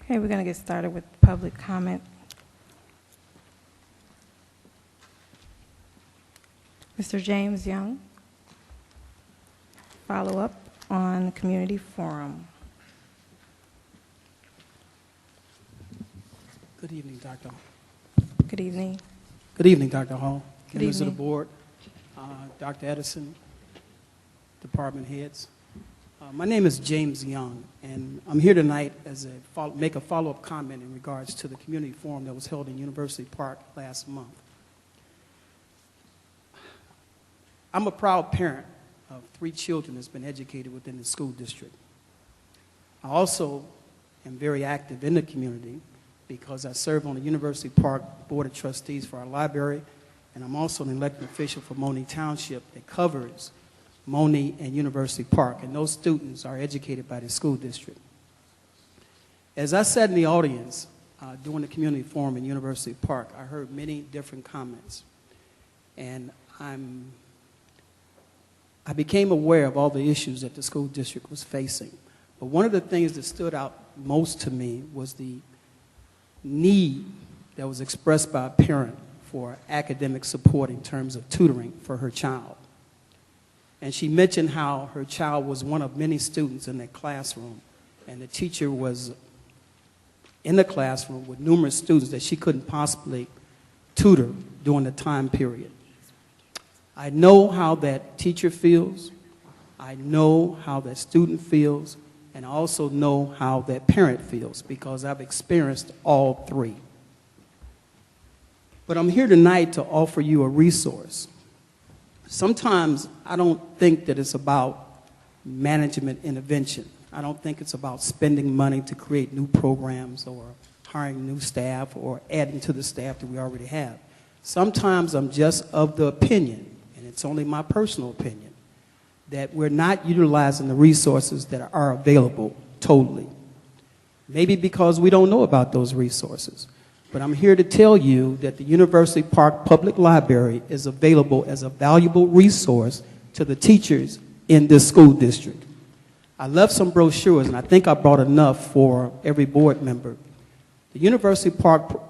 Okay, we're going to get started with public comment. Mr. James Young, follow up on community forum. Good evening, Dr. Hall. Good evening. Good evening, Dr. Hall. Good Members of evening. the board, Dr. Edison, department heads. My name is James Young, and I'm here tonight as make a follow-up comment in regards to the community forum that was held in University Park last month. I'm a proud parent of 3 children that's been educated within the school district. I also am very active in the community because I serve on the University Park Board of Trustees for our library, and I'm also an elected official for Monee Township that covers Monee and University Park, and those students are educated by the school district. As I sat in the audience during the community forum in University Park, I heard many different comments, and I became aware of all the issues that the school district was facing. But one of the things that stood out most to me was the need that was expressed by a parent for academic support in terms of tutoring for her child. And she mentioned how her child was one of many students in that classroom, and the teacher was in the classroom with numerous students that she couldn't possibly tutor during the time period. I know how that teacher feels, I know how that student feels, and I also know how that parent feels because I've experienced all 3. But I'm here tonight to offer you a resource. Sometimes I don't think that it's about management intervention. I don't think it's about spending money to create new programs or hiring new staff or adding to the staff that we already have. Sometimes I'm just of the opinion, and it's only my personal opinion, that we're not utilizing the resources that are available totally. Maybe because we don't know about those resources. But I'm here to tell you that the University Park Public Library is available as a valuable resource to the teachers in this school district. I left some brochures, and I think I brought enough for every board member. The University Park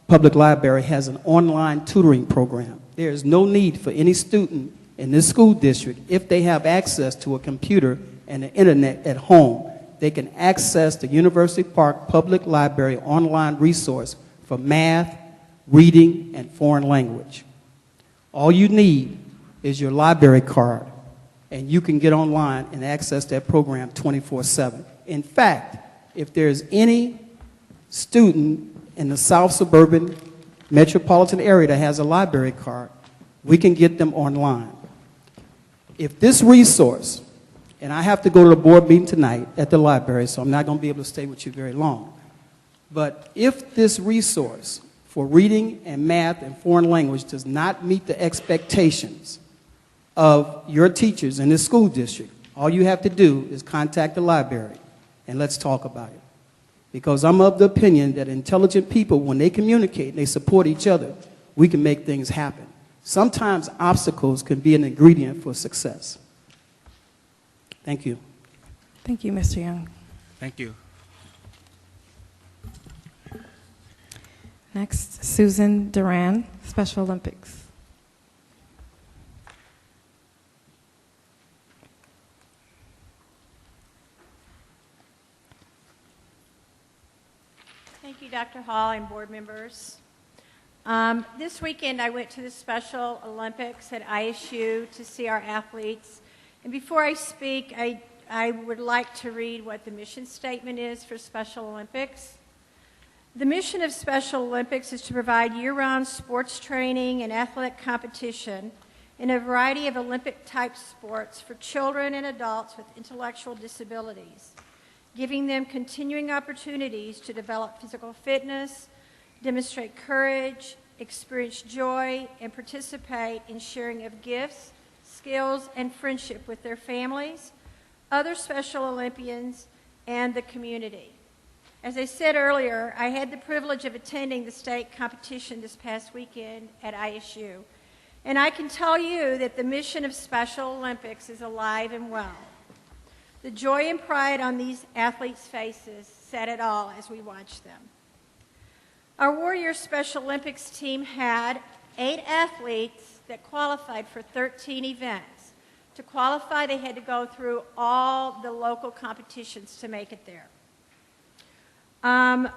Public Library has an online tutoring program. There is no need for any student in this school district, if they have access to a computer and the internet at home, they can access the University Park Public Library online resource for math, reading, and foreign language. All you need is your library card, and you can get online and access that program 24/7. In fact, if there's any student in the South Suburban metropolitan area that has a library card, we can get them online. If this resource, and I have to go to the board meeting tonight at the library, so I'm not going to be able to stay with you very long, but if this resource for reading and math and foreign language does not meet the expectations of your teachers in this school district, all you have to do is contact the library and let's talk about it. Because I'm of the opinion that intelligent people, when they communicate and they support each other, we can make things happen. Sometimes obstacles can be an ingredient for success. Thank you. Thank you, Mr. Young. Thank you. Next, Susan Duran, Special Olympics. Thank you, Dr. Hall and board members. This weekend I went to the Special Olympics at ISU to see our athletes. And before I speak, I would like to read what the mission statement is for Special Olympics. The mission of Special Olympics is to provide year-round sports training and athletic competition in a variety of Olympic-type sports for children and adults with intellectual disabilities, giving them continuing opportunities to develop physical fitness, demonstrate courage, experience joy, and participate in sharing of gifts, skills, and friendship with their families, other Special Olympians, and the community. As I said earlier, I had the privilege of attending the state competition this past weekend at ISU, and I can tell you that the mission of Special Olympics is alive and well. The joy and pride on these athletes' faces said it all as we watched them. Our Warrior Special Olympics team had 8 athletes that qualified for 13 events. To qualify, they had to go through all the local competitions to make it there.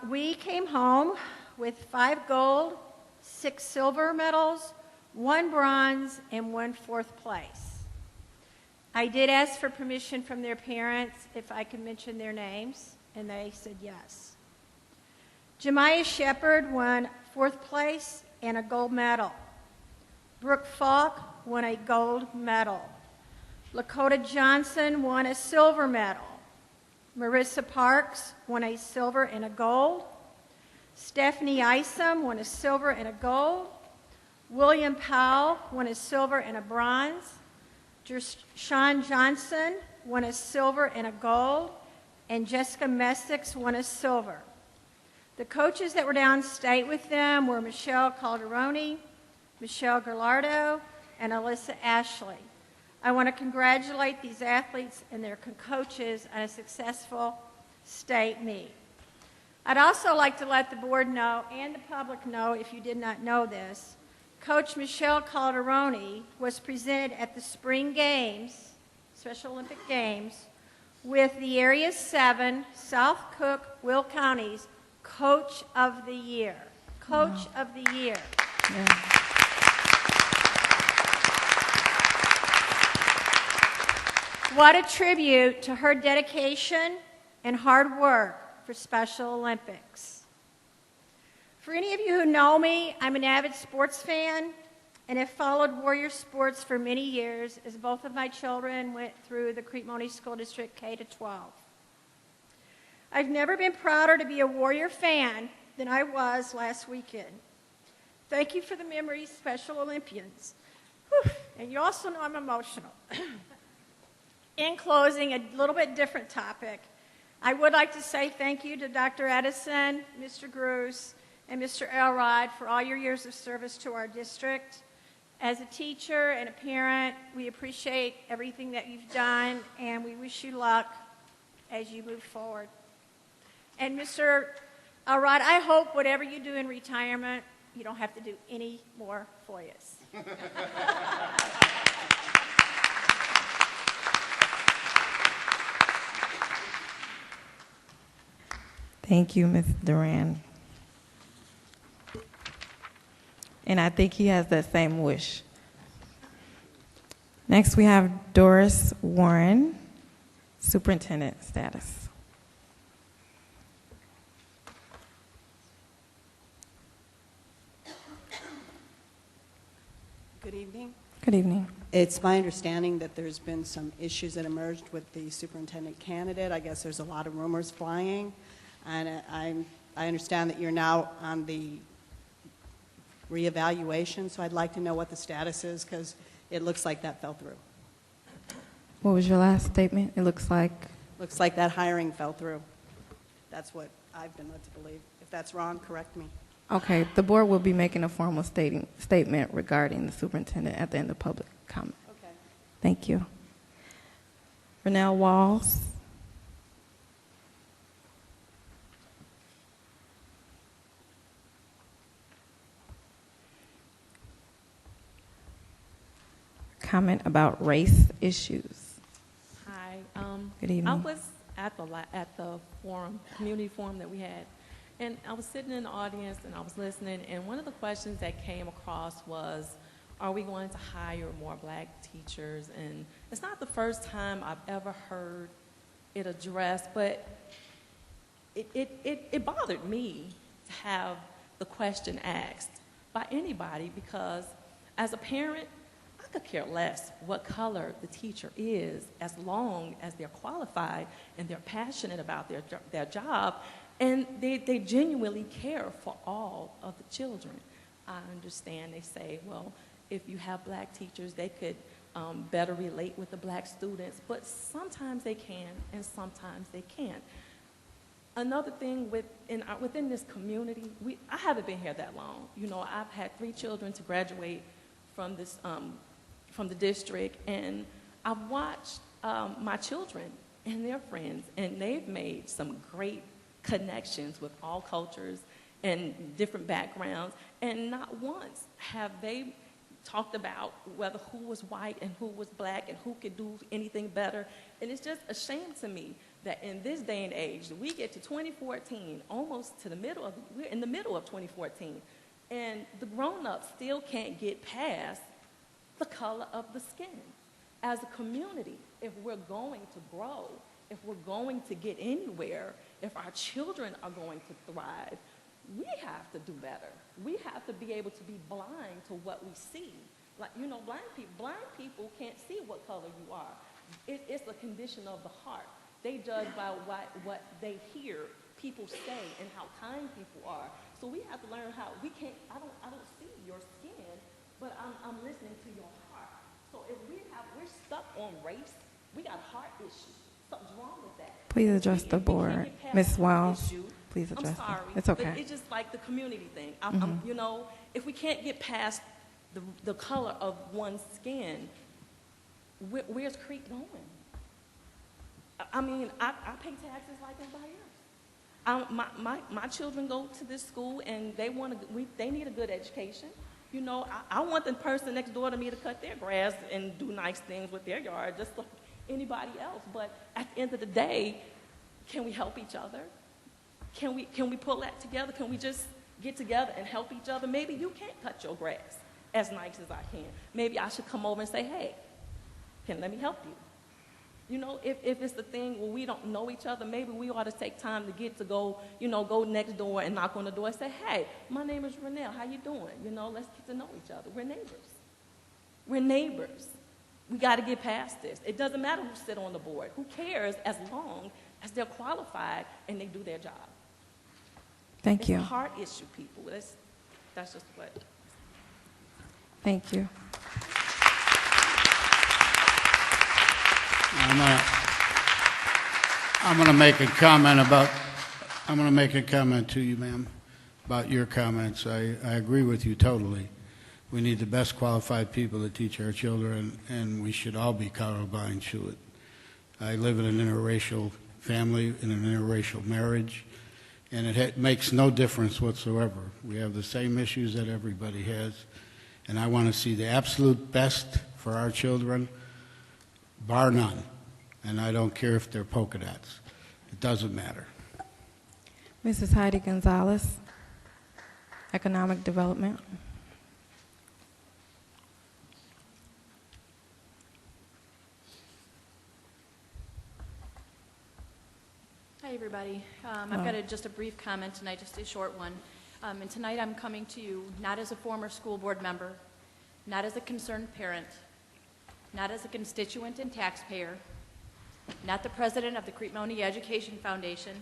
We came home with 5 gold, 6 silver medals, 1 bronze, and 1 fourth place. I did ask for permission from their parents if I could mention their names, and they said yes. Jemiah Shepard won 4th place and a gold medal. Brooke Falk won a gold medal. Lakota Johnson won a silver medal. Marissa Parks won a silver and a gold. Stephanie Isom won a silver and a gold. William Powell won a silver and a bronze. Sean Johnson won a silver and a gold. And Jessica Messick won a silver. The coaches that were downstate with them were Michelle Calderoni, Michelle Gallardo, and Alyssa Ashley. I want to congratulate these athletes and their coaches on a successful state meet. I'd also like to let the board know and the public know, if you did not know this, Coach Michelle Calderoni was presented at the Spring Games, Special Olympic Games, with the Area 7 South Cook Will County's Coach of the Year. Coach of the Year. Yeah. What a tribute to her dedication and hard work for Special Olympics. For any of you who know me, I'm an avid sports fan and have followed Warrior sports for many years as both of my children went through the Crete Monee School District K-12. I've never been prouder to be a Warrior fan than I was last weekend. Thank you for the memories, Special Olympians. Whew. And you also know I'm emotional. In closing, a little bit different topic. I would like to say thank you to Dr. Edison, Mr. Gruce, and Mr. Elrod for all your years of service to our district. As a teacher and a parent, we appreciate everything that you've done, and we wish you luck as you move forward. And Mr. Elrod, I hope whatever you do in retirement, you don't have to do any more FOIAs. Thank you, Ms. Duran. And I think he has that same wish. Next, we have Doris Warren, superintendent status. Good evening. Good evening. It's my understanding that there's been some issues that emerged with the superintendent candidate. I guess there's a lot of rumors flying, and I understand that you're now on the reevaluation, so I'd like to know what the status is, because it looks like that fell through. What was your last statement? It looks like... Looks like that hiring fell through. That's what I've been led to believe. If that's wrong, correct me. Okay, the board will be making a formal statement regarding the superintendent at the end of public comment. Okay. Thank you. Renelle Walls. Comment about race issues. Hi. Good evening. I was at the forum, community forum that we had, and I was sitting in the audience and I was listening, and one of the questions that came across was, are we going to hire more black teachers? And it's not the first time I've ever heard it addressed, but it bothered me to have the question asked by anybody, because as a parent, I could care less what color the teacher is, as long as they're qualified and they're passionate about their job, and they genuinely care for all of the children. I understand they say, well, if you have black teachers, they could better relate with the black students, but sometimes they can and sometimes they can't. Another thing within this community, I haven't been here that long. You know, I've had 3 children to graduate from this from the district, and I've watched my children and their friends, and they've made some great connections with all cultures and different backgrounds, and not once have they talked about whether who was white and who was black and who could do anything better. And it's just a shame to me that in this day and age, we get to 2014, almost to the middle of, we're in the middle of 2014, and the grown-ups still can't get past the color of the skin. As a community, if we're going to grow, if we're going to get anywhere, if our children are going to thrive, we have to do better. We have to be able to be blind to what we see. Like, you know, blind people can't see what color you are. It's a condition of the heart. They judge by what they hear people say and how kind people are. So we have to learn how we can't. I don't see your skin, but I'm listening to your heart. So if we're stuck on race, we got heart issues. Something's wrong with that. Please address the board. Ms. Wells, please I'm address sorry. it. It's okay. But it's just like the community thing. You know, if we can't get past the color of one's skin, where's Crete going? I mean, I pay taxes like everybody else. My children go to this school, and they need a good education. You know, I want the person next door to me to cut their grass and do nice things with their yard, just like anybody else. But at the end of the day, can we help each other? Can we pull that together? Can we just get together and help each other? Maybe you can't cut your grass as nice as I can. Maybe I should come over and say, hey, let me help you? You know, if it's the thing where we don't know each other, maybe we ought to take time to go next door and knock on the door and say, hey, my name is Renelle, how you doing? You know, let's get to know each other. We're neighbors. We're neighbors. We got to get past this. It doesn't matter who sit on the board. Who cares as long as they're qualified and they do their job? Thank you. It's a heart issue, people. That's just what. Thank you. I'm going to make a comment to you, ma'am, about your comments. I agree with you totally. We need the best qualified people to teach our children, and we should all be colorblind to it. I live in an interracial family, in an interracial marriage, and it makes no difference whatsoever. We have the same issues that everybody has, and I want to see the absolute best for our children, bar none. And I don't care if they're polka dots. It doesn't matter. Mrs. Heidi Gonzalez, Economic Development. Hi, everybody. I've got just a brief comment tonight, just a short one. And tonight I'm coming to you not as a former school board member, not as a concerned parent, not as a constituent and taxpayer, not the president of the Crete Monee Education Foundation,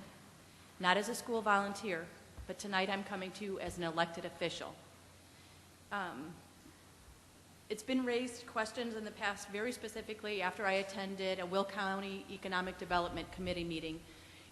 not as a school volunteer, but tonight I'm coming to you as an elected official. It's been raised questions in the past, very specifically after I attended a Will County Economic Development Committee meeting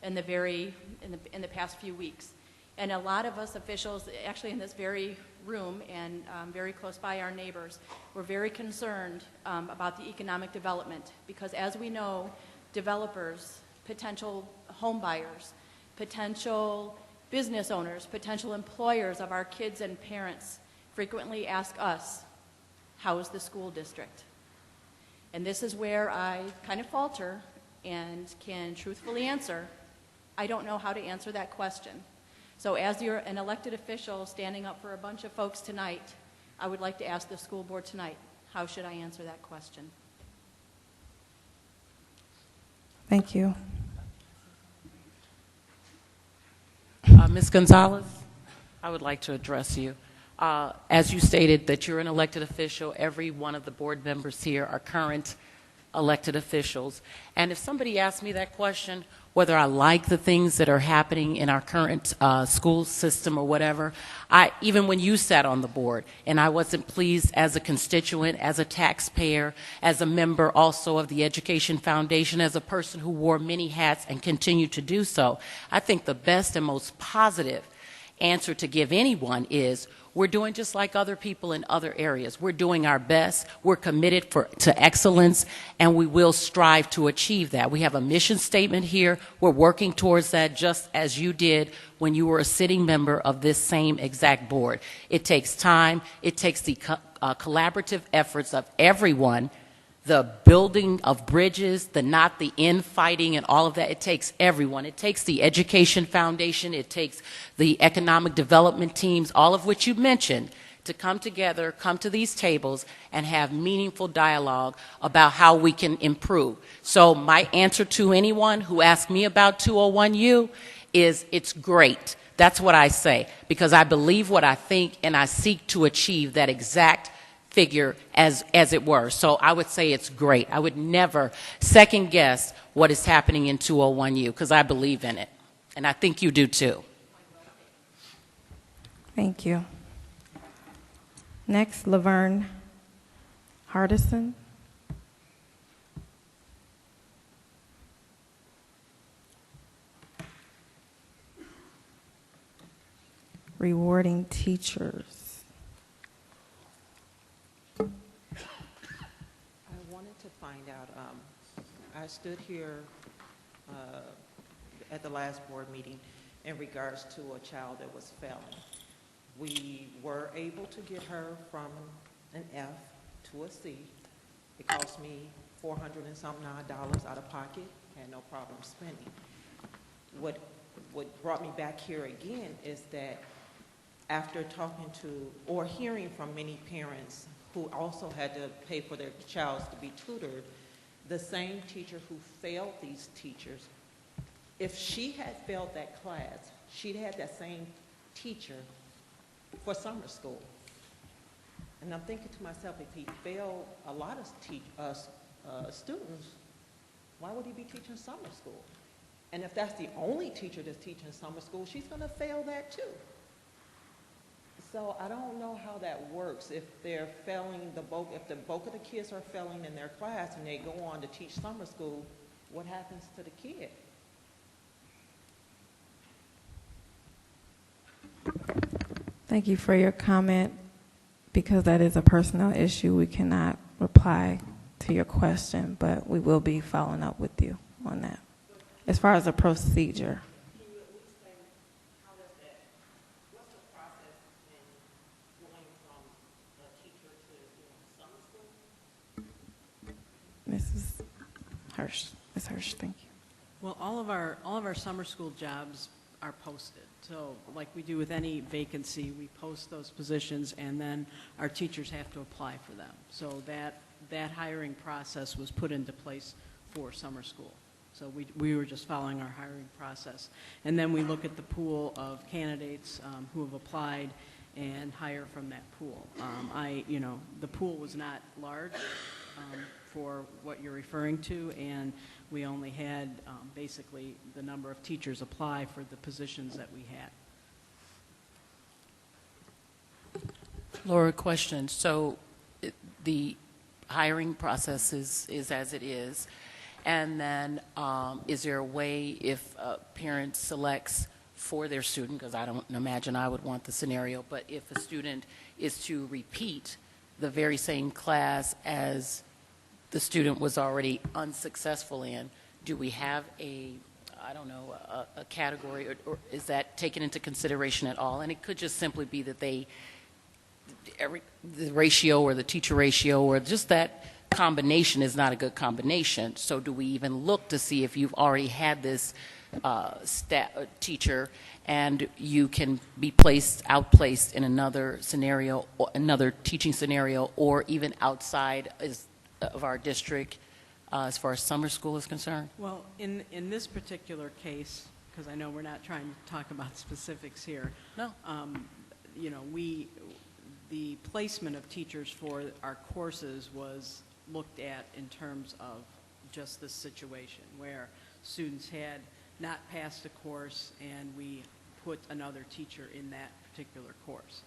in the past few weeks. And a lot of us officials, actually in this very room and very close by our neighbors, were very concerned about the economic development because, as we know, developers, potential home buyers, potential business owners, potential employers of our kids and parents frequently ask us, how is the school district? And this is where I kind of falter and can truthfully answer, I don't know how to answer that question. So as you're an elected official standing up for a bunch of folks tonight, I would like to ask the school board tonight, how should I answer that question? Thank you. Ms. Gonzalez, I would like to address you. As you stated that you're an elected official, every one of the board members here are current elected officials. And if somebody asked me that question, whether I like the things that are happening in our current school system or whatever, even when you sat on the board and I wasn't pleased as a constituent, as a taxpayer, as a member also of the Education Foundation, as a person who wore many hats and continue to do so, I think the best and most positive answer to give anyone is we're doing just like other people in other areas. We're doing our best. We're committed to excellence, and we will strive to achieve that. We have a mission statement here. We're working towards that just as you did when you were a sitting member of this same exact board. It takes time. It takes the collaborative efforts of everyone, the building of bridges, not the infighting and all of that. It takes everyone. It takes the Education Foundation. It takes the economic development teams, all of which you mentioned, to come together, come to these tables, and have meaningful dialogue about how we can improve. So my answer to anyone who asks me about 201U is it's great. That's what I say, because I believe what I think, and I seek to achieve that exact figure as it were. So I would say it's great. I would never second guess what is happening in 201U, because I believe in it. And I think you do too. Thank you. Next, Laverne Hardison. Rewarding teachers. I wanted to find out, I stood here at the last board meeting in regards to a child that was failing. We were able to get her from an F to a C. It cost me $400 and something out of pocket, had no problem spending. What brought me back here again is that after talking to or hearing from many parents who also had to pay for their child to be tutored, the same teacher who failed these teachers, if she had failed that class, she'd had that same teacher for summer school. And I'm thinking to myself, if he failed a lot of students, why would he be teaching summer school? And if that's the only teacher that's teaching summer school, she's going to fail that too. So I don't know how that works. If they're failing if the bulk of the kids are failing in their class and they go on to teach summer school, what happens to the kid? Thank you for your comment. Because that is a personnel issue, we cannot reply to your question, but we will be following up with you on that. As far as the procedure. Can you at least say how does that, what's the process in going from a teacher to summer school? Mrs. Hirsch. Ms. Hirsch, thank you. Well, all of our summer school jobs are posted. So like we do with any vacancy, we post those positions and then our teachers have to apply for them. So that hiring process was put into place for summer school. So we were just following our hiring process. And then we look at the pool of candidates who have applied and hire from that pool. The pool was not large for what you're referring to, and we only had basically the number of teachers apply for the positions that we had. Laura, question. So the hiring process is as it is, and then is there a way if a parent selects for their student, because I don't imagine I would want the scenario, but if a student is to repeat the very same class as the student was already unsuccessful in, do we have a category, or is that taken into consideration at all? And it could just simply be that the ratio or the teacher ratio or just that combination is not a good combination. So do we even look to see if you've already had this teacher and you can be outplaced in another scenario, or another teaching scenario, or even outside of our district as far as summer school is concerned? Well, in this particular case, because I know we're not trying to talk about specifics here. No. The placement of teachers for our courses was looked at in terms of just this situation where students had not passed a course and we put another teacher in that particular course.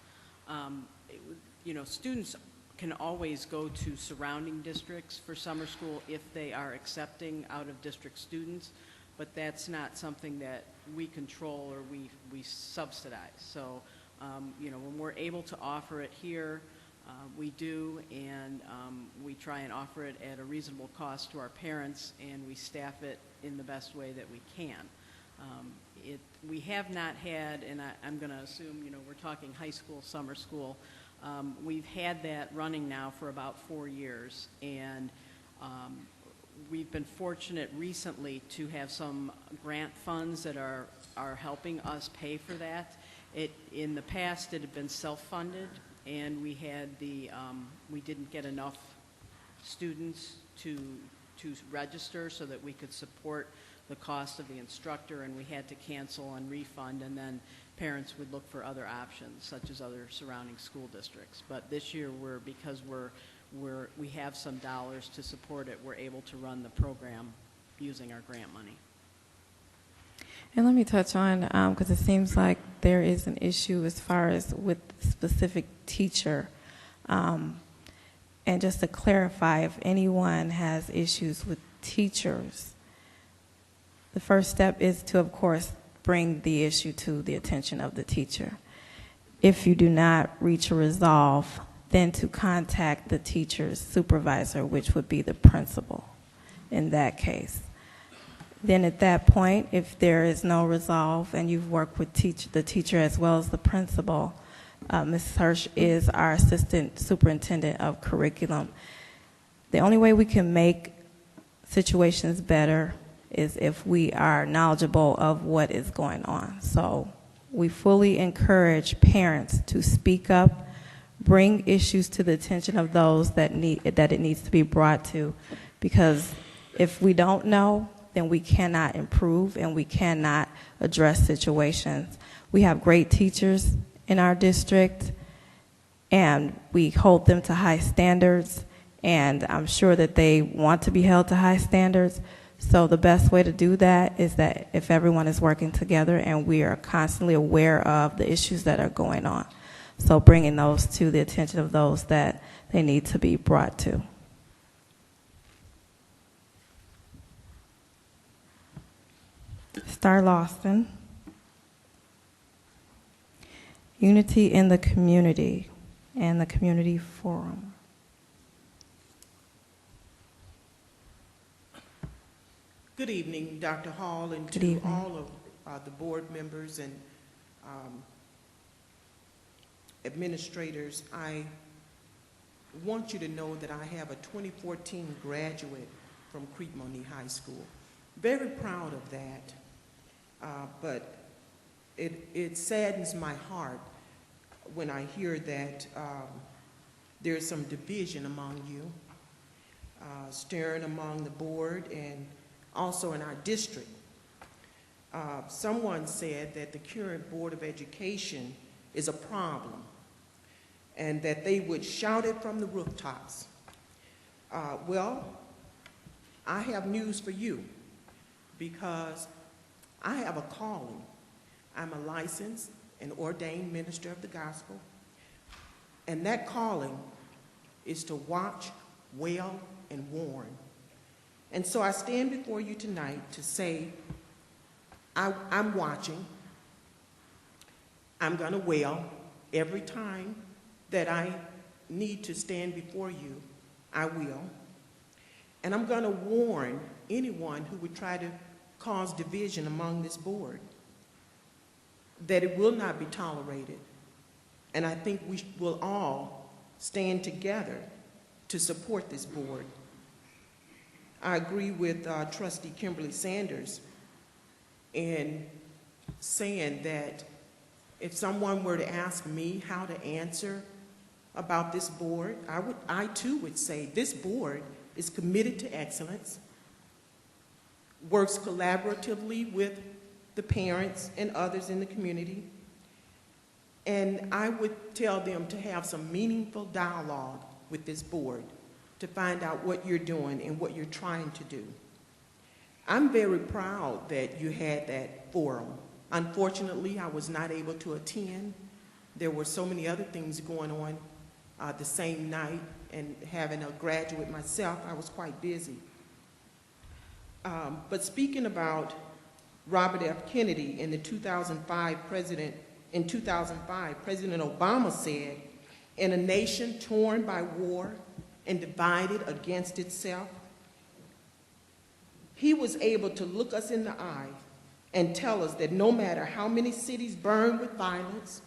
Students can always go to surrounding districts for summer school if they are accepting out-of-district students, but that's not something that we control or we subsidize. So, when we're able to offer it here, we do, and we try and offer it at a reasonable cost to our parents, and we staff it in the best way that we can. We have not had, and I'm going to assume, we're talking high school, summer school. We've had that running now for about 4 years, and we've been fortunate recently to have some grant funds that are helping us pay for that. In the past, it had been self-funded, and we had we didn't get enough students to register so that we could support the cost of the instructor, and we had to cancel and refund, and then parents would look for other options, such as other surrounding school districts. But this year, because we have some dollars to support it, we're able to run the program using our grant money. And let me touch on, because it seems like there is an issue as far as with specific teacher. And just to clarify, if anyone has issues with teachers, the first step is to, of course, bring the issue to the attention of the teacher. If you do not reach a resolve, then to contact the teacher's supervisor, which would be the principal in that case. Then at that point, if there is no resolve and you've worked with the teacher as well as the principal, Ms. Hirsch is our assistant superintendent of curriculum. The only way we can make situations better is if we are knowledgeable of what is going on. So we fully encourage parents to speak up, bring issues to the attention of those that it needs to be brought to, because if we don't know, then we cannot improve and we cannot address situations. We have great teachers in our district, and we hold them to high standards, and I'm sure that they want to be held to high standards. So the best way to do that is that if everyone is working together and we are constantly aware of the issues that are going on. So bringing those to the attention of those that they need to be brought to. Star Lawson. Unity in the Community and the Community Forum. Good evening, Dr. Hall, and Good to evening. all of the board members and administrators. I want you to know that I have a 2014 graduate from Crete Monee High School. Very proud of that, but it saddens my heart when I hear that there's some division among you, stirring among the board and also in our district. Someone said that the current Board of Education is a problem and that they would shout it from the rooftops. Well, I have news for you, because I have a calling. I'm a licensed and ordained minister of the gospel, and that calling is to watch, wail, and warn. And so I stand before you tonight to say, I'm watching. I'm going to wail every time that I need to stand before you. I will. And I'm going to warn anyone who would try to cause division among this board that it will not be tolerated. And I think we will all stand together to support this board. I agree with Trustee Kimberly Sanders in saying that if someone were to ask me how to answer about this board, I too would say this board is committed to excellence, works collaboratively with the parents and others in the community, and I would tell them to have some meaningful dialogue with this board to find out what you're doing and what you're trying to do. I'm very proud that you had that forum. Unfortunately, I was not able to attend. There were so many other things going on the same night, and having a graduate myself, I was quite busy. But speaking about Robert F. Kennedy in 2005, President Obama said, "In a nation torn by war and divided against itself," he was able to look us in the eye and tell us that no matter how many cities burn with violence,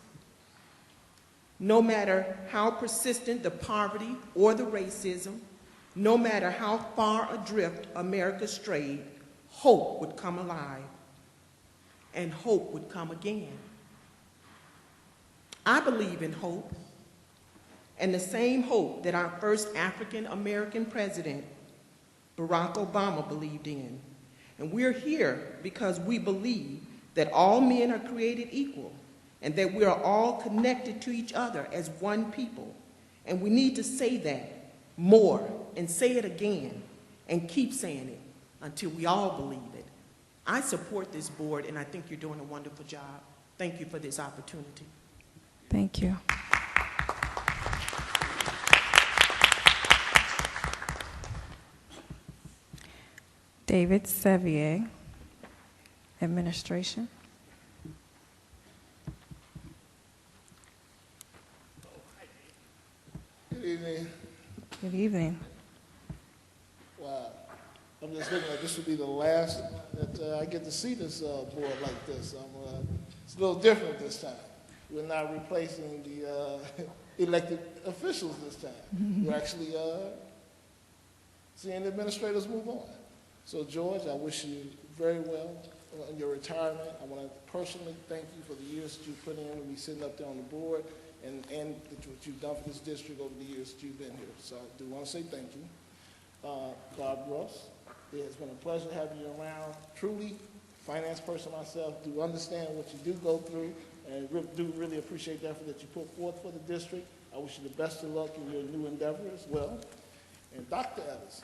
no matter how persistent the poverty or the racism, no matter how far adrift America strayed, hope would come alive, and hope would come again. I believe in hope, and the same hope that our first African American president, Barack Obama, believed in. And we're here because we believe that all men are created equal and that we are all connected to each other as one people. And we need to say that more and say it again and keep saying it until we all believe it. I support this board, and I think you're doing a wonderful job. Thank you for this opportunity. Thank you. David Sevier, Administration. Good evening. Good evening. Wow. I'm just looking like this will be the last that I get to see this board like this. It's a little different this time. We're not replacing the elected officials this time. We're actually seeing the administrators move on. So, George, I wish you very well in your retirement. I want to personally thank you for the years that you put in with me sitting up there on the board and what you've done for this district over the years that you've been here. So I do want to say thank you. Bob Ross, it has been a pleasure having you around. Truly, finance person myself, do understand what you do go through and do really appreciate the effort that you put forth for the district. I wish you the best of luck in your new endeavor as well. And Dr. Ellis,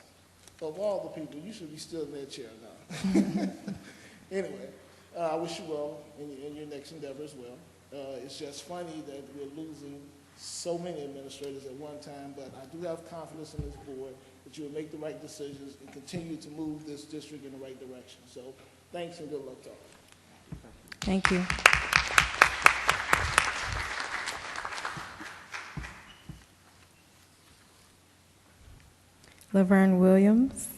of all the people, you should be still in that chair now. Anyway, I wish you well in your next endeavor as well. It's just funny that we're losing so many administrators at one time, but I do have confidence in this board that you will make the right decisions and continue to move this district in the right direction. So thanks and good luck to all. Thank you. Laverne Williams.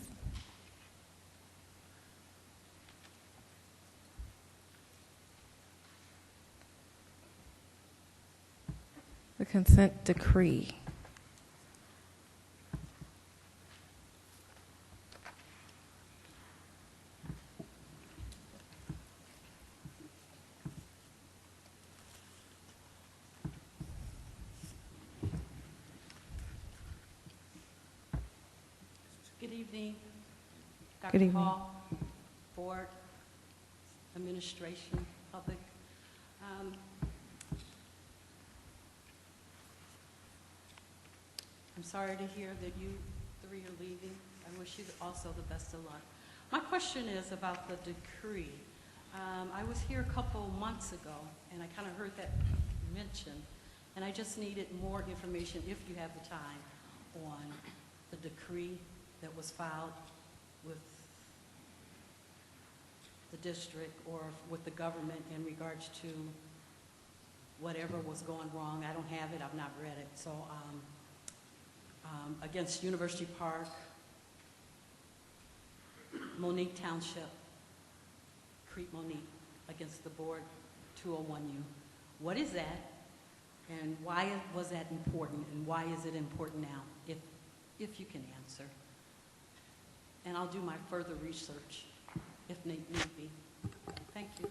The consent decree. Good evening, Good Dr. evening. Hall, board, administration, public. I'm sorry to hear that you three are leaving. I wish you also the best of luck. My question is about the decree. I was here a couple months ago, and I kind of heard that mentioned, and I just needed more information, if you have the time, on the decree that was filed with the district or with the government in regards to whatever was going wrong. I don't have it, I've not read it. So against University Park, Monee Township, Crete Monee, against the board 201U. What is that, and why was that important, and why is it important now, if you can answer? And I'll do my further research if need be. Thank you.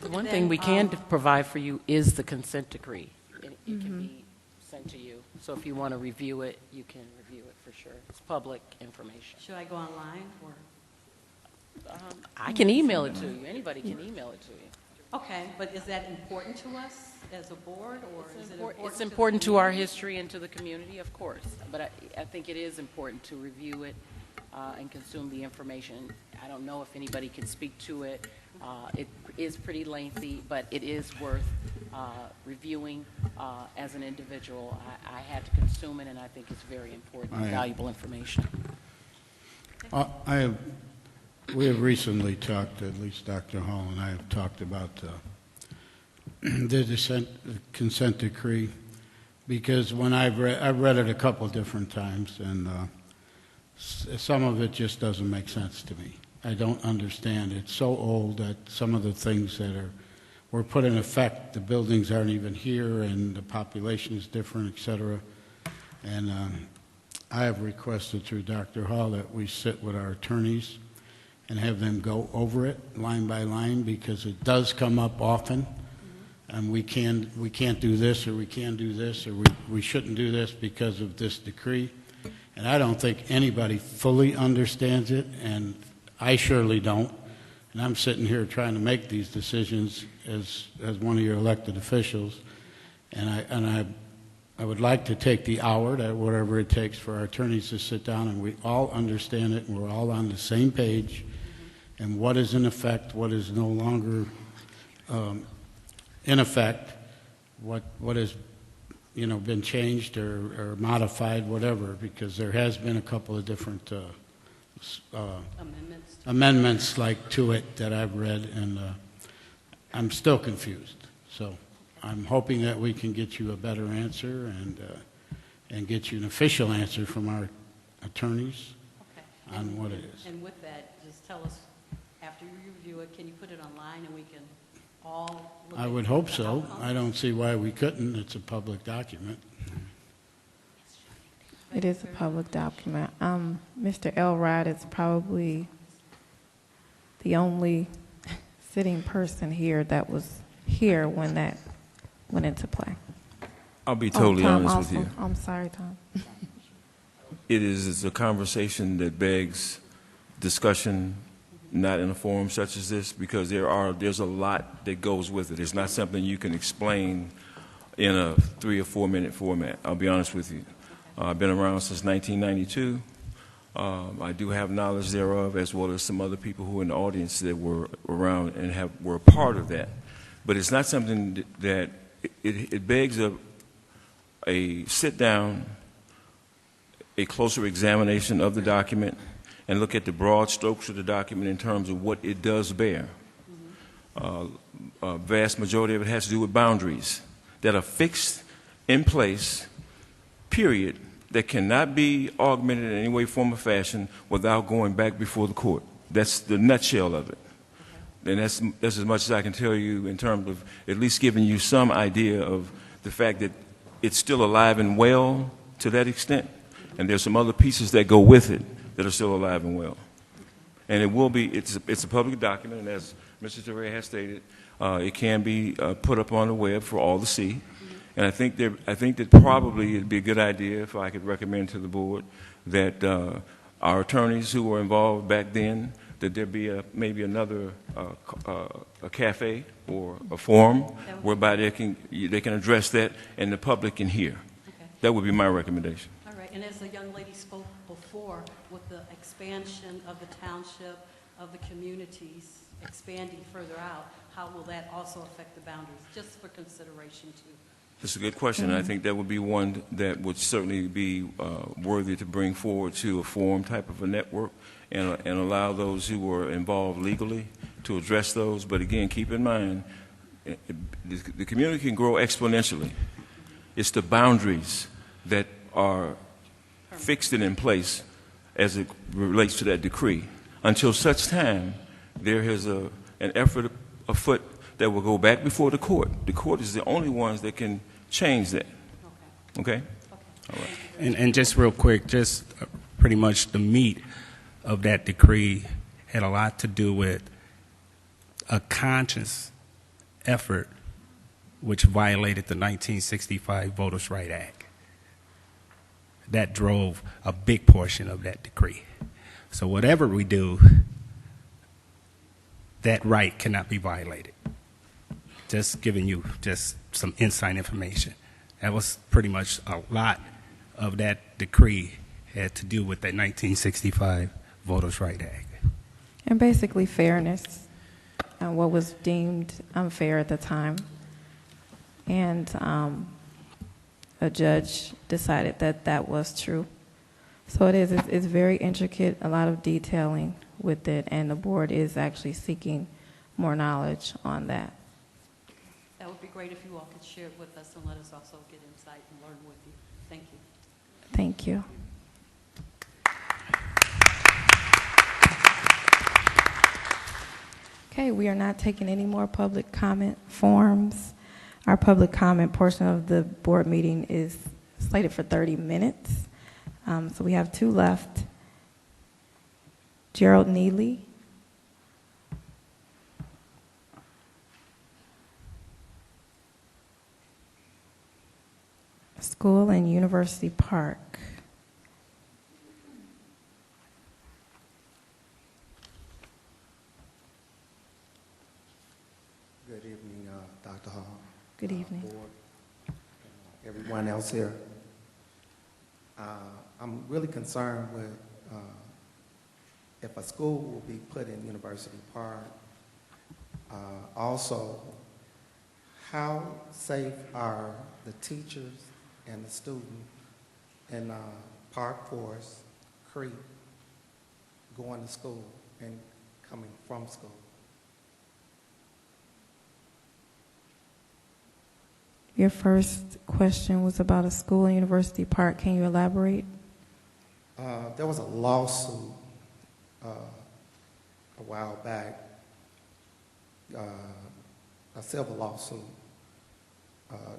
The one Then, thing we can provide for you is the consent decree. It can be sent to you. So if you want to review it, you can review it for sure. It's public information. Should I go online, or? I can email it to you. Anybody can email it to you. Okay, but is that important to us as a board, or is it important? It's important to our history and to the community, of course. But I think it is important to review it and consume the information. I don't know if anybody can speak to it. It is pretty lengthy, but it is worth reviewing as an individual. I had to consume it, and I think it's very important and valuable information. We have recently talked, at least Dr. Hall and I have talked about the consent decree, because when I've read it a couple different times, and some of it just doesn't make sense to me. I don't understand. It's so old that some of the things that were put in effect, the buildings aren't even here, and the population is different, et cetera. And I have requested through Dr. Hall that we sit with our attorneys and have them go over it line by line, because it does come up often, and we can't do this, or we can do this, or we shouldn't do this because of this decree. And I don't think anybody fully understands it, and I surely don't. And I'm sitting here trying to make these decisions as one of your elected officials, and I would like to take the hour, whatever it takes, for our attorneys to sit down and we all understand it and we're all on the same page, and what is in effect, what is no longer in effect, what has been changed or modified, whatever, because there has been a couple of different amendments like to it that I've read, and I'm still confused. So I'm hoping that we can get you a better answer and get you an official answer from our attorneys on what it is. And with that, just tell us, after you review it, can you put it online and we can all look I at would hope the so. outcomes? I don't see why we couldn't. It's a public document. It is a public document. Mr. Elrod is probably the only sitting person here that was here when that went into play. I'll be totally Tom honest also. with you. I'm sorry, Tom. It's a conversation that begs discussion, not in a forum such as this, because there's a lot that goes with it. It's not something you can explain in a 3 or 4 minute format. I'll be honest with you. I've been around since 1992. I do have knowledge thereof, as well as some other people who are in the audience that were around and were a part of that. But it's not something that it begs a sit down, a closer examination of the document, and look at the broad strokes of the document in terms of what it does bear. A vast majority of it has to do with boundaries that are fixed in place, period, that cannot be augmented in any way, form, or fashion without going back before the court. That's the nutshell of it. And that's as much as I can tell you in terms of at least giving you some idea of the fact that it's still alive and well to that extent. And there's some other pieces that go with it that are still alive and well. And it will be, it's a public document, and as Mr. Torre has stated, it can be put up on the web for all to see. And I think that probably it'd be a good idea, if I could recommend to the board, that our attorneys who were involved back then, that there be maybe another a cafe or a forum whereby they can address that and the public can hear. Okay. That would be my recommendation. All right, and as the young lady spoke before, with the expansion of the township, of the communities expanding further out, how will that also affect the boundaries, just for consideration too? That's a good question. I think that would be one that would certainly be worthy to bring forward to a forum type of a network and allow those who were involved legally to address those. But again, keep in mind, the community can grow exponentially. It's the boundaries that are fixed and in place as it relates to that decree. Until such time, there is an effort afoot that will go back before the court. The court is the only ones that can change that. Okay? All right. And just real quick, just pretty much the meat of that decree had a lot to do with a conscious effort which violated the 1965 Voters' Right Act. That drove a big portion of that decree. So whatever we do, that right cannot be violated. Just giving you just some inside information. That was pretty much a lot of that decree had to do with that 1965 Voters' Right Act. And basically fairness, and what was deemed unfair at the time. And a judge decided that that was true. So it is. It's very intricate, a lot of detailing with it, and the board is actually seeking more knowledge on that. That would be great if you all could share it with us and let us also get insight and learn with you. Thank you. Thank you. Okay, we are not taking any more public comment forms. Our public comment portion of the board meeting is slated for 30 minutes. So we have 2 left. Gerald Neely. School and University Park. Good evening, Dr. Hall. Good evening. Board, everyone else here. I'm really concerned with if a school will be put in University Park. Also, how safe are the teachers and the students in Park Forest, Crete, going to school and coming from school? Your first question was about a school in University Park. Can you elaborate? There was a lawsuit a while back, a civil lawsuit,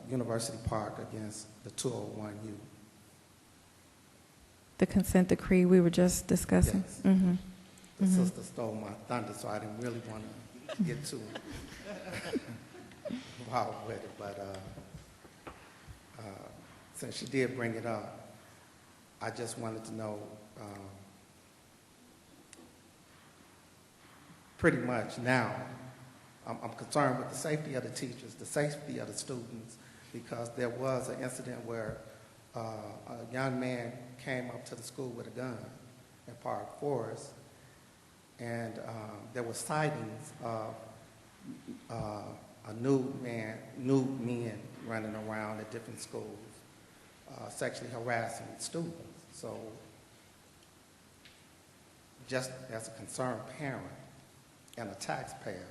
University Park against the 201U. The consent decree we were just discussing? Yes. Mm-hmm. The sister stole my thunder, so I didn't really want to get too wild with it, but since she did bring it up, I just wanted to know pretty much now, I'm concerned with the safety of the teachers, the safety of the students, because there was an incident where a young man came up to the school with a gun in Park Forest, and there were sightings of nude men running around at different schools, sexually harassing students. So just as a concerned parent and a taxpayer,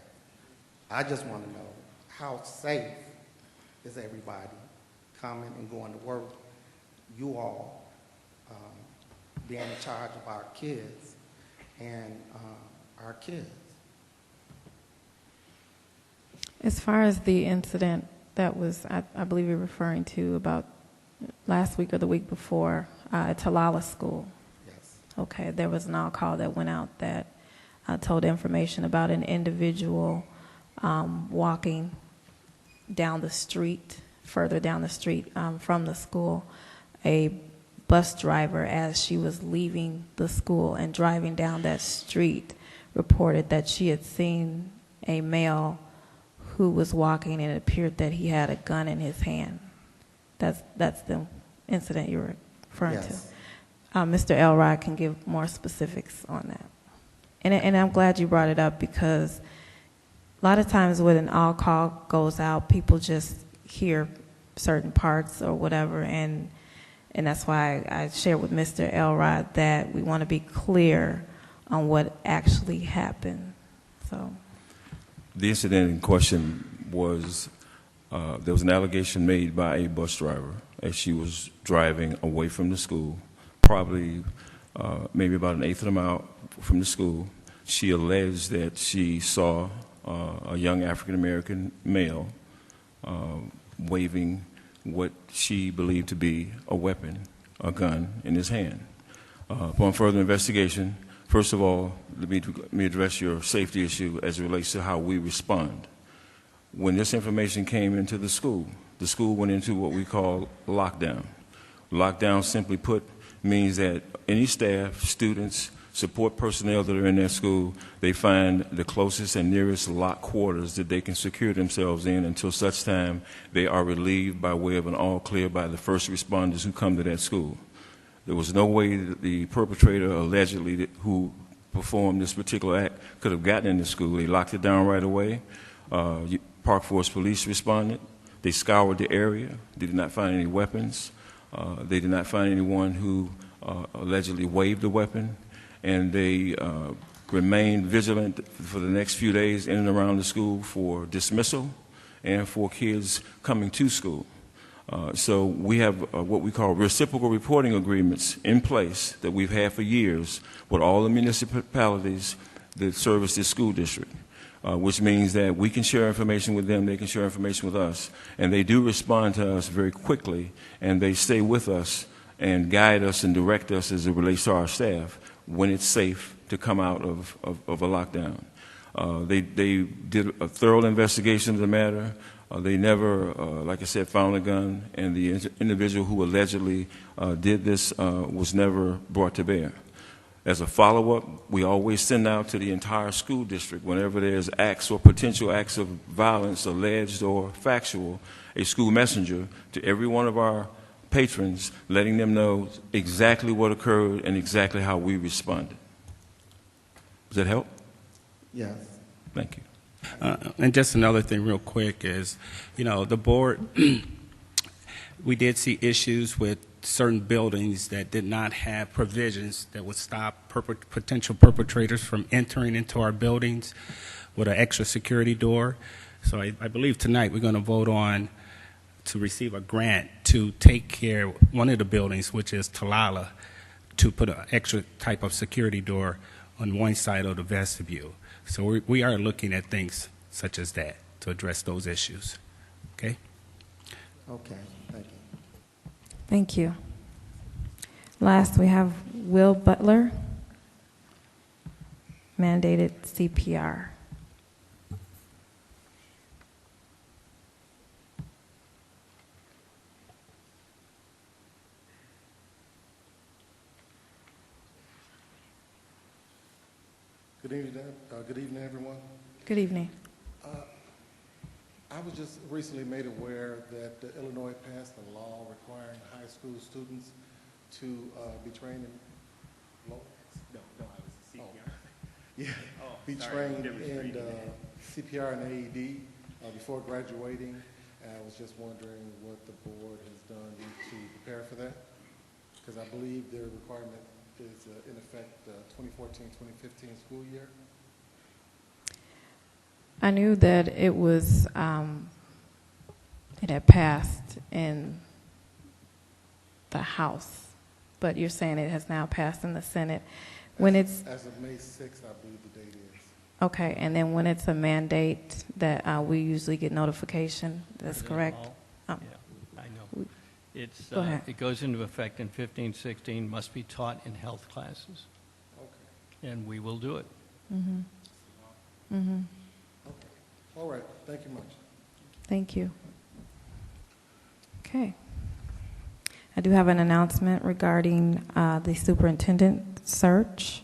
I just want to know how safe is everybody coming and going to work, you all being in charge of our kids and our kids. As far as the incident that was, I believe you're referring to about last week or the week before at Talala School. Yes. Okay, there was an all-call that went out that told information about an individual walking down the street, further down the street from the school. A bus driver, as she was leaving the school and driving down that street, reported that she had seen a male who was walking, and it appeared that he had a gun in his hand. That's the incident you were referring Yes. to. Mr. Elrod can give more specifics on that. And I'm glad you brought it up, because a lot of times when an all-call goes out, people just hear certain parts or whatever, and that's why I shared with Mr. Elrod that we want to be clear on what actually happened. So. The incident in question was, there was an allegation made by a bus driver as she was driving away from the school, probably maybe about an eighth of a mile from the school. She alleged that she saw a young African-American male waving what she believed to be a weapon, a gun, in his hand. Upon further investigation, first of all, let me address your safety issue as it relates to how we respond. When this information came into the school went into what we call lockdown. Lockdown, simply put, means that any staff, students, support personnel that are in their school, they find the closest and nearest locked quarters that they can secure themselves in until such time they are relieved by way of an all clear by the first responders who come to that school. There was no way that the perpetrator allegedly who performed this particular act could have gotten in the school. They locked it down right away. Park Forest Police responded. They scoured the area. They did not find any weapons. They did not find anyone who allegedly waved the weapon, and they remained vigilant for the next few days in and around the school for dismissal and for kids coming to school. So we have what we call reciprocal reporting agreements in place that we've had for years with all the municipalities that service this school district, which means that we can share information with them, they can share information with us, and they do respond to us very quickly, and they stay with us and guide us and direct us as it relates to our staff when it's safe to come out of a lockdown. They did a thorough investigation of the matter. They never, like I said, found a gun, and the individual who allegedly did this was never brought to bear. As a follow-up, we always send out to the entire school district whenever there's acts or potential acts of violence, alleged or factual, a school messenger to every one of our patrons, letting them know exactly what occurred and exactly how we responded. Does that help? Yes. Thank you. And just another thing real quick is, the board, we did see issues with certain buildings that did not have provisions that would stop potential perpetrators from entering into our buildings with an extra security door. So I believe tonight we're going to vote on to receive a grant to take care of one of the buildings, which is Talala, to put an extra type of security door on one side of the vestibule. So we are looking at things such as that to address those issues. Okay? Okay, thank you. Thank you. Last, we have Will Butler, mandated CPR. Good evening, everyone. Good evening. I was just recently made aware that Illinois passed a law requiring high school students to be trained in be trained in CPR and AED before graduating. And I was just wondering what the board has done to prepare for that, because I believe their requirement is in effect 2014-2015 school year. I knew that it was, it had passed in the House, but you're saying it has now passed in the Senate. When it's as of May 6th, I believe the date is. Okay, and then when it's a mandate that we usually get notification, that's correct? Yeah, I know. It's, Go ahead. it goes into effect in 15-16, must be taught in health classes. Okay. And we will do it. Mm-hmm. Mm-hmm. Okay. All right. Thank you much. Thank you. Okay. I do have an announcement regarding the superintendent search.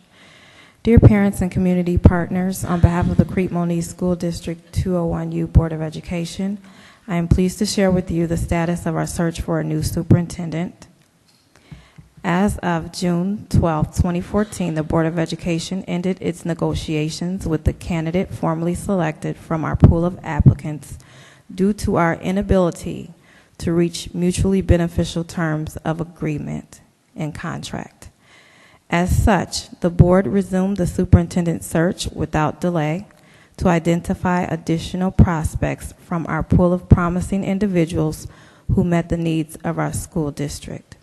Dear parents and community partners, on behalf of the Crete Monee School District 201U Board of Education, I am pleased to share with you the status of our search for a new superintendent. As of June 12, 2014, the Board of Education ended its negotiations with the candidate formally selected from our pool of applicants due to our inability to reach mutually beneficial terms of agreement and contract. As such, the board resumed the superintendent search without delay to identify additional prospects from our pool of promising individuals who met the needs of our school district.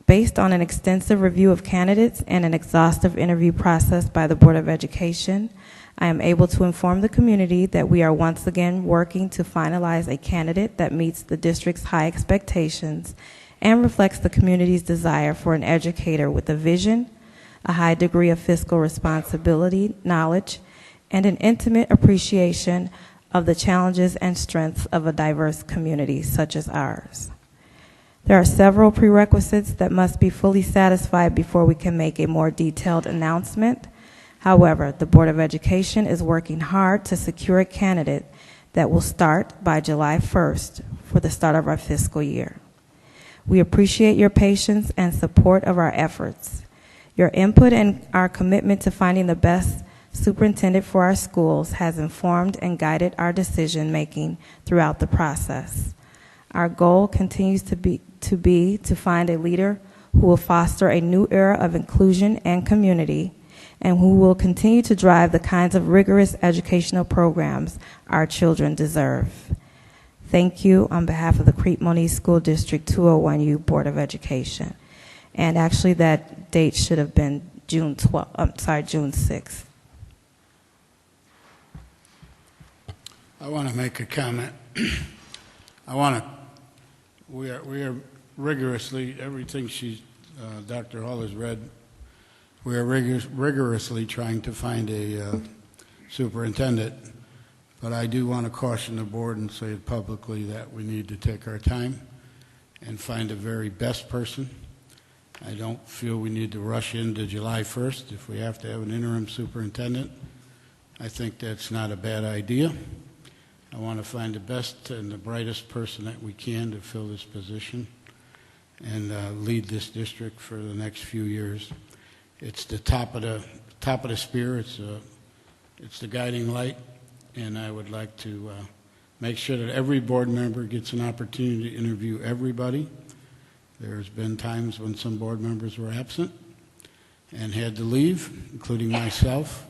Based on an extensive review of candidates and an exhaustive interview process by the Board of Education, I am able to inform the community that we are once again working to finalize a candidate that meets the district's high expectations and reflects the community's desire for an educator with a vision, a high degree of fiscal responsibility, knowledge, and an intimate appreciation of the challenges and strengths of a diverse community such as ours. There are several prerequisites that must be fully satisfied before we can make a more detailed announcement. However, the Board of Education is working hard to secure a candidate that will start by July 1st for the start of our fiscal year. We appreciate your patience and support of our efforts. Your input and our commitment to finding the best superintendent for our schools has informed and guided our decision-making throughout the process. Our goal continues to be to find a leader who will foster a new era of inclusion and community, and who will continue to drive the kinds of rigorous educational programs our children deserve. Thank you on behalf of the Crete Monee School District 201U Board of Education. And actually that date should have been June 6th. I want to make a comment. We are rigorously, everything Dr. Hall has read, we are rigorously trying to find a superintendent. But I do want to caution the board and say it publicly that we need to take our time and find the very best person. I don't feel we need to rush into July 1st if we have to have an interim superintendent. I think that's not a bad idea. I want to find the best and the brightest person that we can to fill this position and lead this district for the next few years. It's the top of the spear. It's the guiding light, and I would like to make sure that every board member gets an opportunity to interview everybody. There's been times when some board members were absent and had to leave, including myself.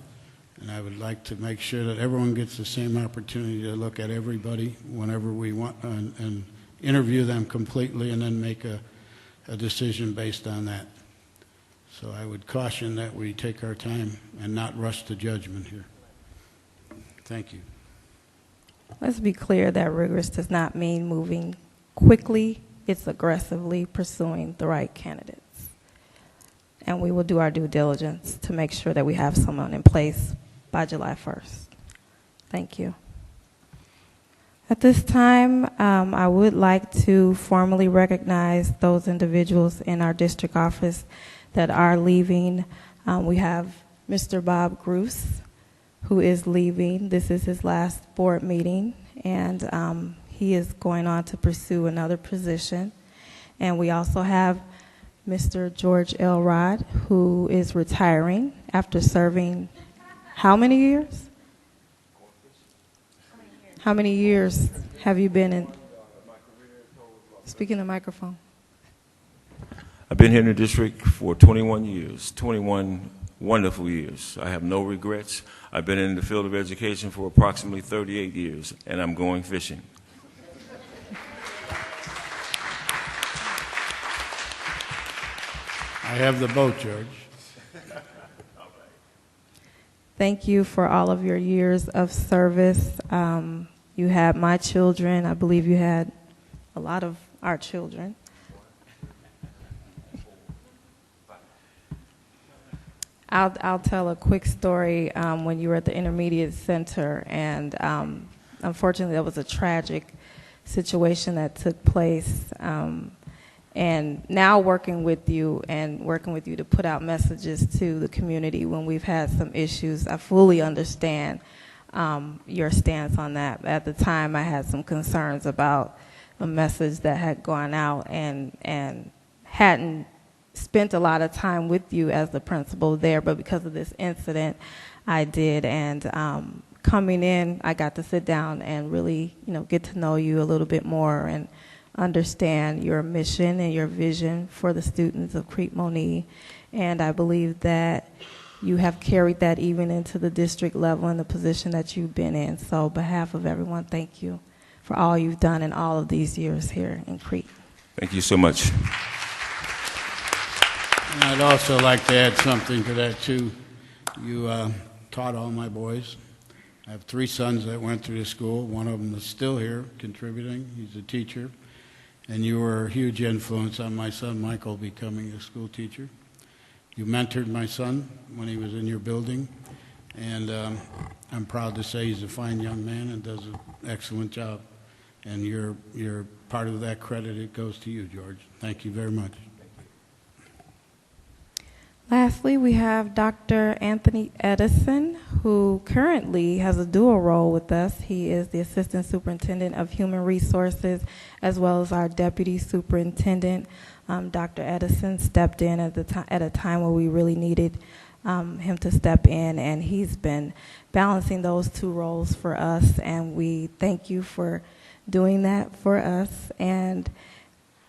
And I would like to make sure that everyone gets the same opportunity to look at everybody whenever we want and interview them completely and then make a decision based on that. So I would caution that we take our time and not rush to judgment here. Thank you. Let's be clear that rigorous does not mean moving quickly. It's aggressively pursuing the right candidates. And we will do our due diligence to make sure that we have someone in place by July 1st. Thank you. At this time, I would like to formally recognize those individuals in our district office that are leaving. We have Mr. Bob Gruss, who is leaving. This is his last board meeting, and he is going on to pursue another position. And we also have Mr. George Elrod, who is retiring after serving how many years? How many years have you been in? Speak in the microphone. I've been here in the district for 21 years, 21 wonderful years. I have no regrets. I've been in the field of education for approximately 38 years, and I'm going fishing. I have the boat, George. Thank you for all of your years of service. You had my children. I believe you had a lot of our children. I'll tell a quick story when you were at the Intermediate Center, and unfortunately there was a tragic situation that took place. And now working with you to put out messages to the community when we've had some issues, I fully understand your stance on that. At the time, I had some concerns about a message that had gone out and hadn't spent a lot of time with you as the principal there, but because of this incident, I did. And coming in, I got to sit down and really, get to know you a little bit more and understand your mission and your vision for the students of Crete Monee. And I believe that you have carried that even into the district level in the position that you've been in. So on behalf of everyone, thank you for all you've done in all of these years here in Crete. Thank you so much. And I'd also like to add something to that, too. You taught all my boys. I have 3 sons that went through the school. One of them is still here contributing. He's a teacher. And you were a huge influence on my son, Michael, becoming a school teacher. You mentored my son when he was in your building. And I'm proud to say he's a fine young man and does an excellent job. And you're part of that credit. It goes to you, George. Thank you very much. Lastly, we have Dr. Anthony Edison, who currently has a dual role with us. He is the Assistant Superintendent of Human Resources, as well as our Deputy Superintendent. Dr. Edison stepped in at a time where we really needed him to step in, and he's been balancing those 2 roles for us, and we thank you for doing that for us. And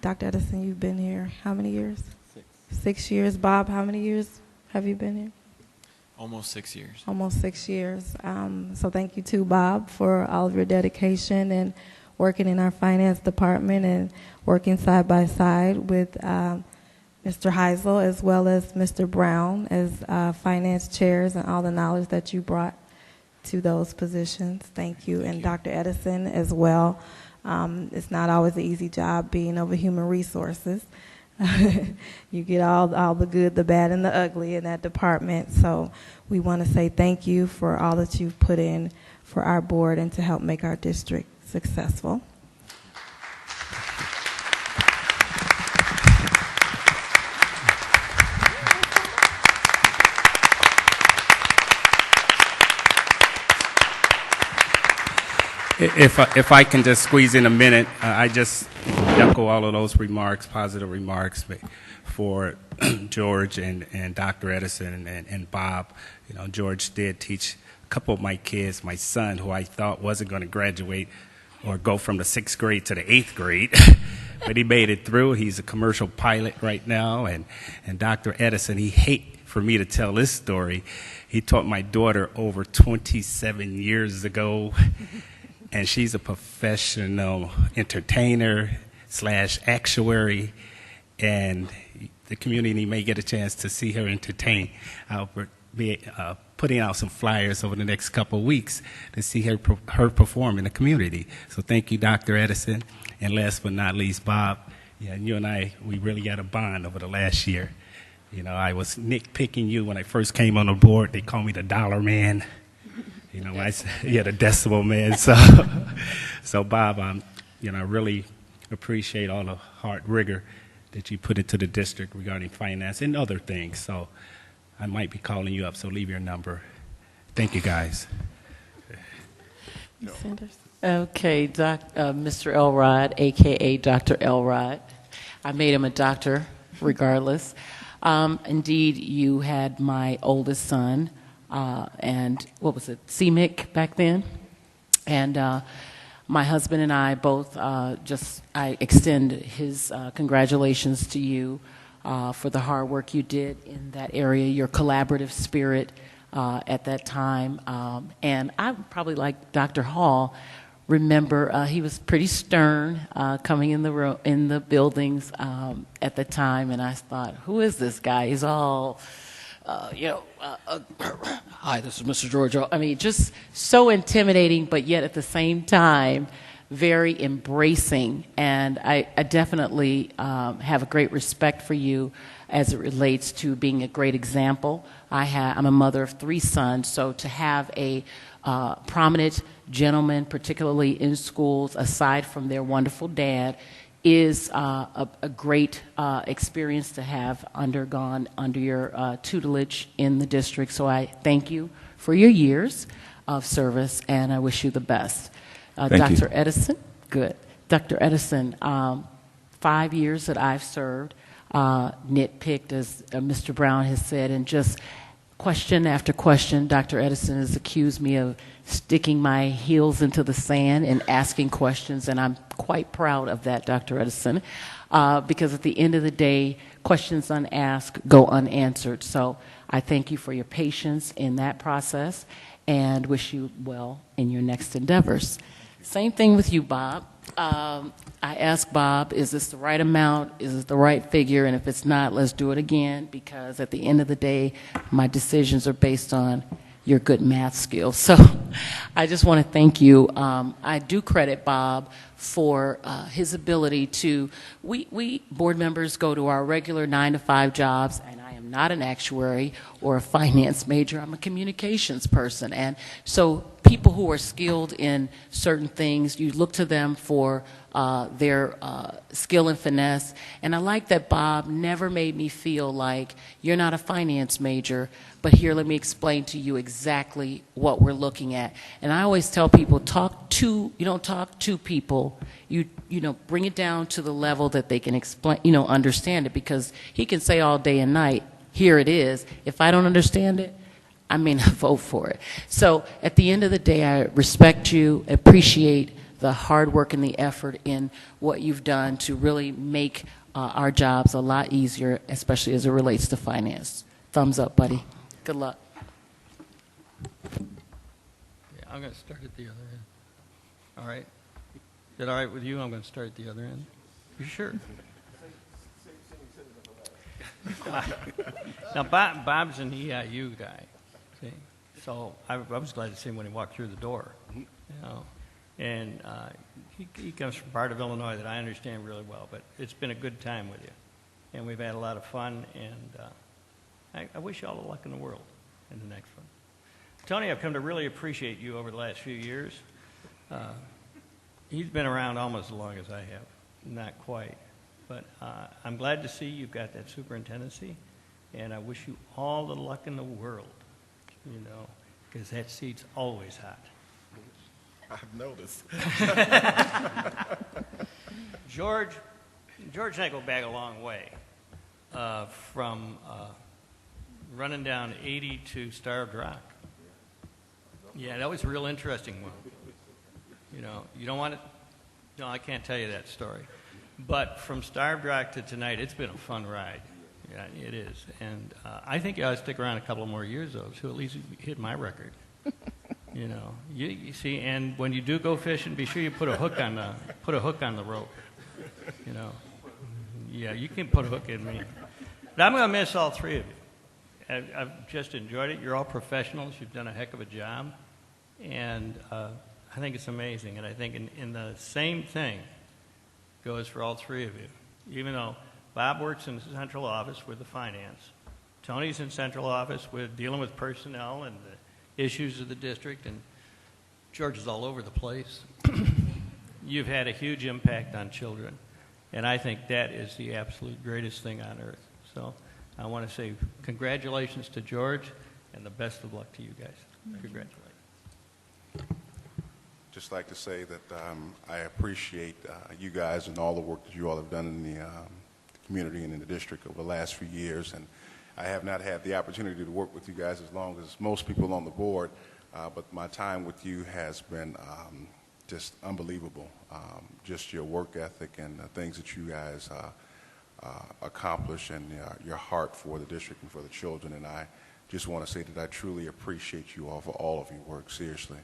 Dr. Edison, you've been here how many years? 6. 6 years. Bob, how many years have you been here? Almost 6 years. Almost 6 years. So thank you too, Bob, for all of your dedication and working in our finance department and working side by side with Mr. Heisel as well as Mr. Brown as finance chairs and all the knowledge that you brought to those positions. Thank you. And Dr. Edison as well. It's not always an easy job being over human resources. You get all the good, the bad, and the ugly in that department. So we want to say thank you for all that you've put in for our board and to help make our district successful. If I can just squeeze in a minute, I just echo all of those remarks, positive remarks for George and Dr. Edison and Bob. You know, George did teach a couple of my kids, my son, who I thought wasn't going to graduate or go from the 6th grade to the 8th grade, but he made it through. He's a commercial pilot right now. And Dr. Edison, he hate for me to tell this story. He taught my daughter over 27 years ago. And she's a professional entertainer / actuary, and the community may get a chance to see her entertain. I'll be putting out some flyers over the next couple of weeks to see her perform in the community. So thank you, Dr. Edison. And last but not least, Bob, yeah, you and I, we really got a bond over the last year. You know, I was nitpicking you when I first came on the board. They called me the dollar man. You know, the decimal man. So Bob, you know, I really appreciate all the hard rigor that you put into the district regarding finance and other things. So I might be calling you up, so leave your number. Thank you, guys. Ms. Sanders. Okay, Mr. Elrod, a.k.a. Dr. Elrod. I made him a doctor regardless. Indeed, you had my oldest son, and what was it, CMIC back then? And my husband and I both I extend his congratulations to you for the hard work you did in that area, your collaborative spirit at that time. And I probably, like Dr. Hall, remember he was pretty stern coming in the buildings at the time, and I thought, who is this guy? He's all, hi, this is Mr. George. I mean, just so intimidating, but yet at the same time, very embracing. And I definitely have a great respect for you as it relates to being a great example. I'm a mother of 3 sons, so to have a prominent gentleman, particularly in schools, aside from their wonderful dad, is a great experience to have undergone under your tutelage in the district. So I thank you for your years of service, and I wish you the best. Dr. Edison, good. Dr. Edison, 5 years that I've served, nitpicked, as Mr. Brown has said, and just question after question, Dr. Edison has accused me of sticking my heels into the sand and asking questions, and I'm quite proud of that, Dr. Edison, because at the end of the day, questions unasked go unanswered. So I thank you for your patience in that process and wish you well in your next endeavors. Same thing with you, Bob. I asked Bob, is this the right amount? Is it the right figure? And if it's not, let's do it again, because at the end of the day, my decisions are based on your good math skills. So I just want to thank you. I do credit Bob for his ability to, we board members go to our regular 9-to-5 jobs, and I am not an actuary or a finance major. I'm a communications person. And so people who are skilled in certain things, you look to them for their skill and finesse. And I like that Bob never made me feel like you're not a finance major, but here, let me explain to you exactly what we're looking at. And I always tell people, you don't talk to people, you bring it down to the level that they can explain, understand it, because he can say all day and night, here it is. If I don't understand it, I may not vote for it. So at the end of the day, I respect you, appreciate the hard work and the effort in what you've done to really make our jobs a lot easier, especially as it relates to finance. Thumbs up, buddy. Good luck. Yeah, I'm going to start at the other end. All right? Is that all right with you? I'm going to start at the other end. You sure? Now, Bob's an EIU guy, see? So I was glad to see him when he walked through the door, you know. And he comes from part of Illinois that I understand really well, but it's been a good time with you. And we've had a lot of fun, and I wish you all the luck in the world in the next one. Tony, I've come to really appreciate you over the last few years. He's been around almost as long as I have, not quite. But I'm glad to see you've got that superintendency, and I wish you all the luck in the world, you know, because that seat's always hot. I've noticed. George and I go back a long way, from running down 80 to Starved Rock. Yeah, that was a real interesting one. You know, you don't want to, no, I can't tell you that story. But from Starved Rock to tonight, it's been a fun ride. Yeah, it is. And I think you ought to stick around a couple of more years, though, to at least hit my record. You know, you see, and when you do go fishing, be sure you put a hook on the rope. You know, yeah, you can put a hook in me. But I'm going to miss all three of you. I've just enjoyed it. You're all professionals. You've done a heck of a job, and I think it's amazing. And I think in the same thing goes for all three of you. Even though Bob works in the central office with the finance, Tony's in central office with dealing with personnel and the issues of the district, and George is all over the place. You've had a huge impact on children, and I think that is the absolute greatest thing on earth. So I want to say congratulations to George, and the best of luck to you guys. Congratulations. Just like to say that I appreciate you guys and all the work that you all have done in the community and in the district over the last few years. And I have not had the opportunity to work with you guys as long as most people on the board, but my time with you has been just unbelievable. Just your work ethic and the things that you guys accomplish, and your heart for the district and for the children. And I just want to say that I truly appreciate you all for all of your work, seriously.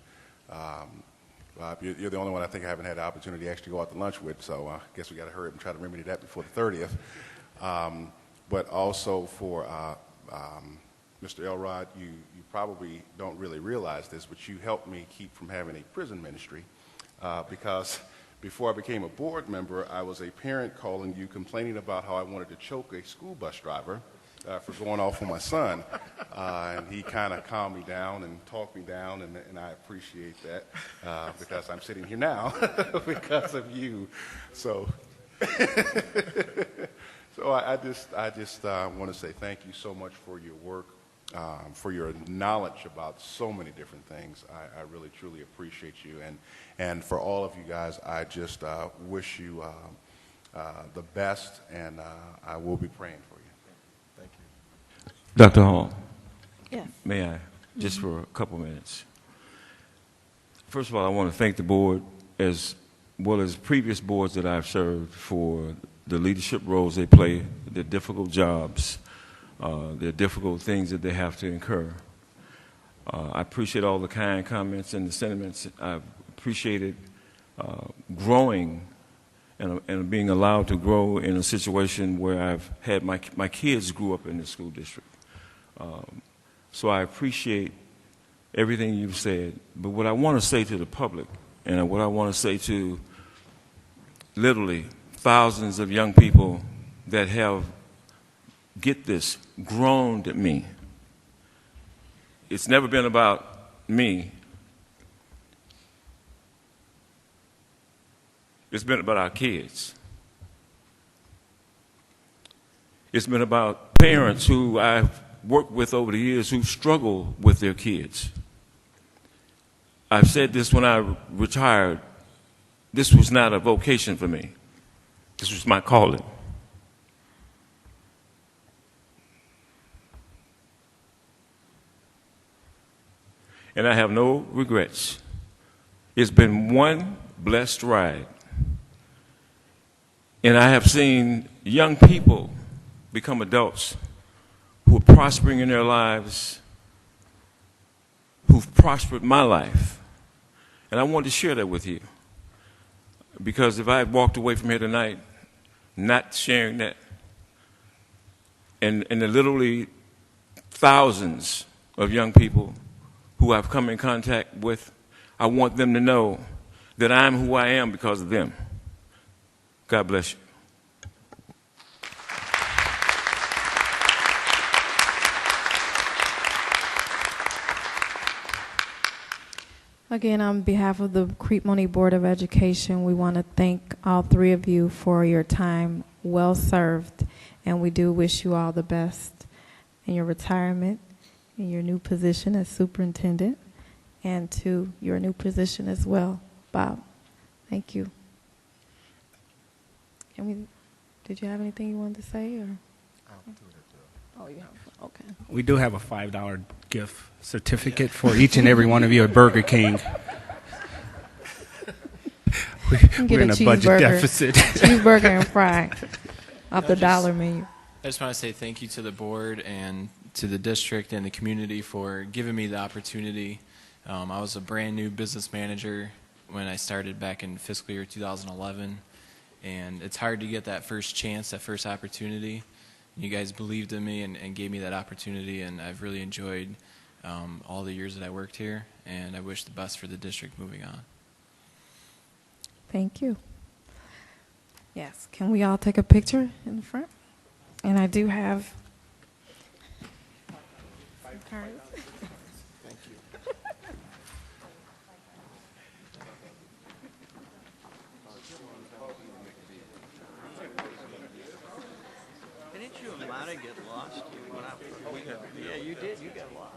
Bob, you're the only one I think I haven't had the opportunity to actually go out to lunch with, so I guess we got to hurry up and try to remedy that before the 30th. But also for Mr. Elrod, you probably don't really realize this, but you helped me keep from having a prison ministry, because before I became a board member, I was a parent calling you complaining about how I wanted to choke a school bus driver for going off on my son. And he kind of calmed me down and talked me down, and I appreciate that, because I'm sitting here now because of you. So, so I just want to say thank you so much for your work, for your knowledge about so many different things. I really, truly appreciate you. And for all of you guys, I just wish you the best, and I will be praying for you. Thank you. Dr. Hall. Yes. May I, just for a couple minutes? First of all, I want to thank the board, as well as previous boards that I've served, for the leadership roles they play, the difficult jobs, the difficult things that they have to incur. I appreciate all the kind comments and the sentiments. I've appreciated growing and being allowed to grow in a situation where I've had my kids grew up in the school district. So I appreciate everything you've said. But what I want to say to the public, and what I want to say to literally thousands of young people that have, get this, groaned at me. It's never been about me. It's been about our kids. It's been about parents who I've worked with over the years who struggle with their kids. I've said this when I retired. This was not a vocation for me. This was my calling. And I have no regrets. It's been one blessed ride. And I have seen young people become adults who are prospering in their lives, who've prospered my life. And I wanted to share that with you. Because if I had walked away from here tonight not sharing that, and the literally thousands of young people who I've come in contact with, I want them to know that I'm who I am because of them. God bless you. Again, on behalf of the Crete Monee Board of Education, we want to thank all three of you for your time well served, and we do wish you all the best in your retirement, in your new position as superintendent, and to your new position as well, Bob. Thank you. Did you have anything you wanted to say? Or? Oh, you have. Okay. We do have a $5 gift certificate for each and every one of you at Burger King. We're in a budget deficit. Cheeseburger and fry off the dollar menu. I just want to say thank you to the board and to the district and the community for giving me the opportunity. I was a brand new business manager when I started back in fiscal year 2011, and it's hard to get that first chance, that first opportunity. You guys believed in me and gave me that opportunity, and I've really enjoyed all the years that I worked here, and I wish the best for the district moving on. Thank you. Yes, can we all take a picture in the front? And I do have some cards. Thank you. Didn't you and Monee get lost? Yeah, you did. You got lost.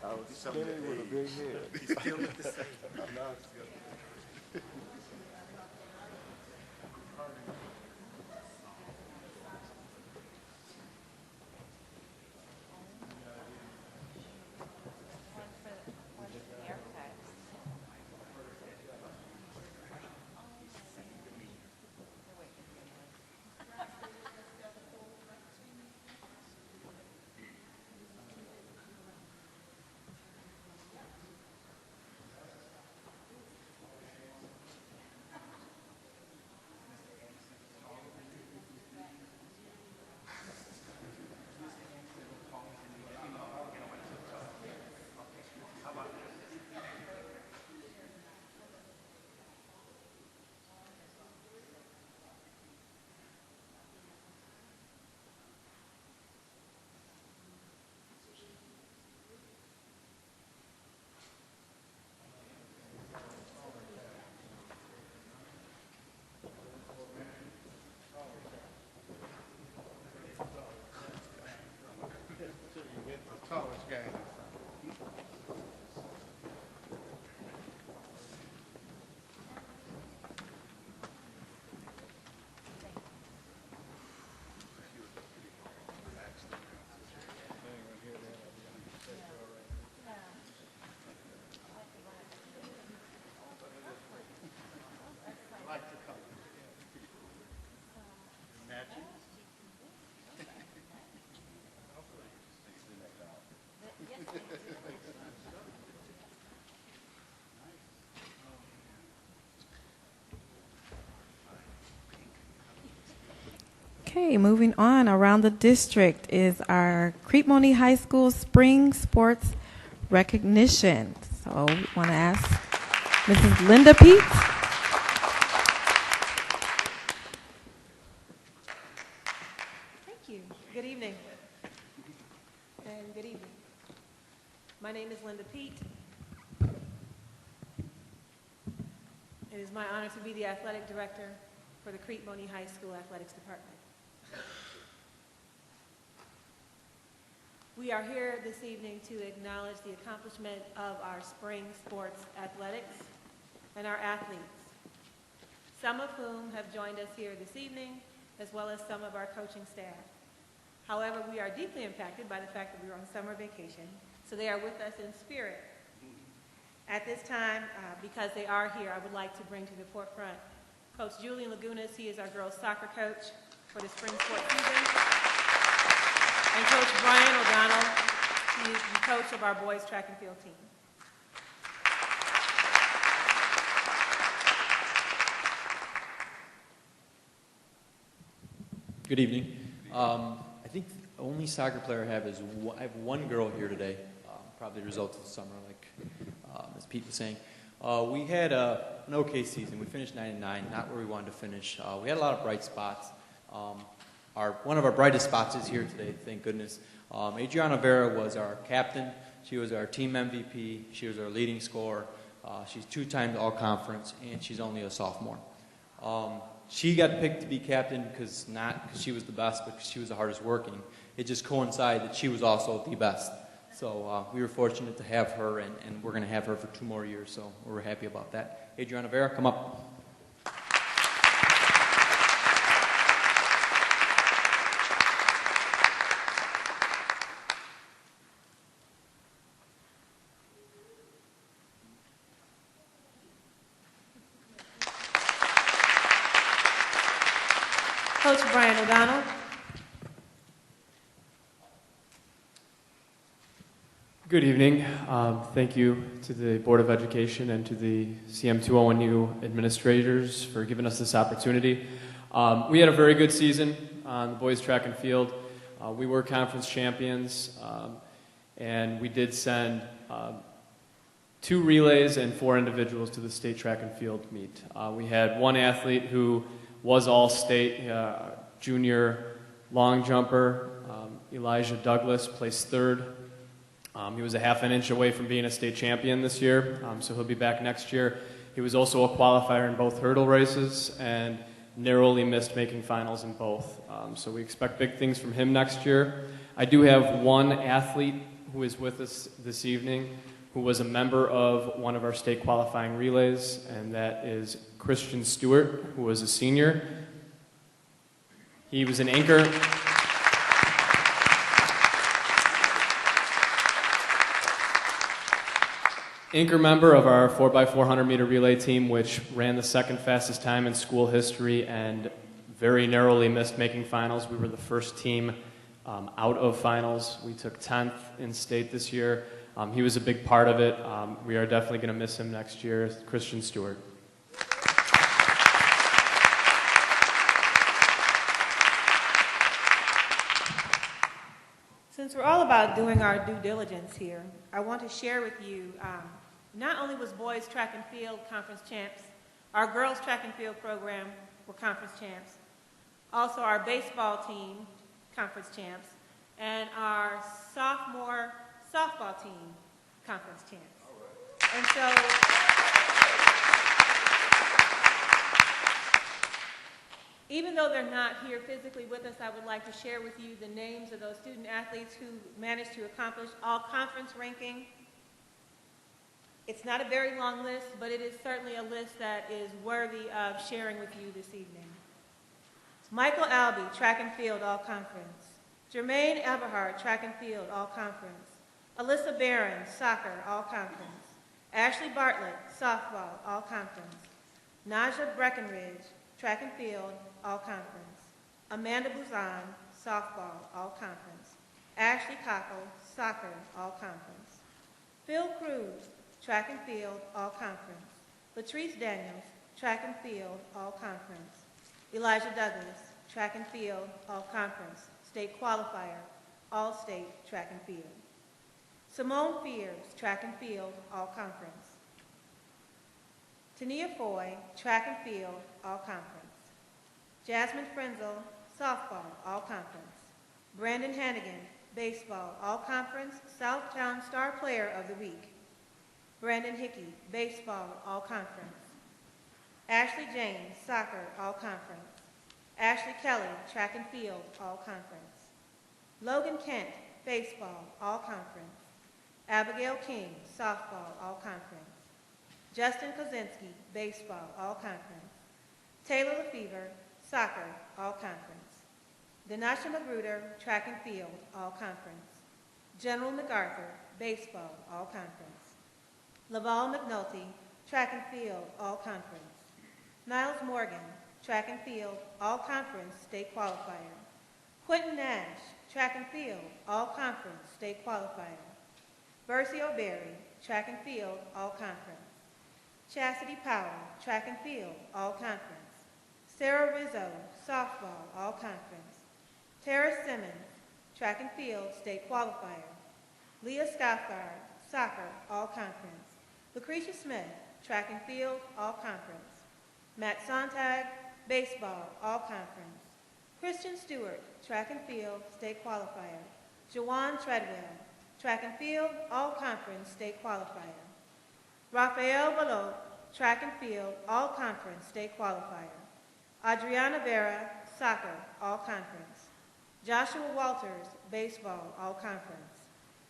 I was skinny with a big head. He still looked the same. Tallest guy. Okay, moving on. Around the district is our Crete Monee High School Spring Sports Recognition. So we want to ask Mrs. Linda Pete. Thank you. Good evening. And good evening. My name is Linda Pete. It is my honor to be the athletic director for the Crete Monee High School Athletics Department. We are here this evening to acknowledge the accomplishment of our spring sports athletics and our athletes, some of whom have joined us here this evening, as well as some of our coaching staff. However, we are deeply impacted by the fact that we are on summer vacation, so they are with us in spirit. At this time, because they are here, I would like to bring to the forefront Coach Julian Lagunas. He is our girls soccer coach for the spring sport season. And Coach Brian O'Donnell, he is the coach of our boys track and field team. Good evening. I think the only soccer player I have is I have one girl here today, probably the result of the summer, like as Pete was saying. We had an okay season. We finished 9-9, not where we wanted to finish. We had a lot of bright spots. One of our brightest spots is here today, thank goodness. Adriana Vera was our captain. She was our team MVP. She was our leading scorer. She's 2 times all-conference, and she's only a sophomore. She got picked to be captain not because she was the best, but because she was the hardest working. It just coincided that she was also the best. So we were fortunate to have her, and we're going to have her for 2 more years, so we're happy about that. Adriana Vera, come up. Coach Brian O'Donnell. Good evening. Thank you to the Board of Education and to the CM201U administrators for giving us this opportunity. We had a very good season on the boys track and field. We were conference champions, and we did send 2 relays and 4 individuals to the state track and field meet. We had 1 athlete who was all-state, junior long jumper, Elijah Douglas, placed 3rd. He was a half an inch away from being a state champion this year, so he'll be back next year. He was also a qualifier in both hurdle races and narrowly missed making finals in both. So we expect big things from him next year. I do have 1 athlete who is with us this evening who was a member of one of our state qualifying relays, and that is Christian Stewart, who was a senior. He was an anchor. Anchor member of our 4x400 meter relay team, which ran the 2nd fastest time in school history and very narrowly missed making finals. We were the first team out of finals. We took 10th in state this year. He was a big part of it. We are definitely going to miss him next year, Christian Stewart. Since we're all about doing our due diligence here, I want to share with you, not only was boys track and field conference champs, our girls track and field program were conference champs, also our baseball team conference champs, and our sophomore softball team conference champs. And so, even though they're not here physically with us, I would like to share with you the names of those student athletes who managed to accomplish all conference ranking. It's not a very long list, but it is certainly a list that is worthy of sharing with you this evening. Michael Albee, track and field, all conference. Jermaine Eberhardt, track and field, all conference. Alyssa Barron, soccer, all conference. Ashley Bartlett, softball, all conference. Naja Breckenridge, track and field, all conference. Amanda Buzan, softball, all conference. Ashley Cockle, soccer, all conference. Phil Cruz, track and field, all conference. Latrice Daniels, track and field, all conference. Elijah Douglas, track and field, all conference. State qualifier, all state track and field. Simone Fears, track and field, all conference. Tania Foy, track and field, all conference. Jasmine Frenzel, softball, all conference. Brandon Hannigan, baseball, all conference, Southtown Star Player of the Week. Brandon Hickey, baseball, all conference. Ashley James, soccer, all conference. Ashley Kelly, track and field, all conference. Logan Kent, baseball, all conference. Abigail King, softball, all conference. Justin Kozinski, baseball, all conference. Taylor Lefevre, soccer, all conference. Denasha Magruder, track and field, all conference. General MacArthur, baseball, all conference. Laval McNulty, track and field, all conference. Niles Morgan, track and field, all conference, state qualifier. Quentin Nash, track and field, all conference, state qualifier. Bercio Berry, track and field, all conference. Chastity Powell, track and field, all conference. Sarah Rizzo, softball, all conference. Tara Simmons, track and field, state qualifier. Leah Scoffard, soccer, all conference. Lucretia Smith, track and field, all conference. Matt Sontag, baseball, all conference. Christian Stewart, track and field, state qualifier. Jawan Treadwell, track and field, all conference, state qualifier. Rafael Ballot, track and field, all conference, state qualifier. Adriana Vera, soccer, all conference. Joshua Walters, baseball, all conference.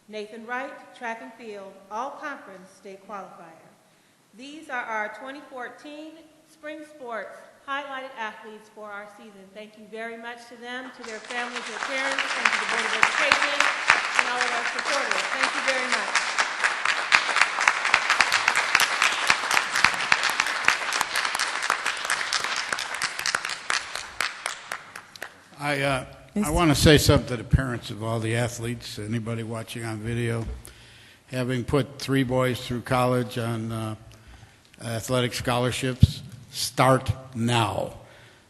Nathan Wright, track and field, all conference, state qualifier. These are our 2014 spring sports highlighted athletes for our season. Thank you very much to them, to their families, their parents, and to the Board of Education, and all of our supporters. Thank you very much. I want to say something to the parents of all the athletes, anybody watching on video. Having put 3 boys through college on athletic scholarships, start now.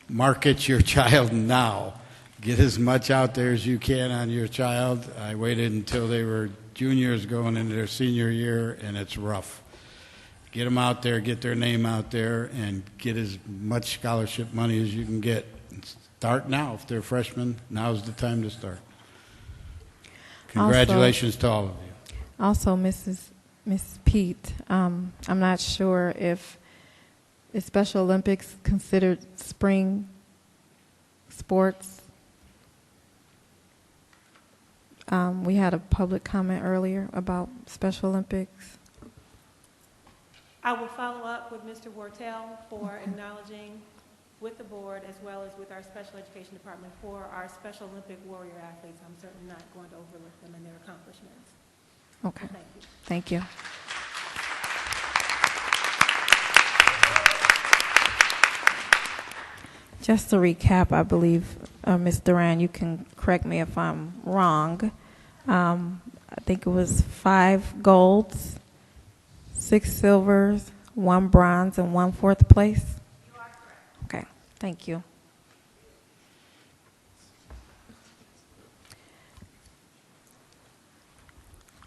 Market your child now. Get as much out there as you can on your child. I waited until they were juniors going into their senior year, and it's rough. Get them out there, get their name out there, and get as much scholarship money as you can get. Start now. If they're freshmen, now's the time to start. Congratulations to all of you. Also, Miss Pete, I'm not sure if is Special Olympics considered spring sports. We had a public comment earlier about Special Olympics. I will follow up with Mr. Wortell for acknowledging with the board as well as with our special education department for our Special Olympic warrior athletes. I'm certainly not going to overlook them and their accomplishments. Okay. Thank you. Thank you. Just to recap, I believe, Ms. Duran, you can correct me if I'm wrong. I think it was 5 golds, 6 silvers, 1 bronze, and 1 fourth place. You are correct. Okay, thank you.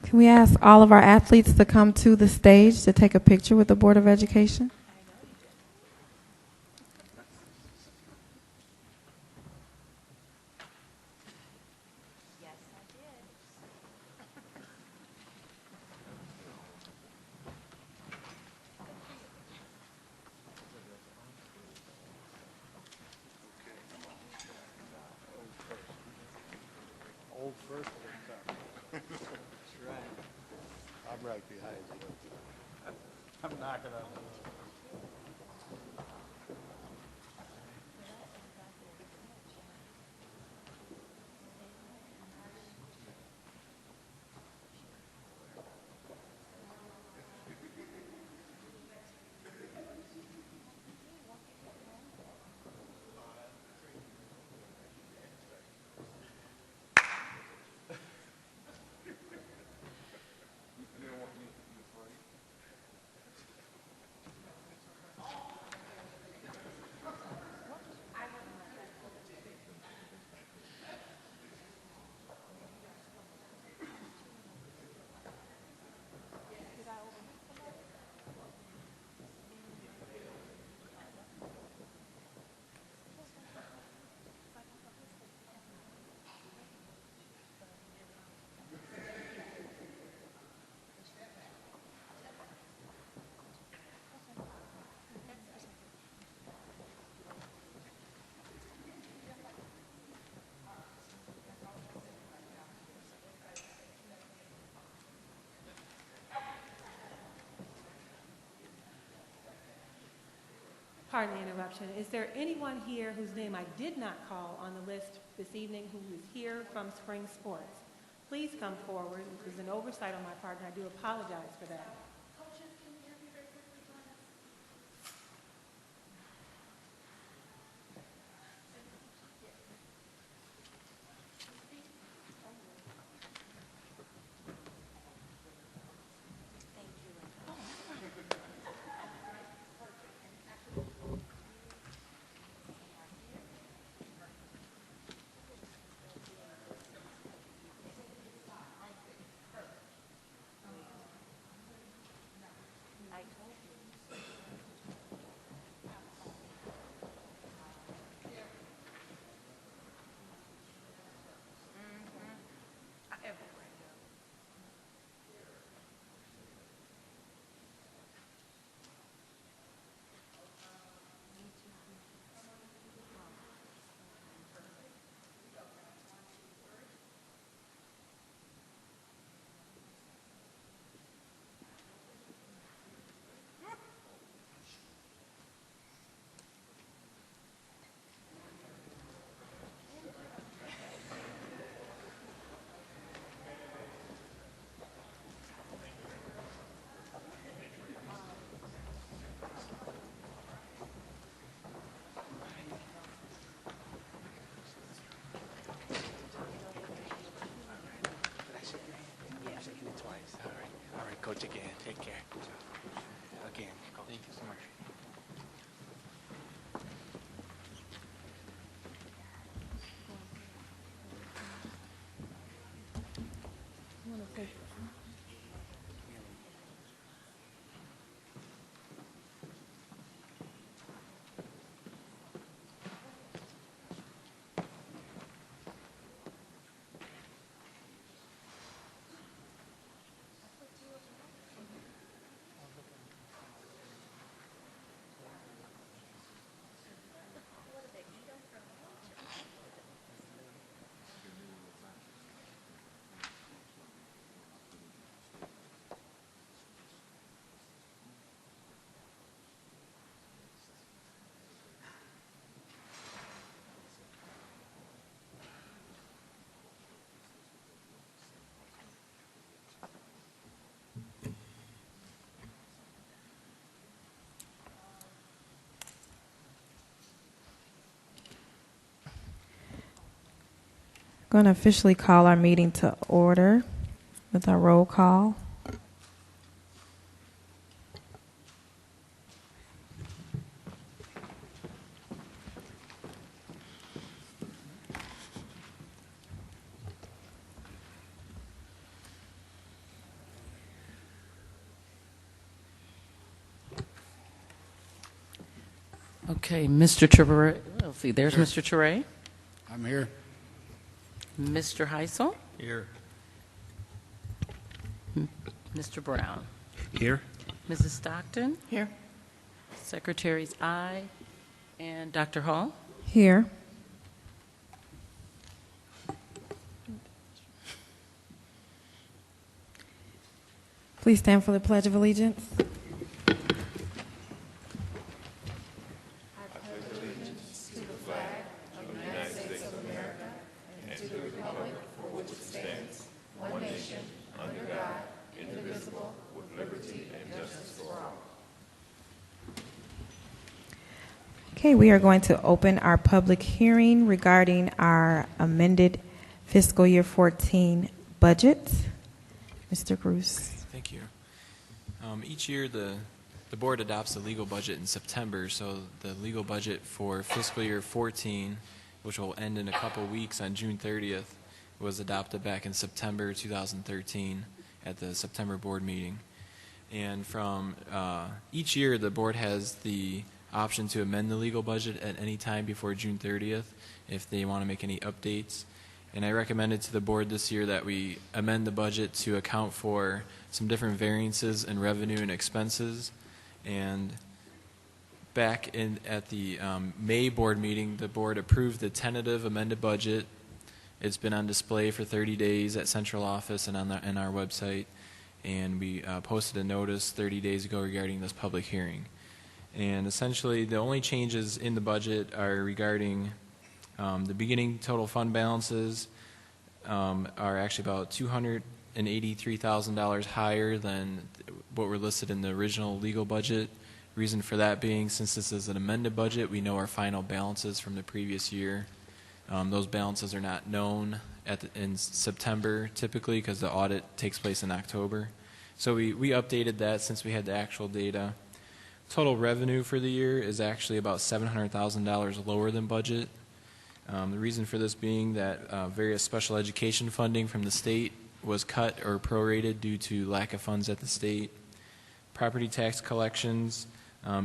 Can we ask all of our athletes to come to the stage to take a picture with the Board of Education? Old first time. That's right. I'm right behind you. I'm knocking on the door. Pardon the interruption. Is there anyone here whose name I did not call on the list this evening who is here from spring sports? please come forward. It was an oversight on my part, and I do apologize for that. Coach again. Take care. Again. Coach. Thank you so much. Going to officially call our meeting to order with our roll call. Okay, Mr. Ture. Let's see, there's Here. Mr. Ture. I'm here. Mr. Heisel. Here. Mr. Brown. Here. Mrs. Stockton. Here. Secretary's aye. And Dr. Hall. Here. Please stand for the Pledge of Allegiance. Okay, we are going to open our public hearing regarding our amended fiscal year 14 budget. Mr. Bruce. Thank you. Each year, the board adopts the legal budget in September, so the legal budget for fiscal year 14, which will end in a couple weeks on June 30th, was adopted back in September 2013 at the September board meeting. And from each year, the board has the option to amend the legal budget at any time before June 30th if they want to make any updates. And I recommended to the board this year that we amend the budget to account for some different variances in revenue and expenses. And back at the May board meeting, the board approved the tentative amended budget. It's been on display for 30 days at central office and on our website. And we posted a notice 30 days ago regarding this public hearing. And essentially, the only changes in the budget are regarding the beginning total fund balances, are actually about $283,000 higher than what were listed in the original legal budget. Reason for that being, since this is an amended budget, we know our final balances from the previous year. Those balances are not known in September typically because the audit takes place in October. So we updated that since we had the actual data. Total revenue for the year is actually about $700,000 lower than budget. The reason for this being that various special education funding from the state was cut or prorated due to lack of funds at the state. Property tax collections,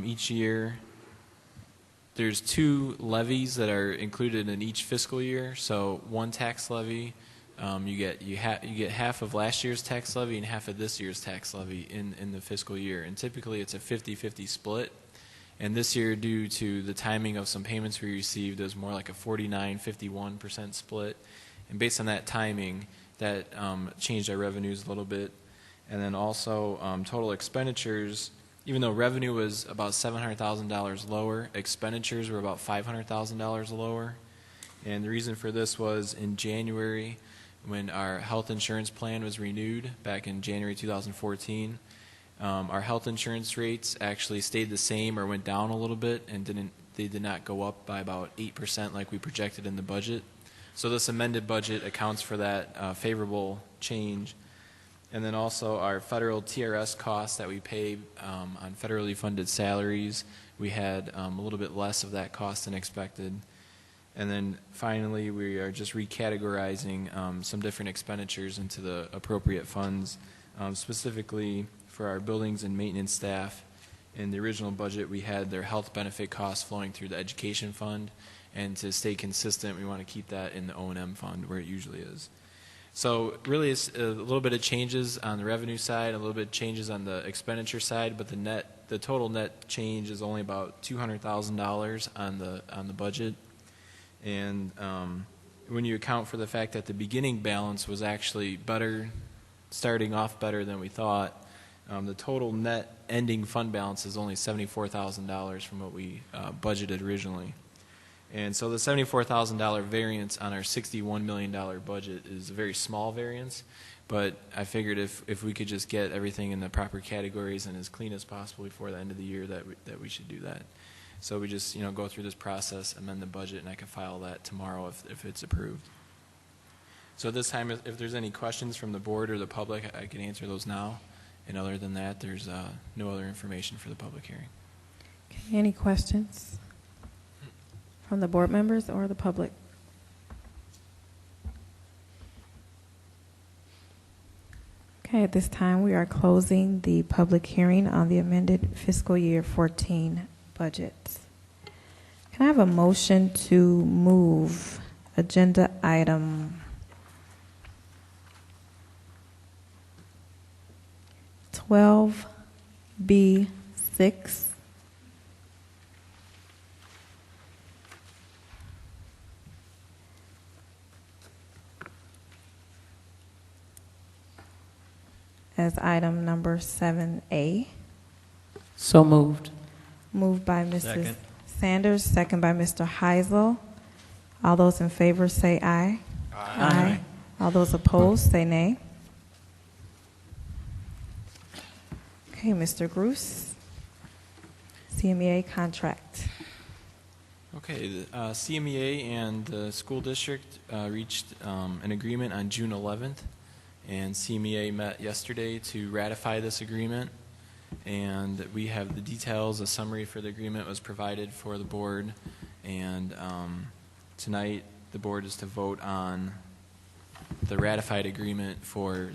each year there's 2 levies that are included in each fiscal year. So one tax levy, you get half of last year's tax levy and half of this year's tax levy in the fiscal year. And typically it's a 50-50 split. And this year, due to the timing of some payments we received, it was more like a 49-51% split. And based on that timing, that changed our revenues a little bit. And then also total expenditures, even though revenue was about $700,000 lower, expenditures were about $500,000 lower. And the reason for this was in January, when our health insurance plan was renewed back in January 2014, our health insurance rates actually stayed the same or went down a little bit, and they did not go up by about 8% like we projected in the budget. So this amended budget accounts for that favorable change. And then also our federal TRS costs that we pay on federally funded salaries, we had a little bit less of that cost than expected. And then finally, we are just recategorizing some different expenditures into the appropriate funds, specifically for our buildings and maintenance staff. In the original budget, we had their health benefit costs flowing through the education fund, and to stay consistent, we want to keep that in the O&M fund where it usually is. So really, it's a little bit of changes on the revenue side, a little bit of changes on the expenditure side, but the total net change is only about $200,000 on the budget. And when you account for the fact that the beginning balance was actually better, starting off better than we thought, the total net ending fund balance is only $74,000 from what we budgeted originally. And so the $74,000 variance on our $61 million budget is a very small variance, but I figured if we could just get everything in the proper categories and as clean as possible before the end of the year, that we should do that. So we just go through this process, amend the budget, and I can file that tomorrow if it's approved. So at this time, if there's any questions from the board or the public, I can answer those now. And other than that, there's no other information for the public hearing. Okay, any questions from the board members or the public? Okay, at this time, we are closing the public hearing on the amended fiscal year 14 budgets. Can I have a motion to move agenda item 12B6 as item number 7A? So moved. Moved by Mrs. Second. Sanders, second by Mr. Heisel. All those in favor say aye. Aye. All those opposed say nay. Okay, Mr. Gruce, CMEA contract. Okay, the CMEA and the school district reached an agreement on June 11th, and CMEA met yesterday to ratify this agreement. And we have the details. A summary for the agreement was provided for the board, and tonight the board is to vote on the ratified agreement for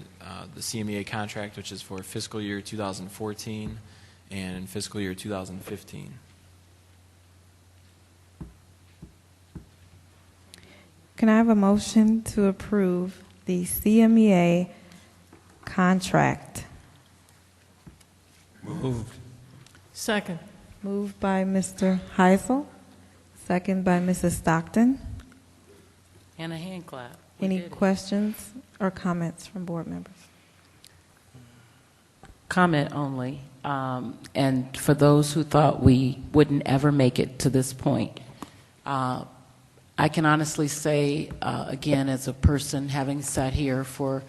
the CMEA contract, which is for fiscal year 2014 and fiscal year 2015. Can I have a motion to approve the CMEA contract? Moved. Second. Moved by Mr. Heisel, second by Mrs. Stockton. And a hand clap. We Any did it. questions or comments from board members? Comment only. And for those who thought we wouldn't ever make it to this point, I I can honestly say, again, as a person having sat here for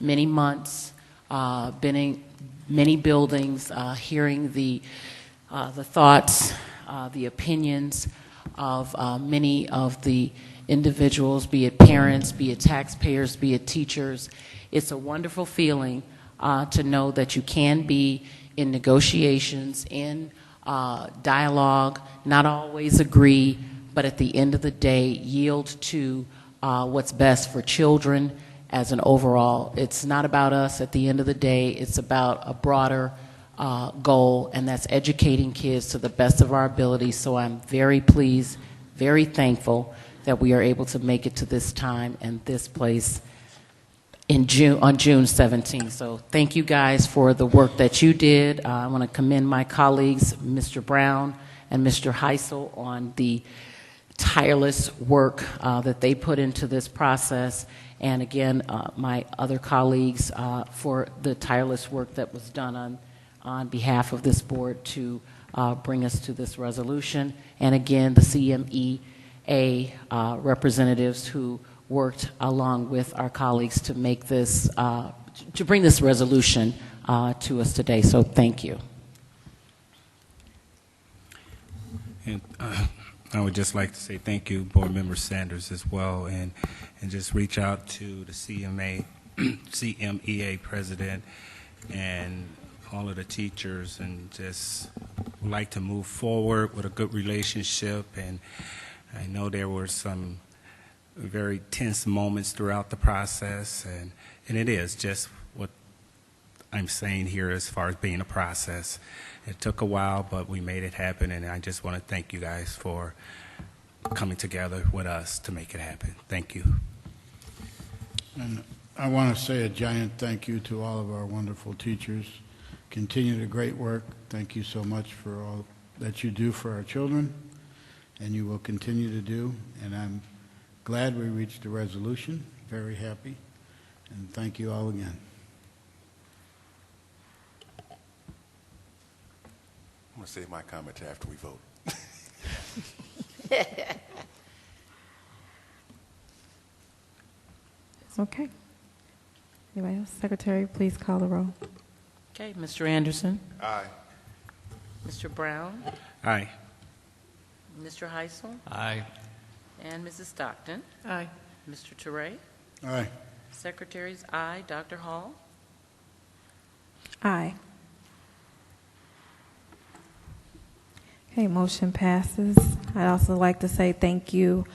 many months, been in many buildings, hearing the thoughts, the opinions of many of the individuals, be it parents, be it taxpayers, be it teachers. It's a wonderful feeling to know that you can be in negotiations, in dialogue, not always agree, but at the end of the day, yield to what's best for children as an overall. It's not about us at the end of the day. It's about a broader goal, and that's educating kids to the best of our ability. So I'm very pleased, very thankful that we are able to make it to this time and this place on June 17th. So thank you guys for the work that you did. I want to commend my colleagues, Mr. Brown and Mr. Heisel, on the tireless work that they put into this process. And again, my other colleagues for the tireless work that was done on behalf of this board to bring us to this resolution. And again, the CMEA representatives who worked along with our colleagues to make this, to bring this resolution to us today. So thank you. And I would just like to say thank you, Board Member Sanders, as well, and just reach out to the CMEA president and all of the teachers, and just would like to move forward with a good relationship. And I know there were some very tense moments throughout the process, and it is just what I'm saying here as far as being a process. It took a while, but we made it happen, and I just want to thank you guys for coming together with us to make it happen. Thank you. And I want to say a giant thank you to all of our wonderful teachers. Continue the great work. Thank you so much for all that you do for our children, and you will continue to do. And I'm glad we reached a resolution. Very happy. And thank you all again. I'm going to save my comment to after we vote. Okay. Anybody else? Secretary, please call the roll. Okay, Mr. Anderson. Aye. Mr. Brown. Aye. Mr. Heisel. Aye. And Mrs. Stockton. Aye. Mr. Teray. Aye. Secretaries, aye. Dr. Hall. Aye. Okay, motion passes. I'd also like to say thank you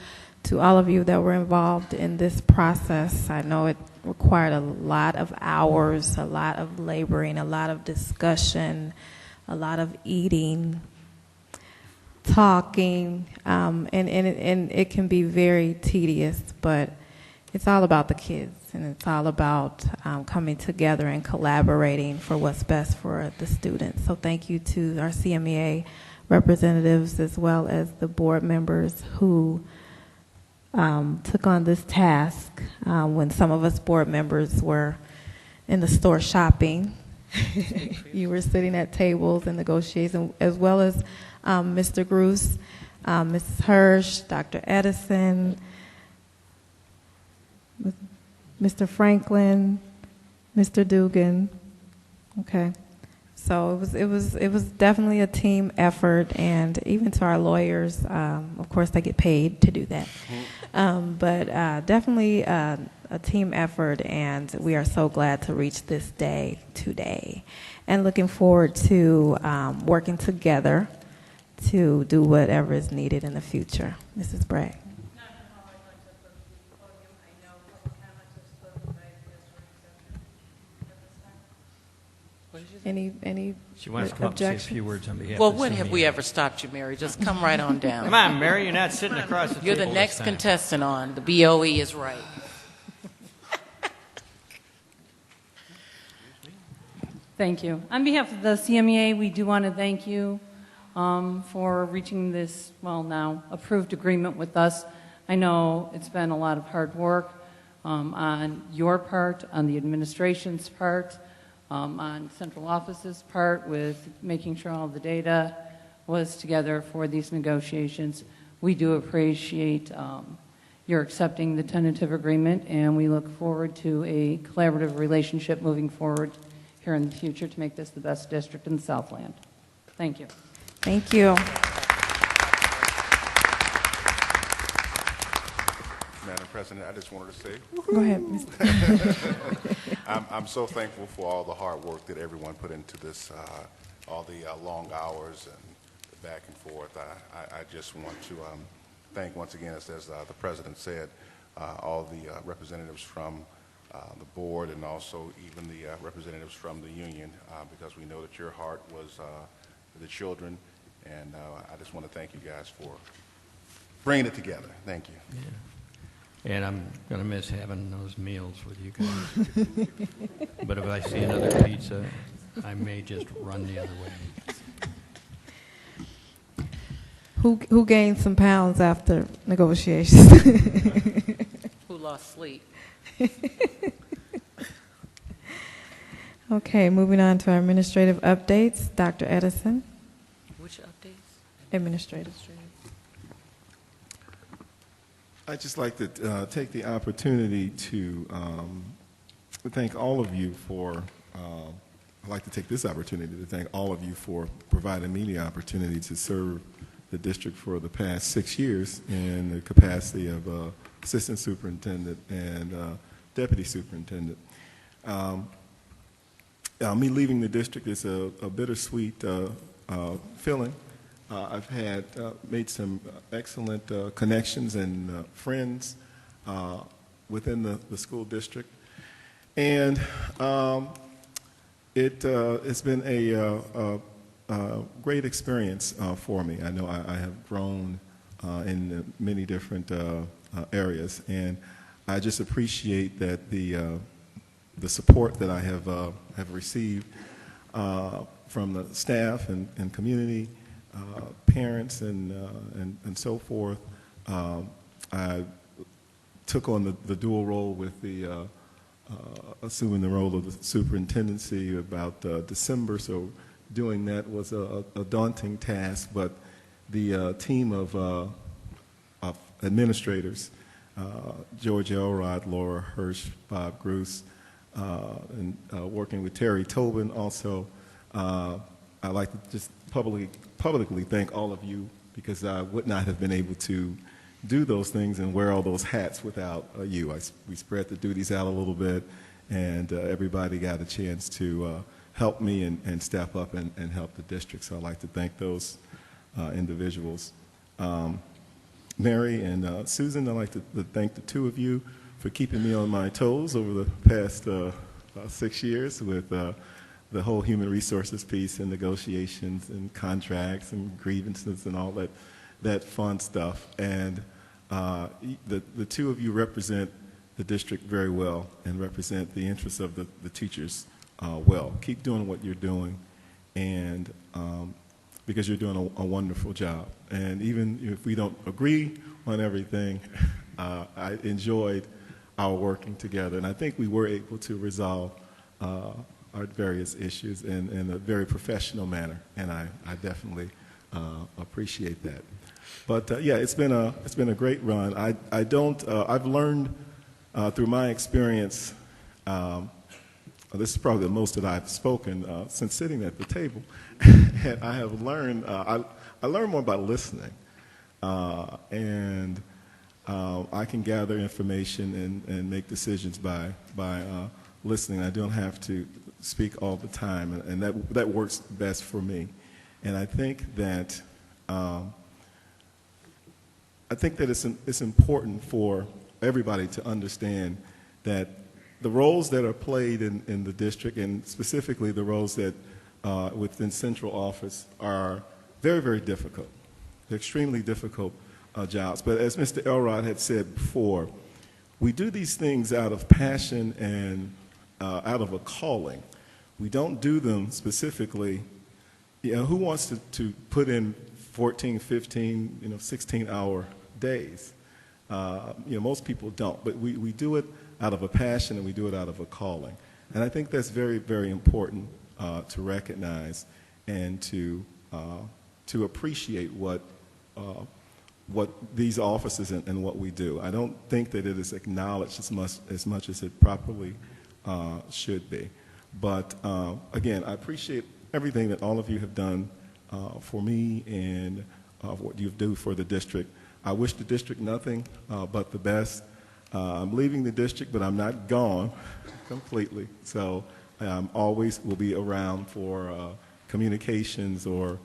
to all of you that were involved in this process. I know it required a lot of hours, a lot of laboring, a lot of discussion, a lot of eating, talking, and it can be very tedious, but it's all about the kids, and it's all about coming together and collaborating for what's best for the students. So thank you to our CMEA representatives as well as the board members who took on this task when some of us board members were in the store shopping. You were sitting at tables and negotiating, as well as Mr. Gruce, Mrs. Hirsch, Dr. Edison, Mr. Franklin, Mr. Dugan. Okay. So it was definitely a team effort, and even to our lawyers, of course they get paid to do that, but definitely a team effort, and we are so glad to reach this day today, and looking forward to working together to do whatever is needed in the future. Mrs. Bragg. Any She wants to come up and say a objection? few words on behalf Well, of the when have CMEA. we ever stopped you, Mary? Just come right on down. Come on, Mary, you're not sitting across the You're the table next this time. contestant on. The BOE is right. Thank you. On behalf of the CMEA, we do want to thank you for reaching this, well, now approved agreement with us. I know it's been a lot of hard work on your part, on the administration's part, on central office's part with making sure all the data was together for these negotiations. we do appreciate your accepting the tentative agreement, and we look forward to a collaborative relationship moving forward here in the future to make this the best district in the Southland. Thank you. Thank you. Madam President, I just wanted to say, Go ahead, Mr. I'm so thankful for all the hard work that everyone put into this, all the long hours and the back and forth. I just want to thank once again, as the President said, all the representatives from the board and also even the representatives from the union, because we know that your heart was the children, and I just want to thank you guys for bringing it together. Thank you. Yeah. And I'm going to miss having those meals with you guys. But if I see another pizza, I may just run the other way. Who gained some pounds after negotiations? Who lost sleep? Okay, moving on to our administrative updates. Dr. Edison. Which updates? Administrative. I'd just like to take the opportunity to thank all of you for, I'd like to take this opportunity to thank all of you for providing me the opportunity to serve the district for the past 6 years in the capacity of assistant superintendent and deputy superintendent. Me leaving the district is a bittersweet feeling. I've had made some excellent connections and friends within the school district, and it's been a great experience for me. I know I have grown in many different areas, and I just appreciate that the support that I have received from the staff and community. Parents and so forth. I took on the dual role with assuming the role of the superintendency about December, so doing that was a daunting task, but the team of administrators, George Elrod, Laura Hirsch, Bob Gruss, and working with Terry Tobin also, I'd like to just publicly thank all of you, because I would not have been able to do those things and wear all those hats without you. We spread the duties out a little bit, and everybody got a chance to help me and step up and help the district. So I'd like to thank those individuals. Mary and Susan, I'd like to thank the two of you for keeping me on my toes over the past 6 years with the whole human resources piece and negotiations and contracts and grievances and all that fun stuff. And the two of you represent the district very well and represent the interests of the teachers well. Keep doing what you're doing, and because you're doing a wonderful job. And even if we don't agree on everything, I enjoyed our working together, and I think we were able to resolve our various issues in a very professional manner, and I definitely appreciate that. But yeah, it's been a great run. I've learned through my experience. This is probably the most that I've spoken since sitting at the table, and I have learned. I learned more by listening, and I can gather information and make decisions by listening. I don't have to speak all the time, and that works best for me. And I think that it's important for everybody to understand that the roles that are played in the district, and specifically the roles that within central office, are very, very difficult. They're extremely difficult jobs. But as Mr. Elrod had said before, we do these things out of passion and out of a calling. We don't do them specifically. Who wants to put in 14, 15, 16-hour days? Most people don't, but we do it out of a passion and we do it out of a calling. And I think that's very, very important to recognize and to appreciate what what these offices and what we do. I don't think that it is acknowledged as much as it properly should be. But again, I appreciate everything that all of you have done for me and what you do for the district. I wish the district nothing but the best. I'm leaving the district, but I'm not gone completely. So I always will be around for communications or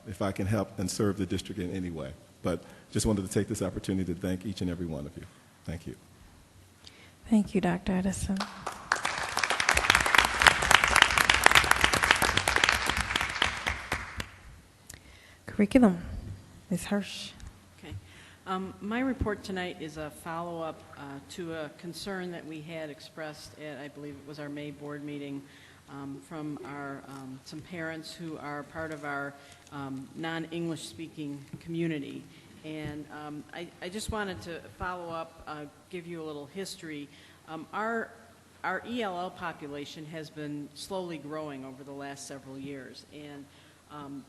if I can help and serve the district in any way. But just wanted to take this opportunity to thank each and every one of you. Thank you. Thank you, Dr. Edison. Curriculum, Ms. Hirsch. Okay. My report tonight is a follow-up to a concern that we had expressed at, I believe it was our May board meeting, from our some parents who are part of our non-English speaking community. And I just wanted to follow up, give you a little history. Our ELL population has been slowly growing over the last several years. And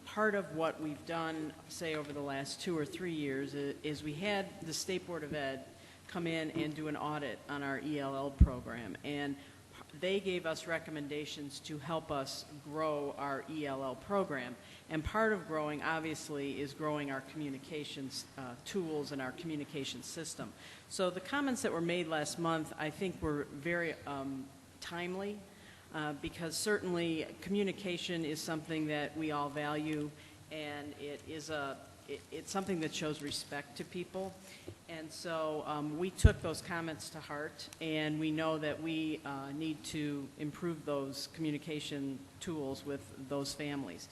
part of what we've done, say, over the last 2 or 3 years is we had the State Board of Ed come in and do an audit on our ELL program. And they gave us recommendations to help us grow our ELL program. And part of growing, obviously, is growing our communications tools and our communication system. So the comments that were made last month, I think, were very timely, because certainly communication is something that we all value, and it's something that shows respect to people. And so we took those comments to heart, and we know that we need to improve those communication tools with those families.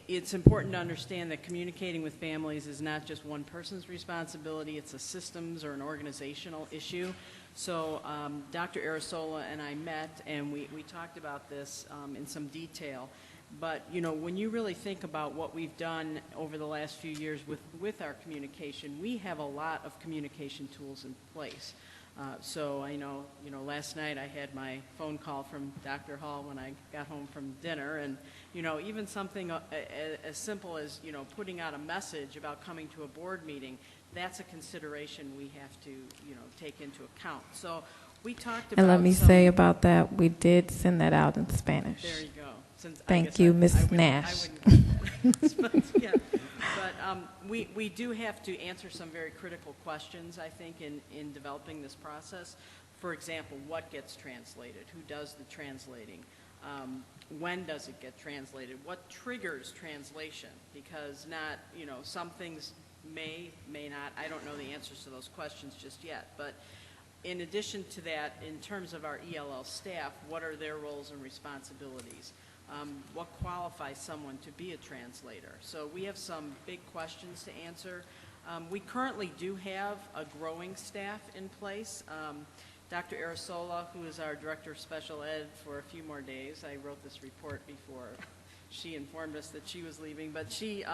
It's important to understand that communicating with families is not just one person's responsibility, it's a systems or an organizational issue. So Dr. Arasola and I met, and we talked about this in some detail. But, you know, when you really think about what we've done over the last few years with our communication, we have a lot of communication tools in place. So I know, last night I had my phone call from Dr. Hall when I got home from dinner, and, even something as simple as, putting out a message about coming to a board meeting, that's a consideration we have to, take into account. So we talked about. And let me say about that, we did send that out in Spanish. There you go. Thank you, Ms. Nash. But we do have to answer some very critical questions, I think, in developing this process. For example, what gets translated? Who does the translating? When does it get translated? What triggers translation? Because some things may not. I don't know the answers to those questions just yet. But in addition to that, in terms of our ELL staff, what are their roles and responsibilities? What qualifies someone to be a translator? So we have some big questions to answer. We currently do have a growing staff in place. Dr. Arasola, who is our Director of Special Ed for a few more days, I wrote this report before she informed us that she was leaving, but she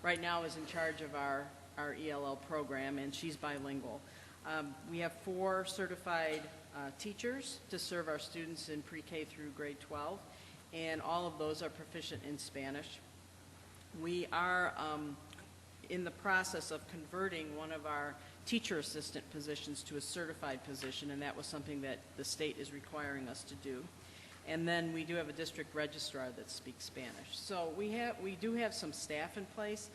right now is in charge of our ELL program, and she's bilingual. We have 4 certified teachers to serve our students in pre-K through grade 12. And all of those are proficient in Spanish. We are in the process of converting one of our teacher assistant positions to a certified position, and that was something that the state is requiring us to do. And then we do have a district registrar that speaks Spanish. So we do have some staff in place.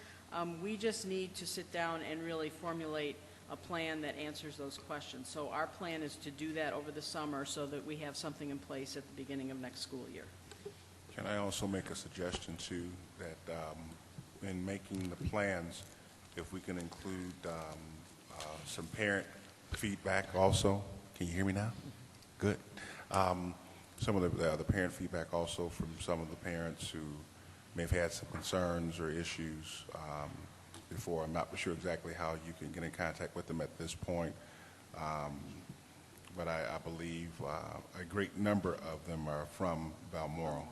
We just need to sit down and really formulate a plan that answers those questions. So our plan is to do that over the summer so that we have something in place at the beginning of next school year. Can I also make a suggestion, too, that in making the plans, if we can include some parent feedback also? Can you hear me now? Good. Some of the parent feedback also from some of the parents who may have had some concerns or issues before. I'm not sure exactly how you can get in contact with them at this point, but I believe a great number of them are from Balmoral.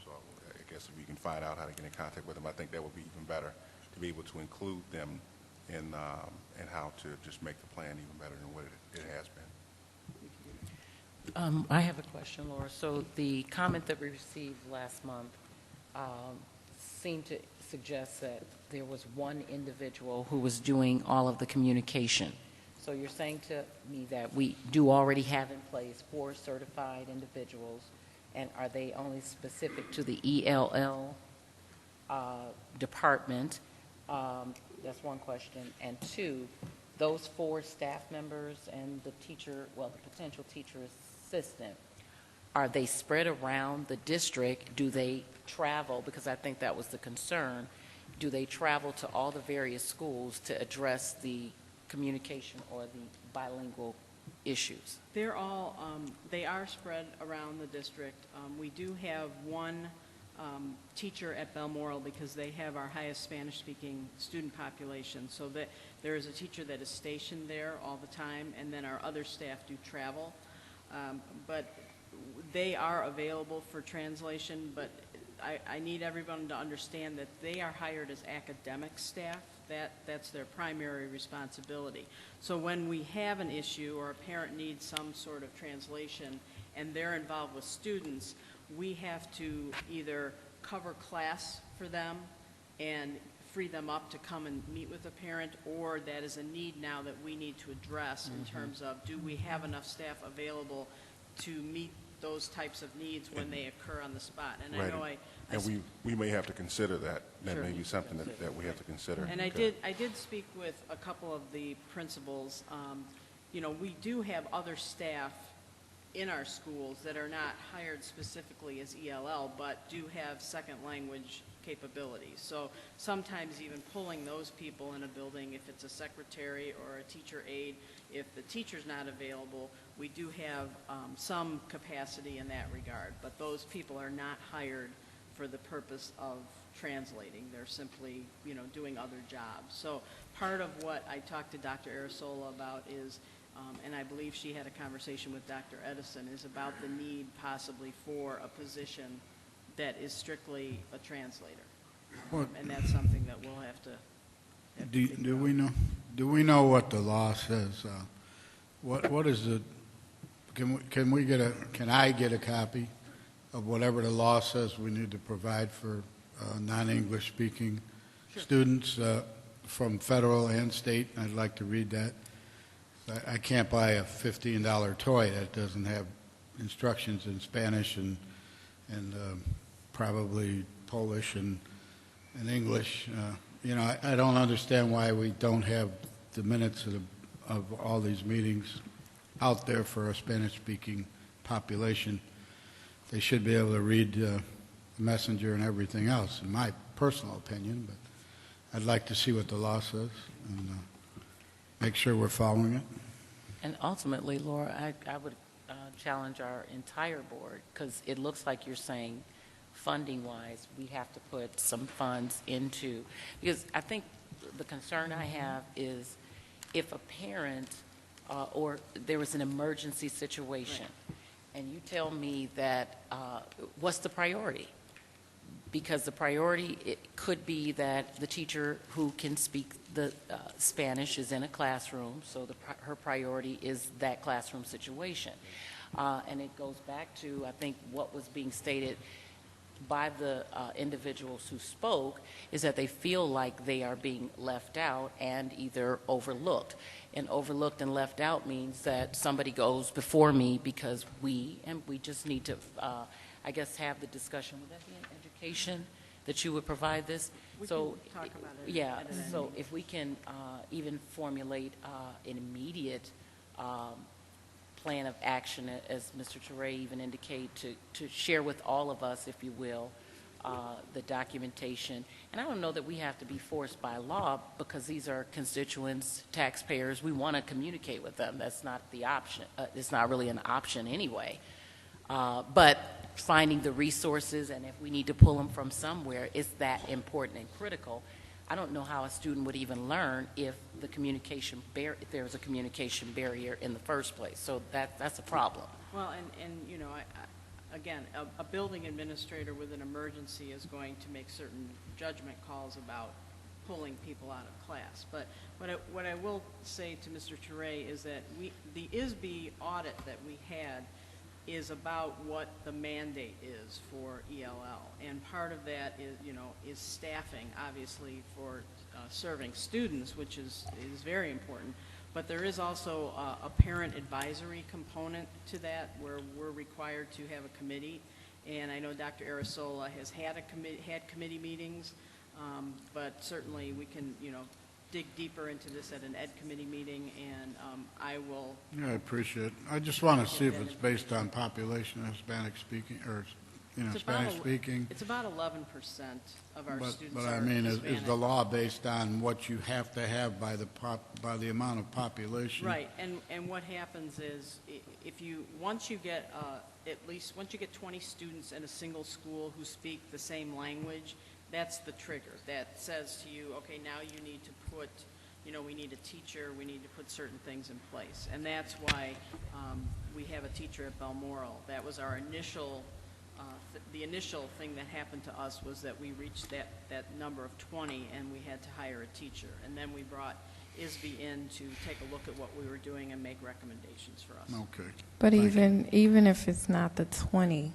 So I guess if you can find out how to get in contact with them, I think that would be even better to be able to include them in how to just make the plan even better than what it has been. I have a question, Laura. So the comment that we received last month seemed to suggests that there was one individual who was doing all of the communication. So you're saying to me that we do already have in place 4 certified individuals, and are they only specific to the ELL department? That's one question. And 2, those 4 staff members and the teacher, well, the potential teacher assistant, are they spread around the district? Do they travel? Because I think that was the concern. Do they travel to all the various schools to address the communication or the bilingual issues? They're all, they are spread around the district. We do have one teacher at Balmoral because they have our highest Spanish-speaking student population. So that there is a teacher that is stationed there all the time, and then our other staff do travel. But they are available for translation, but I need everyone to understand that they are hired as academic staff. That's their primary responsibility. So when we have an issue or a parent needs some sort of translation and they're involved with students, we have to either cover class for them and free them up to come and meet with a parent, or that is a need now that we need to address in terms of, do we have enough staff available to meet those types of needs when they occur on the spot? And Right. I know we may have to consider that. That Sure. may be something that we have to consider. And I did speak with a couple of the principals. You know, we do have other staff in our schools that are not hired specifically as ELL, but do have second language capabilities. So sometimes even pulling those people in a building, if it's a secretary or a teacher aide, if the teacher's not available, we do have some capacity in that regard. But those people are not hired for the purpose of translating. They're simply, you know, doing other jobs. So part of what I talked to Dr. Arasola about is, and I believe she had a conversation with Dr. Edison, is about the need possibly for a position that is strictly a translator. And that's something that we'll have to Do we know what the law says? What is the? Can I get a copy of whatever the law says we need to provide for non-English speaking students from federal and state? I'd like to read that. I can't buy a $15 toy that doesn't have instructions in Spanish and probably Polish and English. You know, I don't understand why we don't have the minutes of all these meetings out there for a Spanish-speaking population. They should be able to read Messenger and everything else, in my personal opinion, but I'd like to see what the law says and make sure we're following it. And ultimately, Laura, I would challenge our entire board, because it looks like you're saying funding-wise, we have to put some funds into, because I think the concern I have is if a parent or there was an emergency situation, and you tell me that, what's the priority? Because the priority, it could be that the teacher who can speak the Spanish is in a classroom, so her priority is that classroom situation. And it goes back to, I think, what was being stated by the individuals who spoke, is that they feel like they are being left out and either overlooked. And overlooked and left out means that somebody goes before me because we just need to, I guess, have the discussion. Would that be in education that you would provide this? We can talk about it. Yeah, at an so end. if we can even formulate an immediate plan of action, as Mr. Toure even indicated, to share with all of us, if you will, the documentation. And I don't know that we have to be forced by law, because these are constituents, taxpayers. We want to communicate with them. That's not the option. It's not really an option anyway. But finding the resources, and if we need to pull them from somewhere, is that important and critical. I don't know how a student would even learn if the communication if there was a communication barrier in the first place. So that's a problem. Well, and you know, again, a building administrator with an emergency is going to make certain judgment calls about pulling people out of class. But what I will say to Mr. Toure is that the ISB audit that we had is about what the mandate is for ELL. And part of that is, is staffing, obviously, for serving students, which is very important. But there is also a parent advisory component to that, where we're required to have a committee. And I know Dr. Arasola has had committee meetings, but certainly we can, dig deeper into this at an ed committee meeting, and I will. Yeah, I appreciate it. I just want to see if it's based on population of Hispanic speaking, or, Spanish speaking. It's about 11% of our students But are I mean, is Hispanic. the law based on what you have to have by the amount of population? Right, and what happens is, once you get 20 students in a single school who speak the same language, that's the trigger. That says to you, okay, now you need to put, we need a teacher, we need to put certain things in place. And that's why we have a teacher at Balmoral. That was our initial, the initial thing that happened to us was that we reached that number of 20 and we had to hire a teacher. And then we brought ISB in to take a look at what we were doing and make recommendations for us. Okay. But even if it's not the 20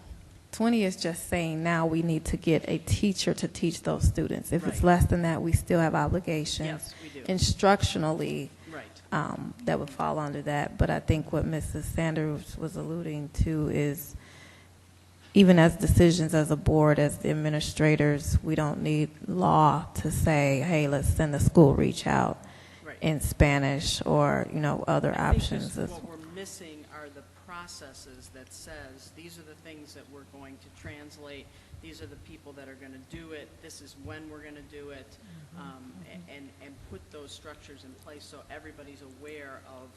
is just saying now we need to get a teacher to teach those students. If it's less than that, we still have obligations. Yes, we do. Instructionally, right. That would fall under that. But I think what Mrs. Sanders was alluding to is, even as decisions as a board, as the administrators, we don't need law to say, hey, let's send the school reach out in Spanish or, other options. What we're missing are the processes that says these are the things that we're going to translate, these are the people that are going to do it, this is when we're going to do it, and put those structures in place so everybody's aware of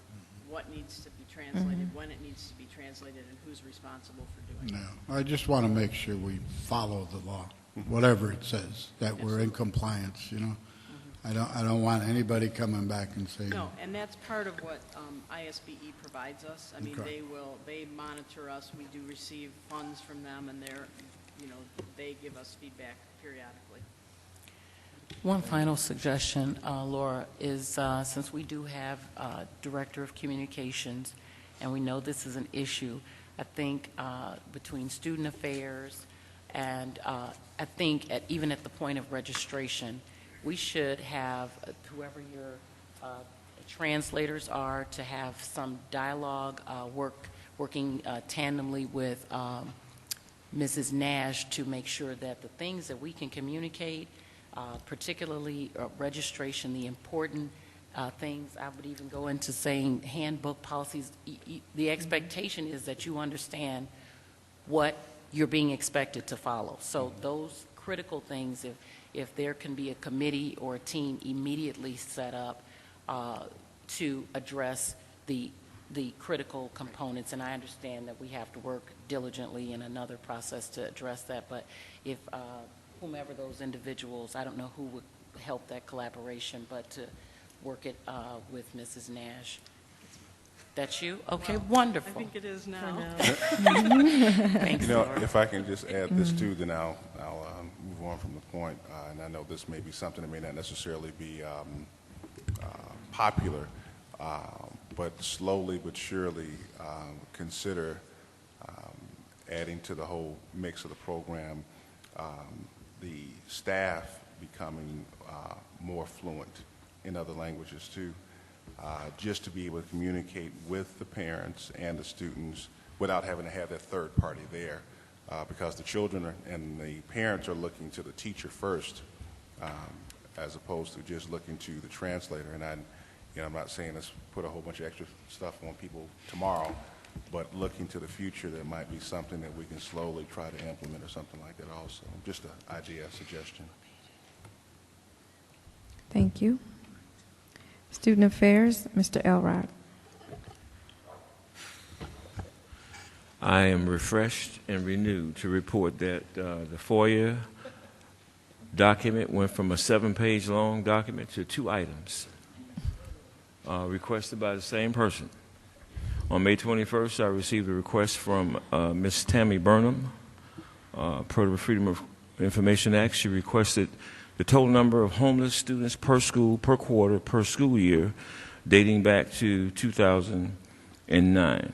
what needs to be translated, when it needs to be translated, and who's responsible for doing it. No, I just want to make sure we follow the law, whatever it says, that we're in compliance, I don't want anybody coming back and saying. No, and that's part of what ISBE provides us. I mean, they monitor us. We do receive funds from them, and they give us feedback periodically. One final suggestion, Laura, is since we do have a Director of Communications, and we know this is an issue, I think between student affairs and I think even at the point of registration, we should have whoever your translators are to have some dialogue, working tandemly with Mrs. Nash to make sure that the things that we can communicate, particularly registration, the important things, I would even go into saying handbook policies. The expectation is that you understand what you're being expected to follow. So those critical things, if there can be a committee or a team immediately set up to address the critical components, and I understand that we have to work diligently in another process to address that, but if whomever those individuals, I don't know who would help that collaboration, but to work it with Mrs. Nash. That's you? Okay, wonderful. I think it is now. Thanks, Laura. If I can just add this too, then I'll move on from the point. And I know this may be something that may not necessarily be popular, but slowly but surely consider adding to the whole mix of the program the staff becoming more fluent in other languages too. Just to be able to communicate with the parents and the students without having to have that third party there, because the children and the parents are looking to the teacher first, as opposed to just looking to the translator. And I'm not saying let's put a whole bunch of extra stuff on people tomorrow, but looking to the future, there might be something that we can slowly try to implement or something like that also. Just an idea, a suggestion. Thank you. Student Affairs, Mr. Elrod. I am refreshed and renewed to report that the FOIA document went from a 7-page long document to 2 items requested by the same person. On May 21st, I received a request from Ms. Tammy Burnham, per the Freedom of Information Act. She requested the total number of homeless students per school, per quarter, per school year, dating back to 2009.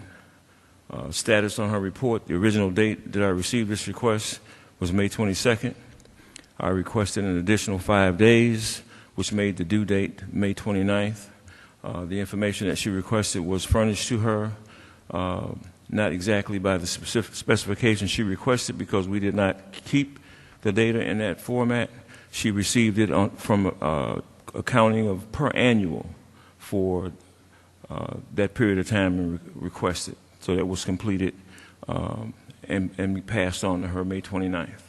Status on her report: the original date that I received this request was May 22nd. I requested an additional 5 days, which made the due date May 29th. The information that she requested was furnished to her, not exactly by the specific specifications she requested, because we did not keep the data in that format. She received it from accounting of per annual for that period of time and requested. So that was completed and passed on to her May 29th.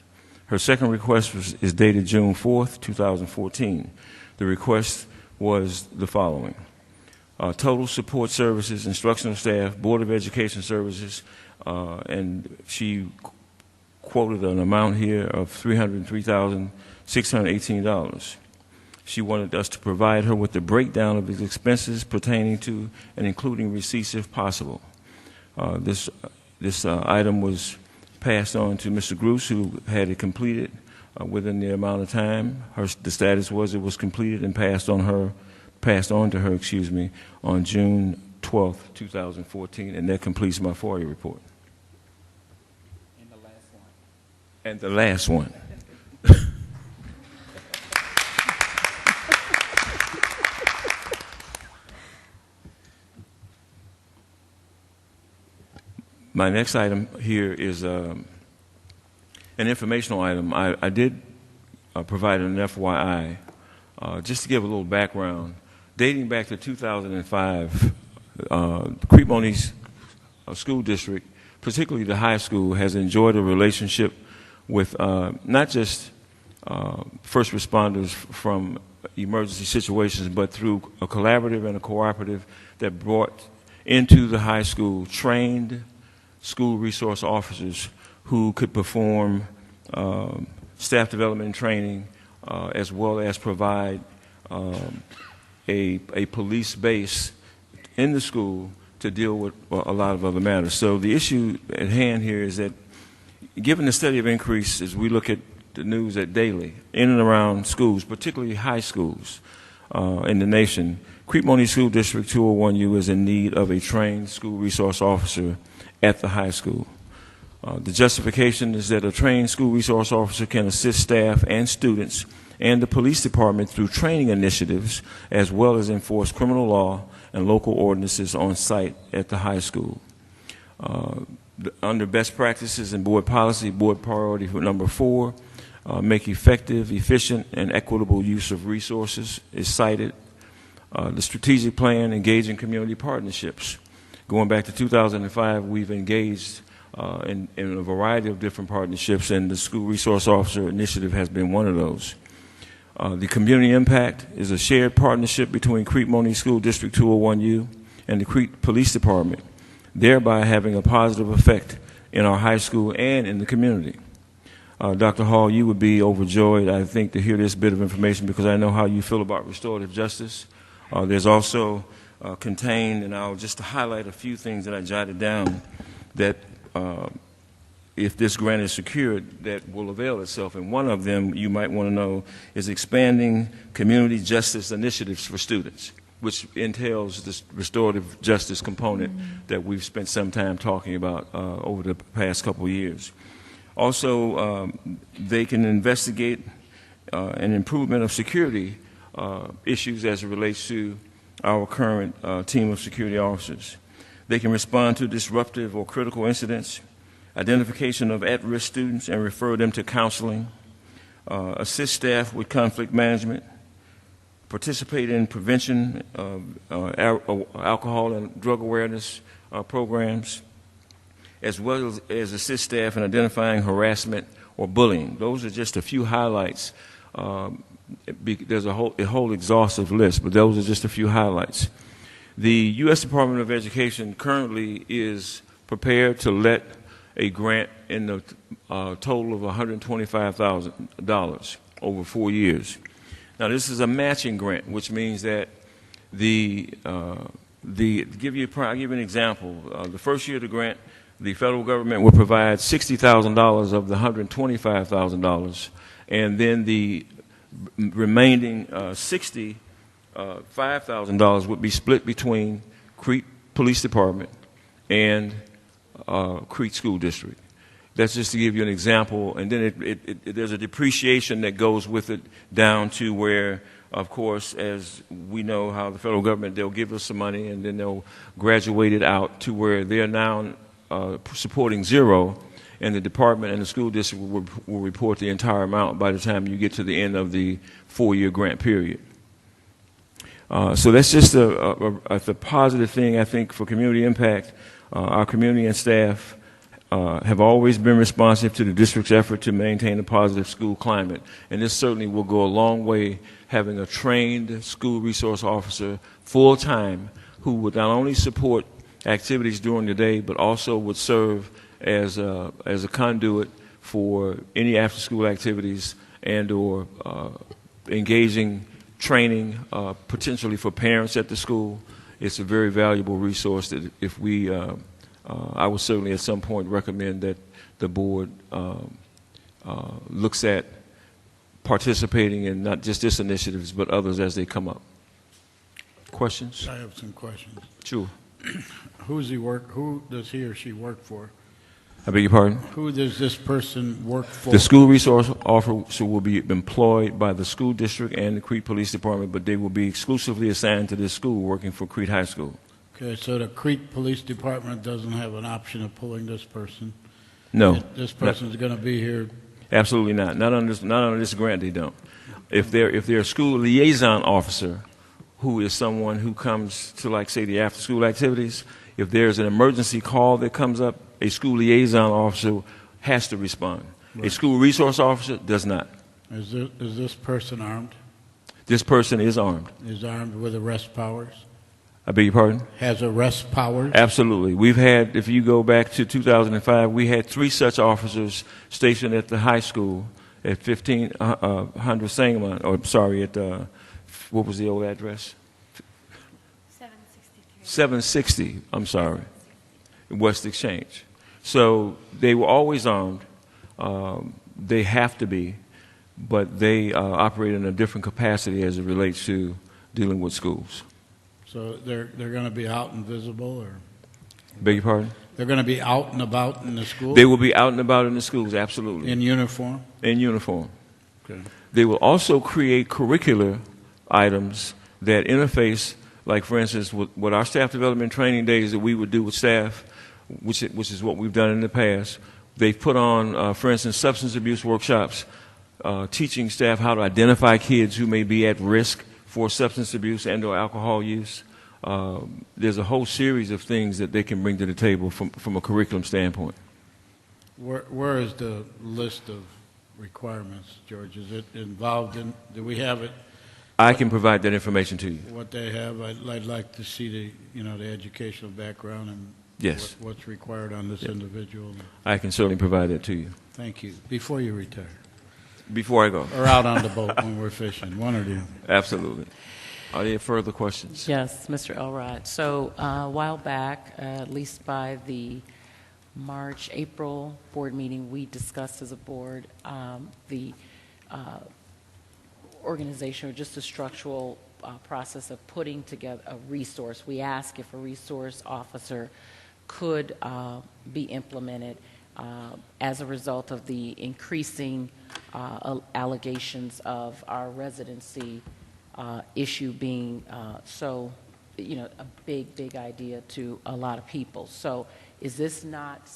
Her second request is dated June 4th, 2014. The request was the following: total support services, instructional staff, Board of Education services, and she quoted an amount here of $303,618. She wanted us to provide her with the breakdown of these expenses pertaining to and including receipts if possible. This item was passed on to Mr. Gruce, who had it completed within the amount of time. The status was it was completed and passed on to her, on June 12th, 2014, and that completes my FOIA report. And the last one. My next item here is an informational item. I did provide an FYI, just to give a little background. Dating back to 2005, Crete Monee School District, particularly the high school, has enjoyed a relationship with not just first responders from emergency situations, but through a collaborative and a cooperative that brought into the high school trained school resource officers who could perform staff development and training, as well as provide a police base in the school to deal with a lot of other matters. So the issue at hand here is that, given the steady of increase as we look at the news daily in and around schools, particularly high schools in the nation, Crete Monee School District 201U is in need of a trained school resource officer at the high school. The justification is that a trained school resource officer can assist staff and students and the police department through training initiatives, as well as enforce criminal law and local ordinances on site at the high school. Under best practices and board policy, board priority number 4, make effective, efficient, and equitable use of resources is cited. The strategic plan, engaging community partnerships. Going back to 2005, we've engaged in a variety of different partnerships, and the School Resource Officer Initiative has been one of those. The community impact is a shared partnership between Crete Monee School District 201U and the Crete Police Department, thereby having a positive effect in our high school and in the community. Dr. Hall, you would be overjoyed, I think, to hear this bit of information, because I know how you feel about restorative justice. There's also contained, and I'll just highlight a few things that I jotted down that if this grant is secured, that will avail itself. And one of them you might want to know is expanding community justice initiatives for students, which entails this restorative justice component that we've spent some time talking about over the past couple of years. Also, they can investigate an improvement of security issues as it relates to our current team of security officers. They can respond to disruptive or critical incidents, identification of at-risk students and refer them to counseling, assist staff with conflict management, participate in prevention of alcohol and drug awareness programs, as well as assist staff in identifying harassment or bullying. Those are just a few highlights. There's a whole exhaustive list, but those are just a few highlights. The U.S. Department of Education currently is prepared to let a grant in the total of $125,000 over 4 years. Now, this is a matching grant, which means that I'll give you an example. The first year of the grant, the federal government will provide $60,000 of the $125,000, and then the remaining $65,000 would be split between Crete Police Department and Crete School District. That's just to give you an example, and then there's a depreciation that goes with it down to where, of course, as we know how the federal government, they'll give us some money and then they'll graduate it out to where they're now supporting zero, and the department and the school district will report the entire amount by the time you get to the end of the 4-year grant period. So that's just a positive thing, I think, for community impact. Our community and staff have always been responsive to the district's effort to maintain a positive school climate, and this certainly will go a long way, having a trained school resource officer full-time who would not only support activities during the day but also would serve as a conduit for any after-school activities and or engaging training potentially for parents at the school. It's a very valuable resource that if we I would certainly at some point recommend that the board looks at participating in not just this initiatives but others as they come up. Questions? I have some questions. Sure. Who does he or she work for? I beg your pardon? Who does this person work for? The school resource officer will be employed by the school district and the Crete Police Department, but they will be exclusively assigned to this school working for Crete High School. Okay, so the Crete Police Department doesn't have an option of pulling this person? No. This person's going to be here? Absolutely not. Not under this grant, they don't. If they're a school liaison officer, who is someone who comes to, like, say, the after-school activities, if there's an emergency call that comes up, a school liaison officer has to respond. Right. A school resource officer does not. Is this person armed? This person is armed. Is armed with arrest powers? I beg your pardon? Has arrest powers? Absolutely. We've had, if you go back to 2005, we had 3 such officers stationed at the high school at 1500 Sangamon, or sorry, at, what was the old address? 760, I'm sorry, West Exchange. So they were always armed. They have to be, but they operate in a different capacity as it relates to dealing with schools. So they're going to be out and visible, or? Beg your pardon? They're going to be out and about in the school? They will be out and about in the schools, absolutely. In uniform? In uniform. Okay. They will also create curricular items that interface, like, for instance, with our staff development training days that we would do with staff, which is what we've done in the past. They've put on, for instance, substance abuse workshops, teaching staff how to identify kids who may be at risk for substance abuse and or alcohol use. There's a whole series of things that they can bring to the table from a curriculum standpoint. Where is the list of requirements, George? Is it involved in, do we have it? I can provide that information to you. What they have, I'd like to see the educational background and yes, what's required on this individual. I can certainly provide that to you. Thank you. Before you retire. Before I go. Or out on the boat when we're fishing, one or the other. Absolutely. Are there further questions? Yes, Mr. Elrod. So a while back, at least by the March-April board meeting, we discussed as a board the organization, or just a structural process of putting together a resource. We asked if a resource officer could be implemented as a result of the increasing allegations of our residency issue being so, a big idea to a lot of people. So is this not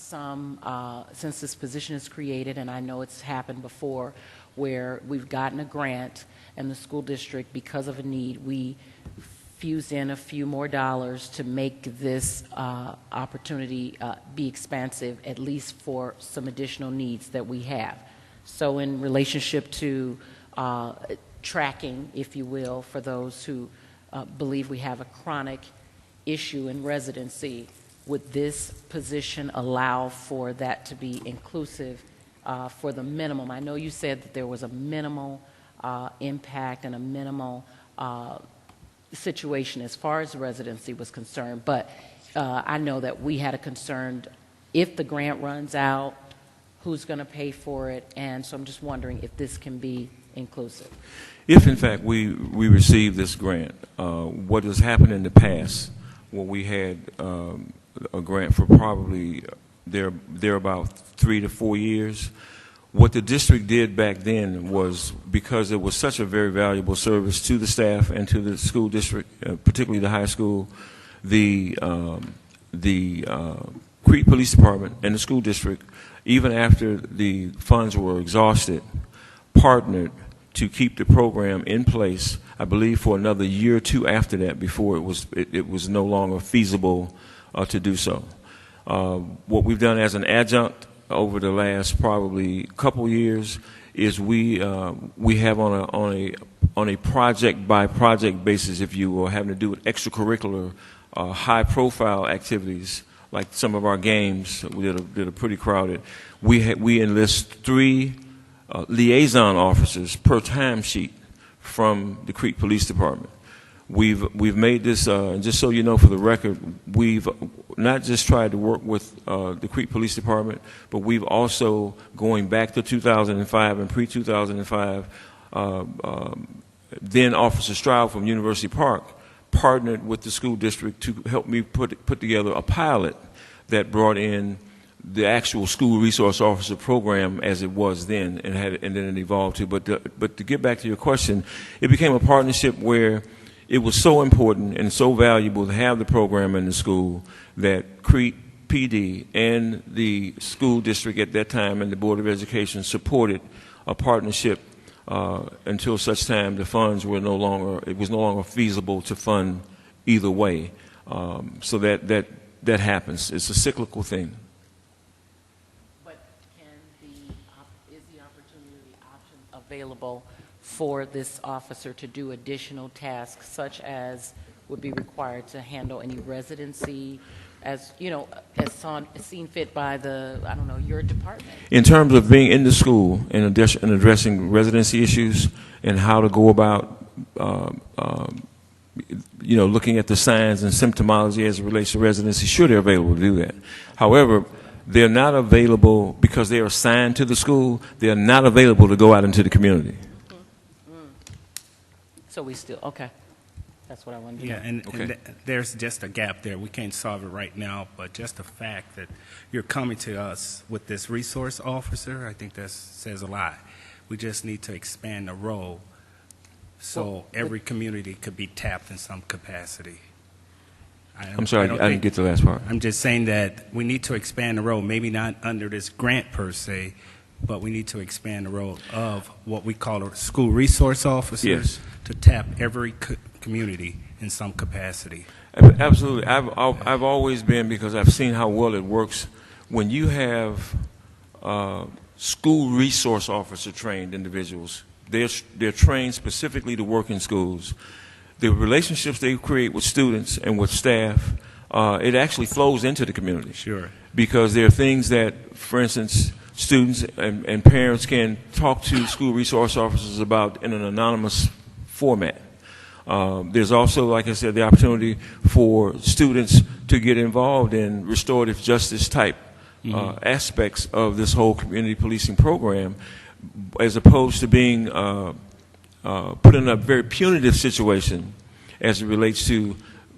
since this position is created, and I know it's happened before, where we've gotten a grant and the school district, because of a need, we fused in a few more dollars to make this opportunity be expansive, at least for some additional needs that we have. So in relationship to tracking, if you will, for those who believe we have a chronic issue in residency, would this position allow for that to be inclusive for the minimum? I know you said that there was a minimal impact and a minimal situation as far as residency was concerned, but I know that we had a concern if the grant runs out, who's going to pay for it, and so I'm just wondering if this can be inclusive. If, in fact, we receive this grant, what has happened in the past when we had a grant for probably they're about 3 to 4 years. What the district did back then was, because it was such a very valuable service to the staff and to the school district, particularly the high school, the Crete Police Department and the school district, even after the funds were exhausted, partnered to keep the program in place, I believe, for another year or two after that, before it was no longer feasible to do so. What we've done as an adjunct over the last probably couple years is we have on a project by project basis, if you will, having to do with extracurricular high profile activities like some of our games that are pretty crowded. We enlist 3 liaison officers per timesheet from the Crete Police Department. We've made this, just so you know for the record, we've not just tried to work with the Crete Police Department, but we've also, going back to 2005 and pre-2005, then Officer Stroud from University Park partnered with the school district to help me put together a pilot that brought in the actual school resource officer program as it was then, and then it evolved to. But to get back to your question, it became a partnership where it was so important and so valuable to have the program in the school that Crete PD and the school district at that time and the Board of Education supported a partnership until such time the funds were no longer feasible to fund either way. So that happens. It's a cyclical thing. But is the option available for this officer to do additional tasks, such as would be required to handle any residency, as you know, as seen fit by your department? In terms of being in the school and addressing residency issues and how to go about, looking at the signs and symptomology as it relates to residency, sure, they're available to do that. However, they're not available because they are assigned to the school. They're not available to go out into the community. So we still, okay. That's what I wanted to know. Yeah, and there's just a gap there. We can't solve it right now, but just the fact that you're coming to us with this resource officer, I think that says a lot. We just need to expand the role so every community could be tapped in some capacity. I'm sorry, I didn't get the last part. I'm just saying that we need to expand the role, maybe not under this grant per se, but we need to expand the role of what we call a school resource officers. Yes. To tap every community in some capacity. Absolutely. I've always been, because I've seen how well it works, when you have school resource officer trained individuals, they're trained specifically to work in schools. The relationships they create with students and with staff, it actually flows into the community. Sure. Because there are things that, for instance, students and parents can talk to school resource officers about in an anonymous format. There's also, like I said, the opportunity for students to get involved in restorative justice type aspects of this whole community policing program, as opposed to being put in a very punitive situation as it relates to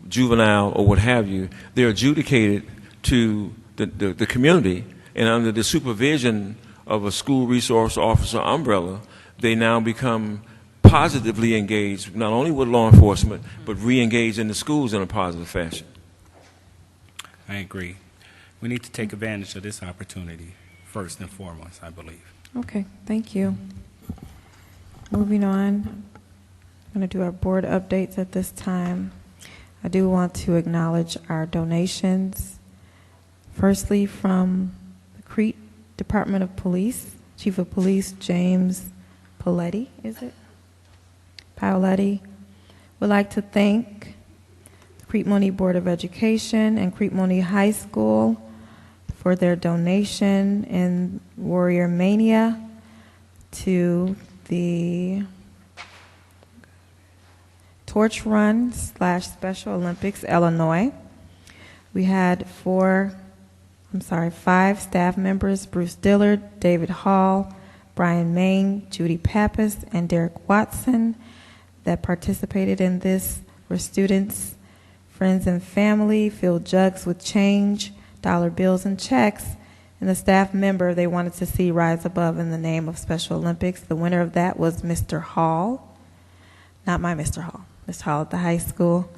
juvenile or what have you. They're adjudicated to the community, and under the supervision of a school resource officer umbrella, they now become positively engaged, not only with law enforcement, but re-engaged in the schools in a positive fashion. I agree. We need to take advantage of this opportunity, first and foremost, I believe. Okay, thank you. Moving on, I'm going to do our board updates at this time. I do want to acknowledge our donations. Firstly, from the Crete Department of Police, Chief of Police James Paletti, is it? Paoletti. Would like to thank the Crete Monee Board of Education and Crete Monee High School for their donation in Warrior Mania to the Torch Run / Special Olympics Illinois. We had 5 staff members: Bruce Dillard, David Hall, Brian Main, Judy Pappas, and Derek Watson, that participated in this. Were students, friends, and family filled jugs with change, dollar bills, and checks and the staff member they wanted to see rise above in the name of Special Olympics. The winner of that was Mr. Hall, not my Mr. Hall, Mr. Hall at the high school.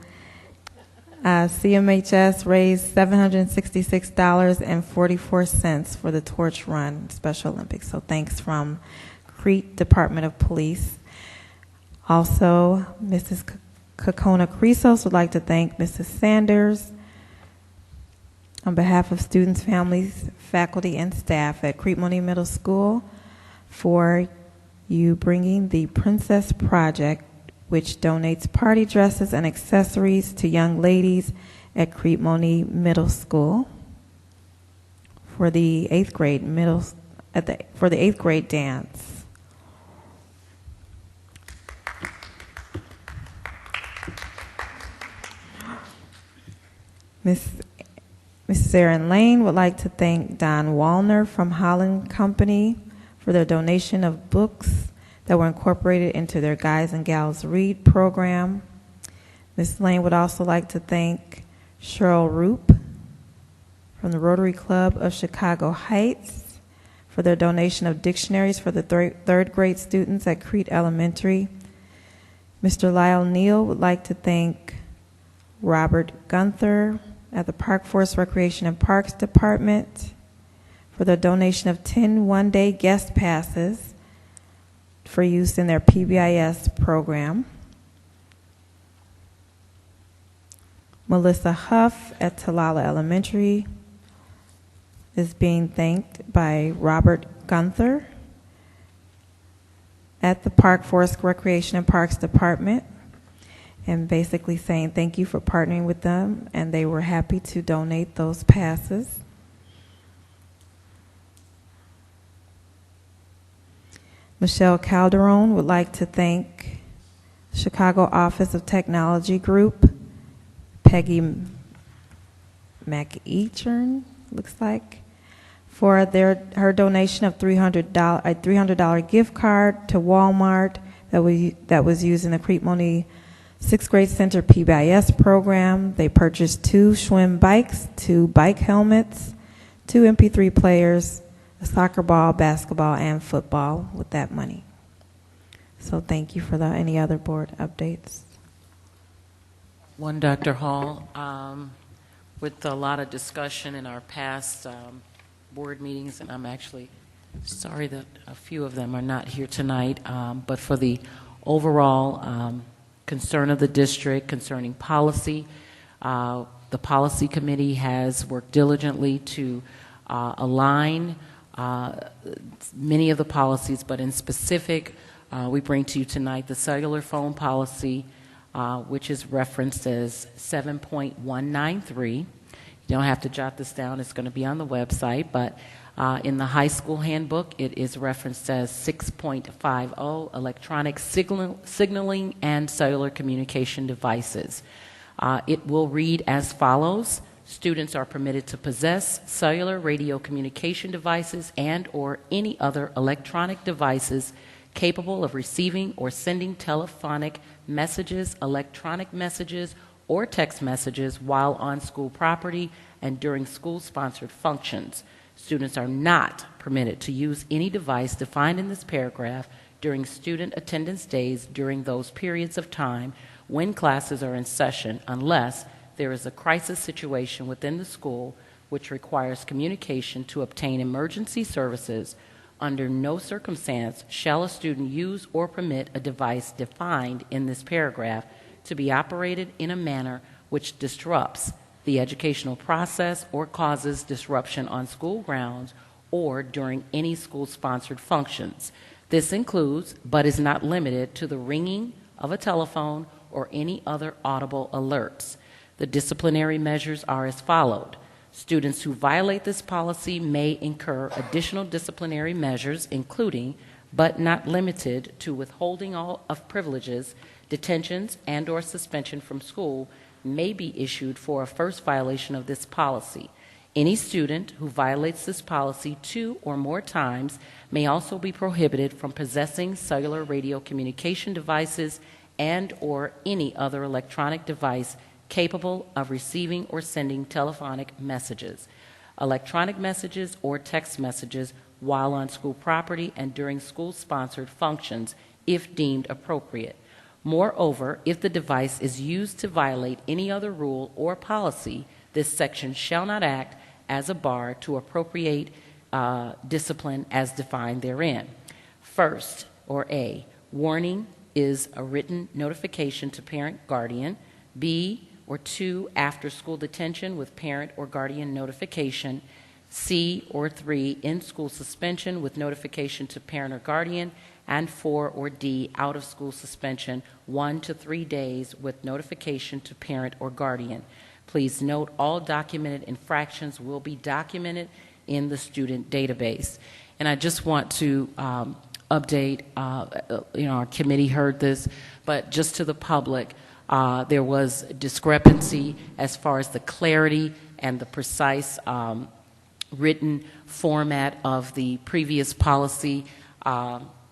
CMHS raised $766.44 for the Torch Run Special Olympics. So thanks from Crete Department of Police. Also, Mrs. Kokona Crisos would like to thank Mrs. Sanders on behalf of students, families, faculty, and staff at Crete Monee Middle School for you bringing the Princess Project, which donates party dresses and accessories to young ladies at Crete Monee Middle School for the 8th grade dance. Mrs. Erin Lane would like to thank Don Wallner from Holland Company for their donation of books that were incorporated into their Guys and Gals Read program. Ms. Lane would also like to thank Cheryl Roop from the Rotary Club of Chicago Heights for their donation of dictionaries for the third grade students at Crete Elementary. Mr. Lyle Neal would like to thank Robert Gunther at the Park Forest Recreation and Parks Department for the donation of 10 one-day guest passes for use in their PBIS program. Melissa Huff at Talala Elementary is being thanked by Robert Gunther at the Park Forest Recreation and Parks Department, and basically saying thank you for partnering with them, and they were happy to donate those passes. Michelle Calderon would like to thank Chicago Office of Technology Group, Peggy McEachern, looks like, for her donation of $300 gift card to Walmart that was used in the Crete Monee 6th grade center PBIS program. They purchased 2 Schwinn bikes, 2 bike helmets, 2 MP3 players, a soccer ball, basketball, and football with that money. So thank you for any other board updates. One, Dr. Hall, with a lot of discussion in our past board meetings, and I'm actually sorry that a few of them are not here tonight, but for the overall concern of the district concerning policy, the policy committee has worked diligently to align many of the policies, but in specific, we bring to you tonight the cellular phone policy, which is referenced as 7.193. You don't have to jot this down. It's going to be on the website, but in the high school handbook, it is referenced as 6.50, electronic signaling and cellular communication devices. It will read as follows. Students are permitted to possess cellular radio communication devices and or any other electronic devices capable of receiving or sending telephonic messages, electronic messages, or text messages while on school property and during school-sponsored functions. Students are not permitted to use any device defined in this paragraph during student attendance days during those periods of time when classes are in session unless there is a crisis situation within the school which requires communication to obtain emergency services. Under no circumstance shall a student use or permit a device defined in this paragraph to be operated in a manner which disrupts the educational process or causes disruption on school grounds or during any school-sponsored functions. This includes, but is not limited to, the ringing of a telephone or any other audible alerts. The disciplinary measures are as followed. Students who violate this policy may incur additional disciplinary measures, including, but not limited to, withholding of privileges, detentions, and or suspension from school may be issued for a first violation of this policy. Any student who violates this policy 2 or more times may also be prohibited from possessing cellular radio communication devices and or any other electronic device capable of receiving or sending telephonic messages. electronic messages or text messages while on school property and during school-sponsored functions, if deemed appropriate. Moreover, if the device is used to violate any other rule or policy, this section shall not act as a bar to appropriate discipline as defined therein. First, or A, warning is a written notification to parent guardian. B, or 2, after school detention with parent or guardian notification. C, or 3, in school suspension with notification to parent or guardian. And 4, or D, out of school suspension 1 to 3 days with notification to parent or guardian. Please note all documented infractions will be documented in the student database. And I just want to update, our committee heard this, but just to the public, there was discrepancy as far as the clarity and the precise written format of the previous policy.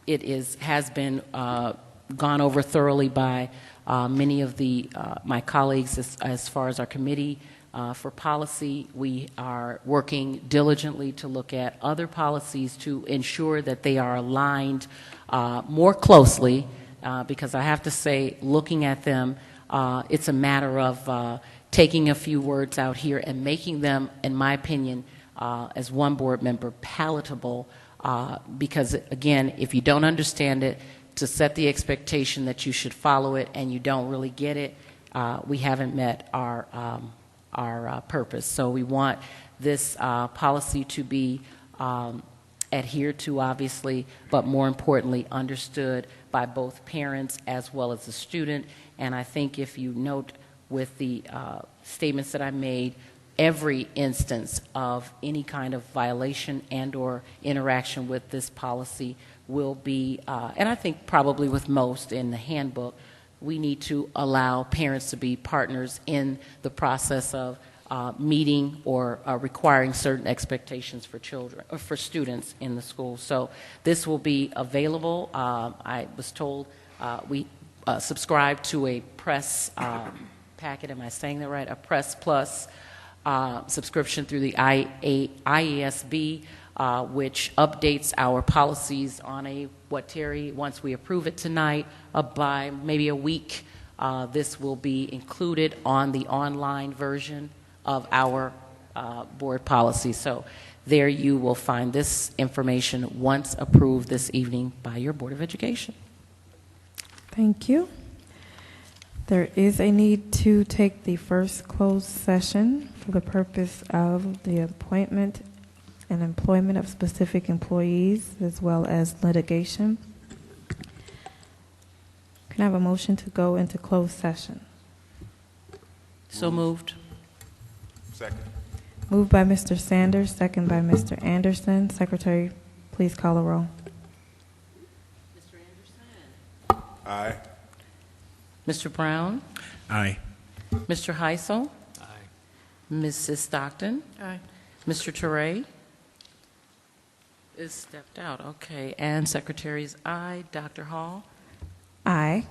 It has been gone over thoroughly by many of my colleagues as far as our committee for policy. We are working diligently to look at other policies to ensure that they are aligned more closely because I have to say, looking at them, it's a matter of taking a few words out here and making them, in my opinion, as one board member, palatable because, again, if you don't understand it, to set the expectation that you should follow it and you don't really get it, we haven't met our purpose. So we want this policy to be adhered to, obviously, but more importantly, understood by both parents as well as the student. And I think if you note with the statements that I made, every instance of any kind of violation and or interaction with this policy will be, and I think probably with most in the handbook, we need to allow parents to be partners in the process of meeting or requiring certain expectations for children or for students in the school. So this will be available. I was told we subscribe to a press packet. Am I saying that right? A Press Plus subscription through the IESB, which updates our policies on Terry, once we approve it tonight, by maybe a week, this will be included on the online version of our board policy. So there you will find this information once approved this evening by your Board of Education. Thank you. There is a need to take the first closed session for the purpose of the appointment and employment of specific employees as well as litigation. Can I have a motion to go into closed session? So moved. Second. Moved by Mr. Sanders, second by Mr. Anderson. Secretary, please call the roll. Mr. Anderson? Aye. Mr. Brown? Aye. Mr. Heisel? Aye. Mrs. Stockton? Aye. Mr. Teray? Is stepped out. Okay. And Secretary's aye. Dr. Hall? Aye.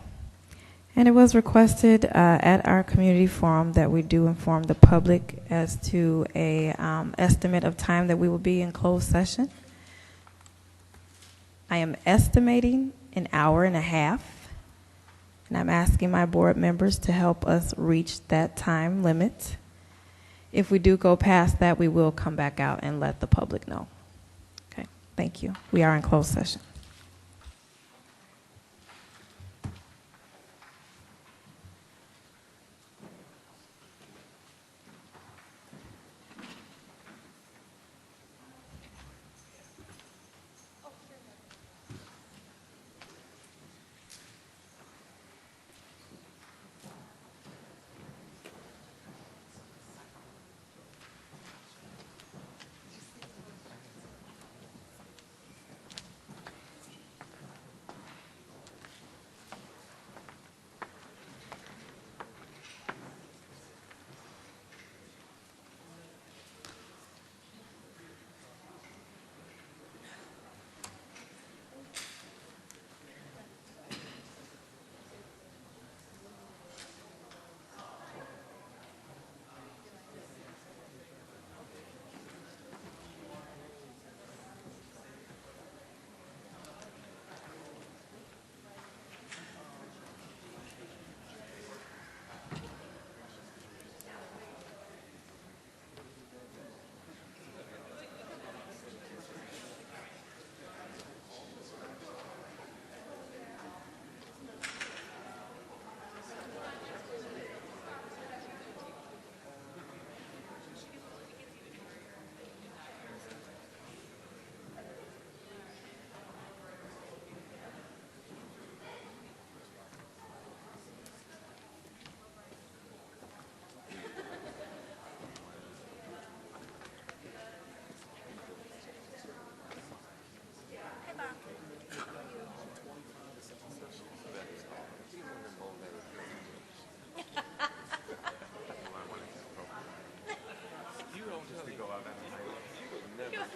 And it was requested at our community forum that we do inform the public as to a estimate of time that we will be in closed session. I am estimating an hour and a half, and I'm asking my board members to help us reach that time limit. If we do go past that, we will come back out and let the public know. Okay, thank you. We are in closed session.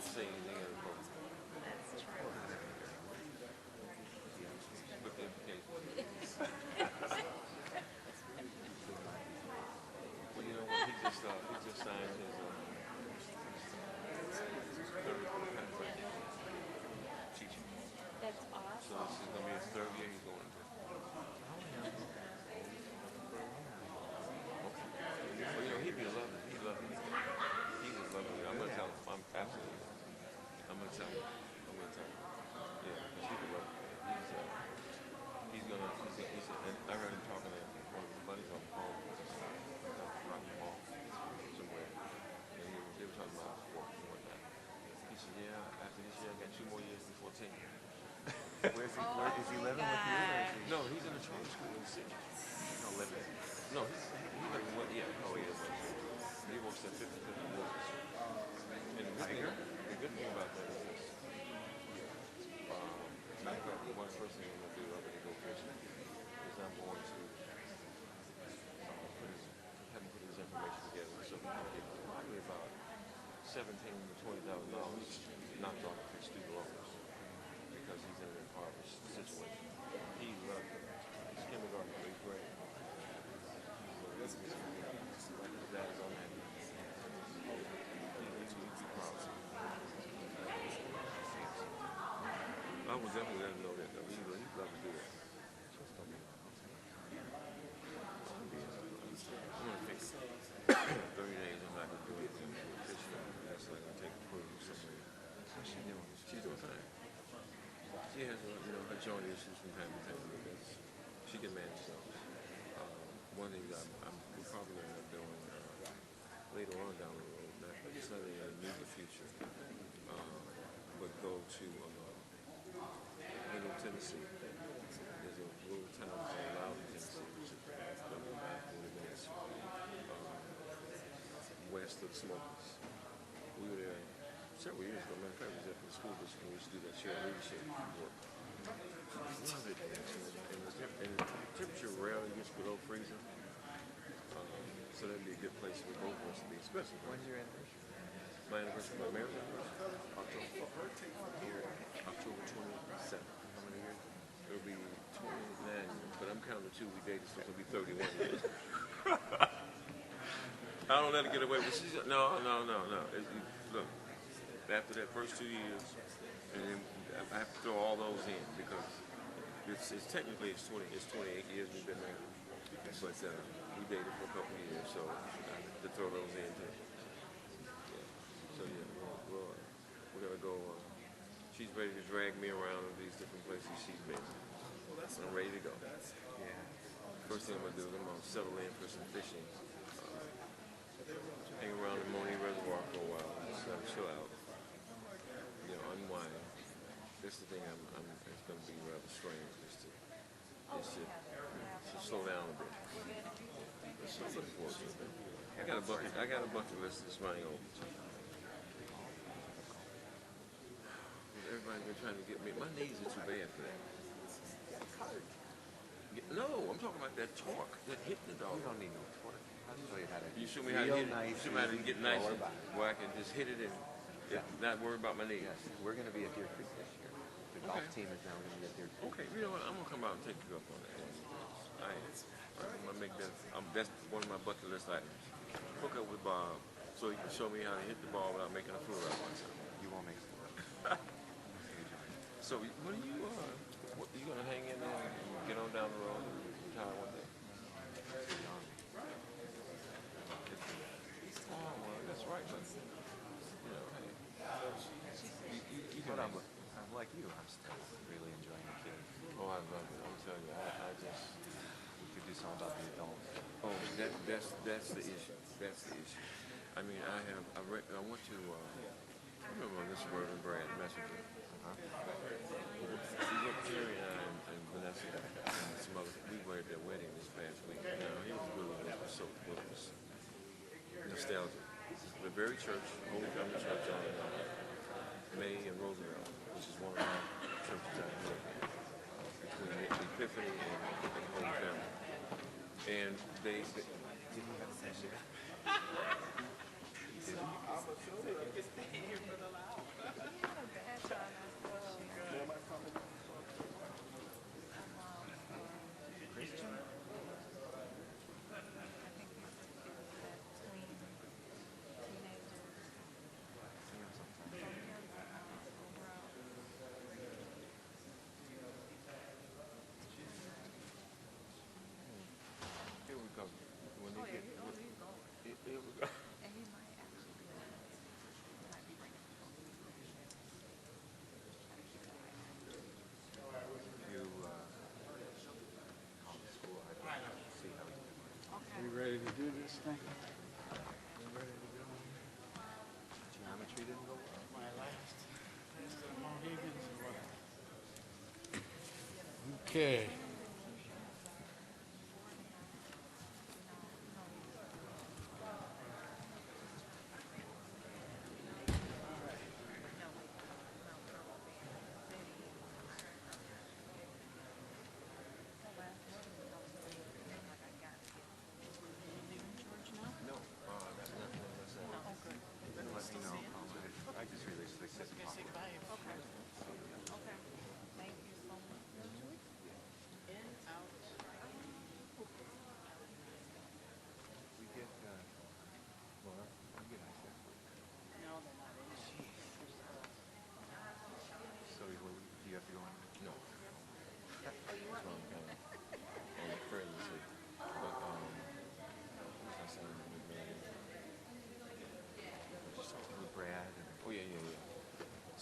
say anything at a vote. That's true. With the implications. Well, you know what? He just signed his third contract teaching. That's So awesome. this is gonna be his third year he's going into. Well, you know, he'd be lovely. He'd love me. He was lovely. I'm gonna tell him. I'm absolutely. I'm gonna tell him. I'm gonna tell him. Yeah, because he would love me. He's and I heard him talking to one of his buddies on the phone. Rocky Mall somewhere. And they were talking about sports and whatnot. He said, yeah, after this year I got 2 more years before tenure. Where is he living with you? Or is he? No, he's in a charter school in the city. No, living. No, he lives in what? Yeah. Oh, yeah. He works at 50/50 Woods. And the good thing about that is this. Matter of fact, one first thing I'm going to do after they go fishing is I'm going to have him put his information together so he can get probably about $17,000 to $20,000 knocked off of his student loans because he's in an impoverished situation. He loves it. He's kindergarten to 8th grade. His dad is on that. He'd be proud. I would definitely let him know that though. He'd love to do that. I'm gonna take 30 days. I'm not gonna do anything. That's like I'll take a cruise somewhere. How's she doing? She's doing fine. She has, her joint issues from time to time. She can manage those. One thing that we're probably gonna end up doing later on down the road, not necessarily in the immediate future, but go to Middle Tennessee. There's a little town called Loudon, Tennessee, which is about 40 minutes west of the Smokies. We were there several years ago. Matter of fact, we was there for the school district. We used to do that shared leadership work. Love it. And the temperature rarely gets below freezing. So that'd be a good place for both of us to be, especially. When's your anniversary? My anniversary, my marriage anniversary? October 27th. How many years? It'll be 29, but I'm counting the 2 we dated, so it'll be 31 years. I don't let her get away with it. No. Look, after that first 2 years, and then I have to throw all those in because it's technically 28 years we've been married, but we dated for a couple of years, so I have to throw those in too. Yeah. So yeah, we're gonna go. She's ready to drag me around in these different places she's been. I'm ready to go. Yeah. First thing I'm gonna do is I'm gonna settle in for some fishing. Hang around the Monee Reservoir for a while, just chill out. Unwind. That's the thing. It's gonna be rather strange just to slow down a bit. So I'm looking forward to it. I got a bucket list that's running over. Everybody's been trying to get me. My knees are too bad for that. No, I'm talking about that torque that hit the dog. You don't need no torque. I'll show you how to. You show me how to hit it. Show me how to get nice, where I can just hit it and not worry about my knees. Yes, we're going to be at Deer Creek this year. The golf team is now going to be at Deer Creek. Okay, you know what? I'm gonna come out and take you up on that. I'm gonna make that. That's one of my bucket list items. Hook up with Bob so he can show me how to hit the ball without making a fool out of myself. You won't make fool. So what are you? What, you gonna hang in there and get on down the road and retire one day? Oh well, that's right. But hey, I'm like you. I'm still really enjoying the kids. Oh, I love it. I'm telling you, I just. We could do something about the adults. Oh, that's the issue. That's the issue. I mean, I went to. I remember on this Reverend Brad Messenger. We went Terry and I and Vanessa and some other. We were at their wedding this past week. Now he was really nostalgic. The very church, Holy Family Church on May and Roosevelt, which is one of my churches I grew up in, between the Epiphany and Holy Family. And they didn't have a session. Geometry didn't go well. My last Mohegans or what? Okay.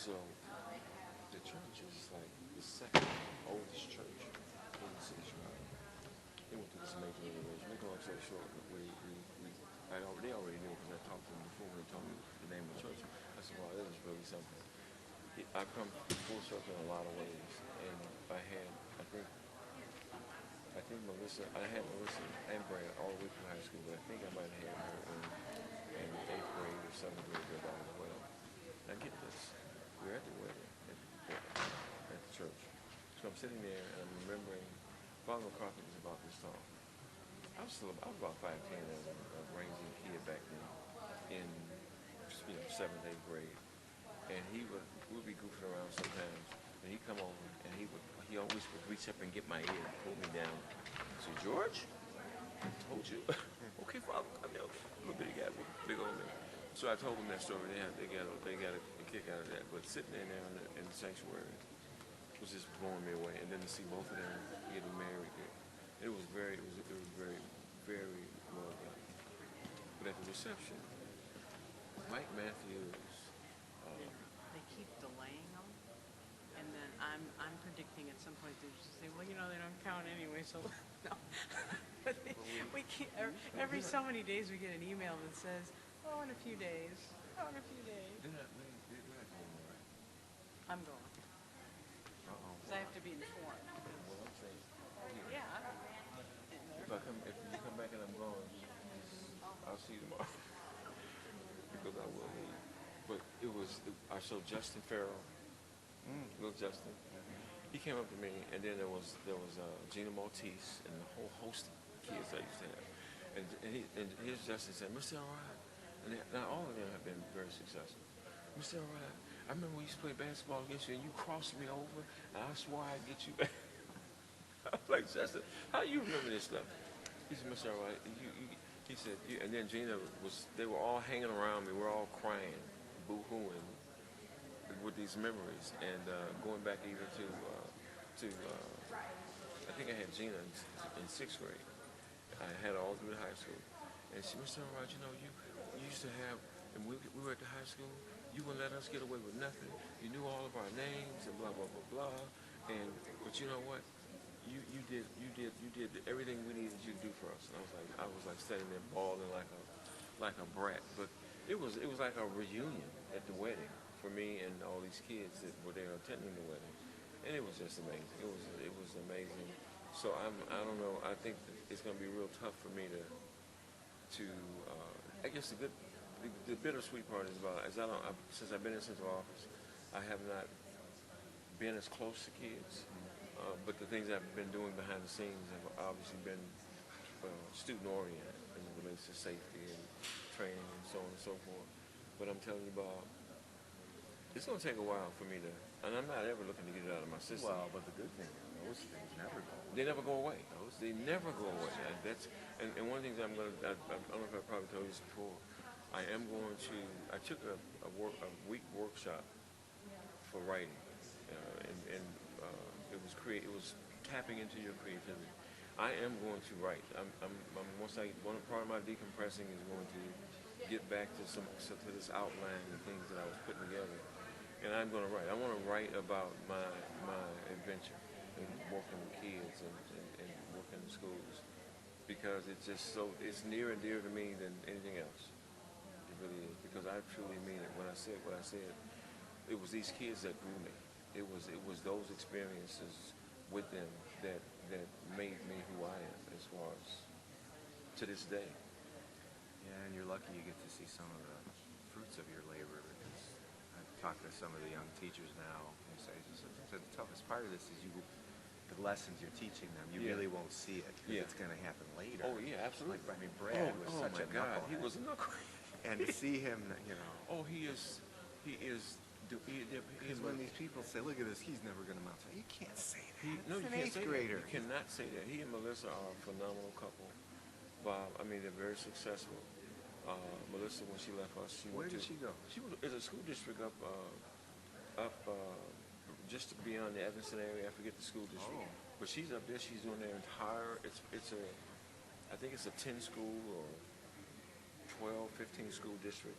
So the church is like the second oldest church in the city of Chicago. They went through this major renovation. Make a long story short, they already knew because I talked to them before when they told me the name of the church. I said, wow, this is really something. I've come full circle in a lot of ways, and I think Melissa and Brad all the way through high school, but I think I might have had her in 8th grade or 7th grade about as well. Now get this. We're at the wedding at the church. So I'm sitting there and I'm remembering Father McCarthy was about this tall. I was about 5'10" as a rangy kid back then in 7th, 8th grade. And we would be goofing around sometimes and he'd come over and he always would reach up and get my ear and pull me down. I said, George, I told you. Okay, Father, I'm a little bitty guy, big old man. So I told them that story. They got a kick out of that. But sitting in there in the sanctuary was just blowing me away. And then to see both of them getting married, it was very, very well done. But at the reception, Mike Matthews. They keep delaying them, and then I'm predicting at some point they'll just say, well, they don't count anyway, so no. We keep, every so many days we get an email that says, oh, in a few days. Oh, in a few days. They're not going, right? I'm going. Because I have to be informed. Well, I'm saying, Yeah. if you come back and I'm gone, I'll see you tomorrow. Because I will leave. But I showed Justin Farrell, little Justin. He came up to me, and then there was Gina Maltese and the whole host of kids I used to have. And here's Justin saying, Mr. Elrod. And now all of them have been very successful. Mr. Elrod, I remember we used to play basketball against you, and you crossed me over, and I swore I'd get you back. I was like, Justin, how do you remember this stuff? He said, Mr. Elrod, he said, and then Gina they were all hanging around me, we're all crying, boo-hooing with these memories, and going back even to I think I had Gina in 6th grade. I had her all through high school. And she, Mr. Elrod, you used to have, and we were at the high school, you wouldn't let us get away with nothing. You knew all of our names and blah, blah, blah, blah. But you know what? You did everything we needed you to do for us. And I was like sitting there bawling like a brat. But it was like a reunion at the wedding for me and all these kids that were there attending the wedding. And it was just amazing. It was amazing. So I don't know. I think that it's going to be real tough for me to I guess the bittersweet part is since I've been in central office, I have not been as close to kids. But the things I've been doing behind the scenes have obviously been student oriented as it relates to safety and training and so on and so forth. But I'm telling you, Bob, it's going to take a while for me to, and I'm not ever looking to get it out of my system. Well, but the good thing is those things never go away. They never go away. They never go away. And one of the things I don't know if I probably told you this before, I took a week workshop for writing, and it was tapping into your creativity. I am going to write. Part of my decompressing is going to get back to this outline and things that I was putting together. And I'm going to write. I want to write about my adventure and working with kids and working in schools. because it's just so, it's near and dear to me than anything else. It really is, because I truly mean it. When I said what I said, it was these kids that grew me. It was those experiences with them that made me who I am, as far as to this day. Yeah, and you're lucky you get to see some of the fruits of your labor, because I've talked to some of the young teachers now who say the toughest part of this is the lessons you're teaching them. You really won't see it because it's going to happen later. Oh yeah, absolutely. Like, I mean, Brad was such a knucklehead. He was a knucklehead. And to see him, Oh, he is. Because when these people say, "Look at this, he's never going to mount," you can't say that. No, He's you an can't eighth say grader. that. You cannot say that. He and Melissa are a phenomenal couple. Bob, I mean, they're very successful. Melissa, when she left us, Where did she go? She was in a school district up just beyond the Evanston area. I forget the school district, but she's up there. She's doing their entire. I think it's a 10 school or 12, 15 school district,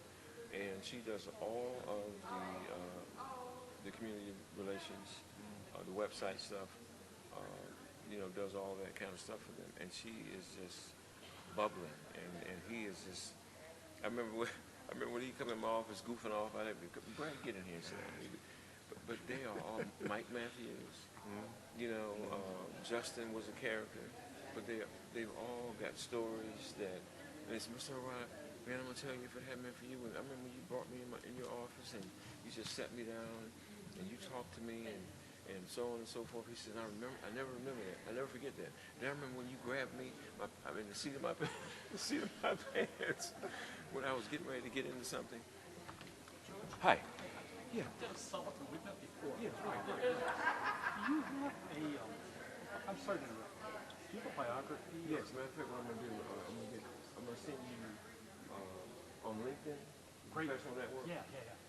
and she does all of the community relations, the website stuff. Does all that kind of stuff for them, and she is just bubbling, and he is just. I remember when he come in my office goofing off. I had to Brad, get in here and sit down. But they are all Mike Matthews. Justin was a character, but they've all got stories that. And it's Mr. O'Reilly, man, I'm gonna tell you, if it hadn't been for you, I remember when you brought me in your office and you just sat me down and you talked to me and so on and so forth. He said, I never remember that. I never forget that. And I remember when you grabbed me, the seat of my pants, when I was getting ready to get into something. Hi. Yeah. We met before. Yeah, right. Do you have I'm sorry to interrupt. Do you have a biography? Yes, matter of fact, what I'm going to do, I'm going to send you on LinkedIn, Professional Network. Yeah.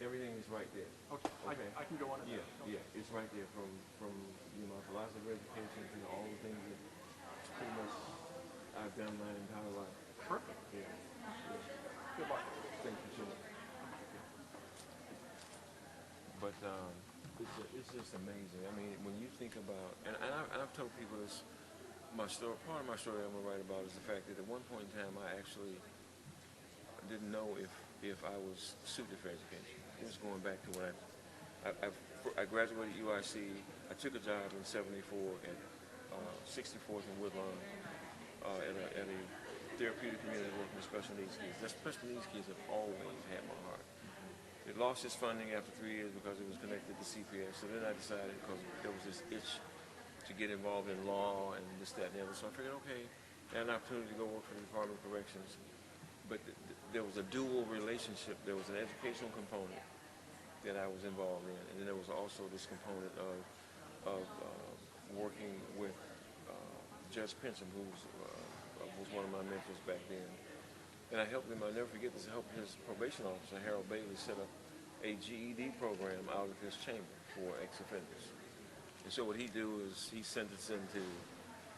Everything is right there. Okay. I can go on it. Yeah, it's right there from my philosophy of education to all the things that pretty much I've done my entire life. Perfect. Yeah. Good luck. Thank you so much. But it's just amazing. I mean, when you think about, and I've told people this, part of my story I'm going to write about is the fact that at one point in time I actually didn't know if I was suited for education. This is going back to when I graduated UIC. I took a job in '74 at 64th and Woodlawn at a therapeutic community working with special needs kids. The special needs kids have always had my heart. It lost its funding after 3 years because it was connected to CPS. So then I decided, because there was this itch to get involved in law and this, that, and the other. So I figured, okay, I had an opportunity to go work for the Department of Corrections. But there was a dual relationship. There was an educational component that I was involved in, and then there was also this component of working with Judge Pincham, who was one of my mentors back then. And I helped him, I'll never forget this, I helped his probation officer, Harold Bailey, set up a GED program out of his chamber for ex-offenders. And so what he do is he sentenced them to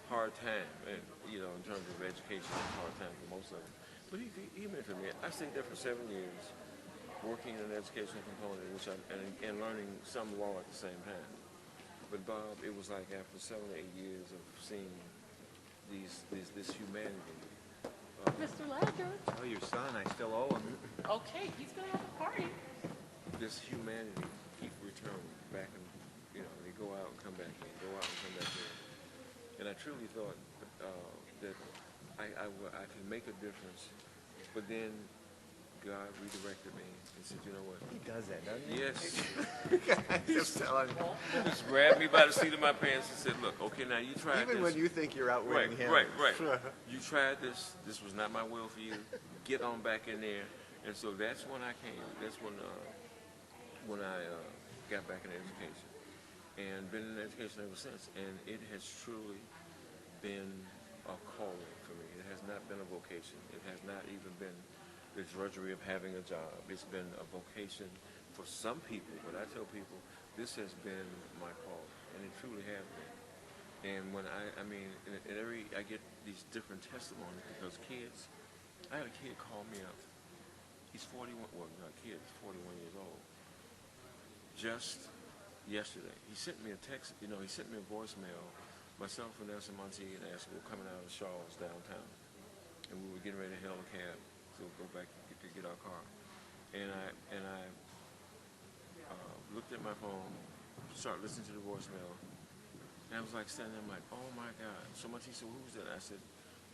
hard time, and in terms of education, hard time for most of them. But he mentored me. I stayed there for 7 years, working in an educational component, and learning some law at the same time. But Bob, it was like after 7 or 8 years of seeing this humanity. Mr. Ledger. Oh, your son, I still owe him. Okay, he's going to have a party. This humanity keep returning back, and they go out and come back in, go out and come back in. And I truly thought that I could make a difference. But then God redirected me and said, you know what? He does that, doesn't he? Yes. Just telling you. Just grabbed me by the seat of my pants and said, look, okay, now you tried this. Even when you think you're outwitting him. Right. You tried this. This was not my will for you. Get on back in there. And so that's when I came. That's when I got back into education. And been in education ever since. And it has truly been a calling for me. It has not been a vocation. It has not even been the drudgery of having a job. It's been a vocation for some people, but I tell people this has been my call, and it truly has been. And when I get these different testimonies because kids, I had a kid call me up. He's 41, well, not a kid, he's 41 years old. Just yesterday, he sent me a text, he sent me a voicemail myself, Vanessa, Monee, and Ashley were coming out of Shaw's downtown, and we were getting ready to hail a cab to go back to get our car. And I looked at my phone, started listening to the voicemail, and I was like standing there, I'm like, oh my God. So Monee said, who's that? I said,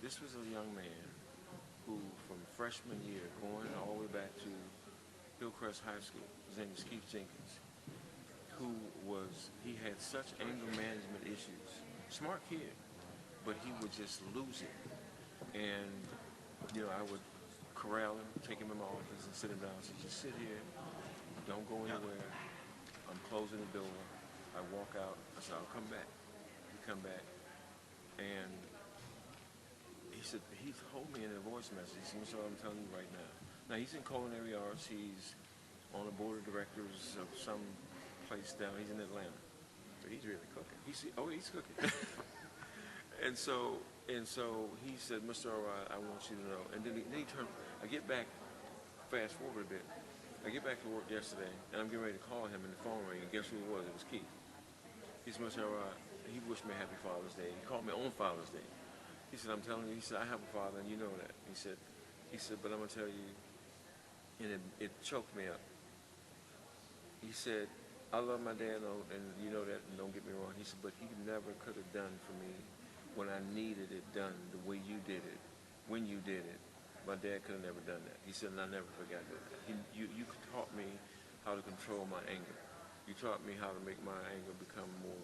this was a young man who, from freshman year, going all the way back to Hillcrest High School, his name is Keith Jenkins, he had such anger management issues. Smart kid, but he would just lose it. And, I would corral him, take him in my office and sit him down and say, just sit here, don't go anywhere. I'm closing the door. I walk out. I said, I'll come back. He come back. And he said, he told me in a voice message, he said, I'm telling you right now. Now, he's in culinary arts. He's on the board of directors of some place down. He's in Atlanta. But he's really cooking. He's cooking. And so he said, Mr. O'Reilly, I want you to know. And then he turned. I get back, fast forward a bit. I get back to work yesterday, and I'm getting ready to call him, and the phone rang, and guess who it was? It was Keith. He said, Mr. O'Reilly, he wished me happy Father's Day. He called me on Father's Day. He said, I'm telling you, he said, I have a father, and you know that. He said, but I'm going to tell you, and it choked me up. He said, I love my dad, and you know that, and don't get me wrong. He said, but he never could have done for me when I needed it done the way you did it, when you did it. My dad could have never done that. He said, and I never forgot that. You taught me how to control my anger. You taught me how to make my anger become more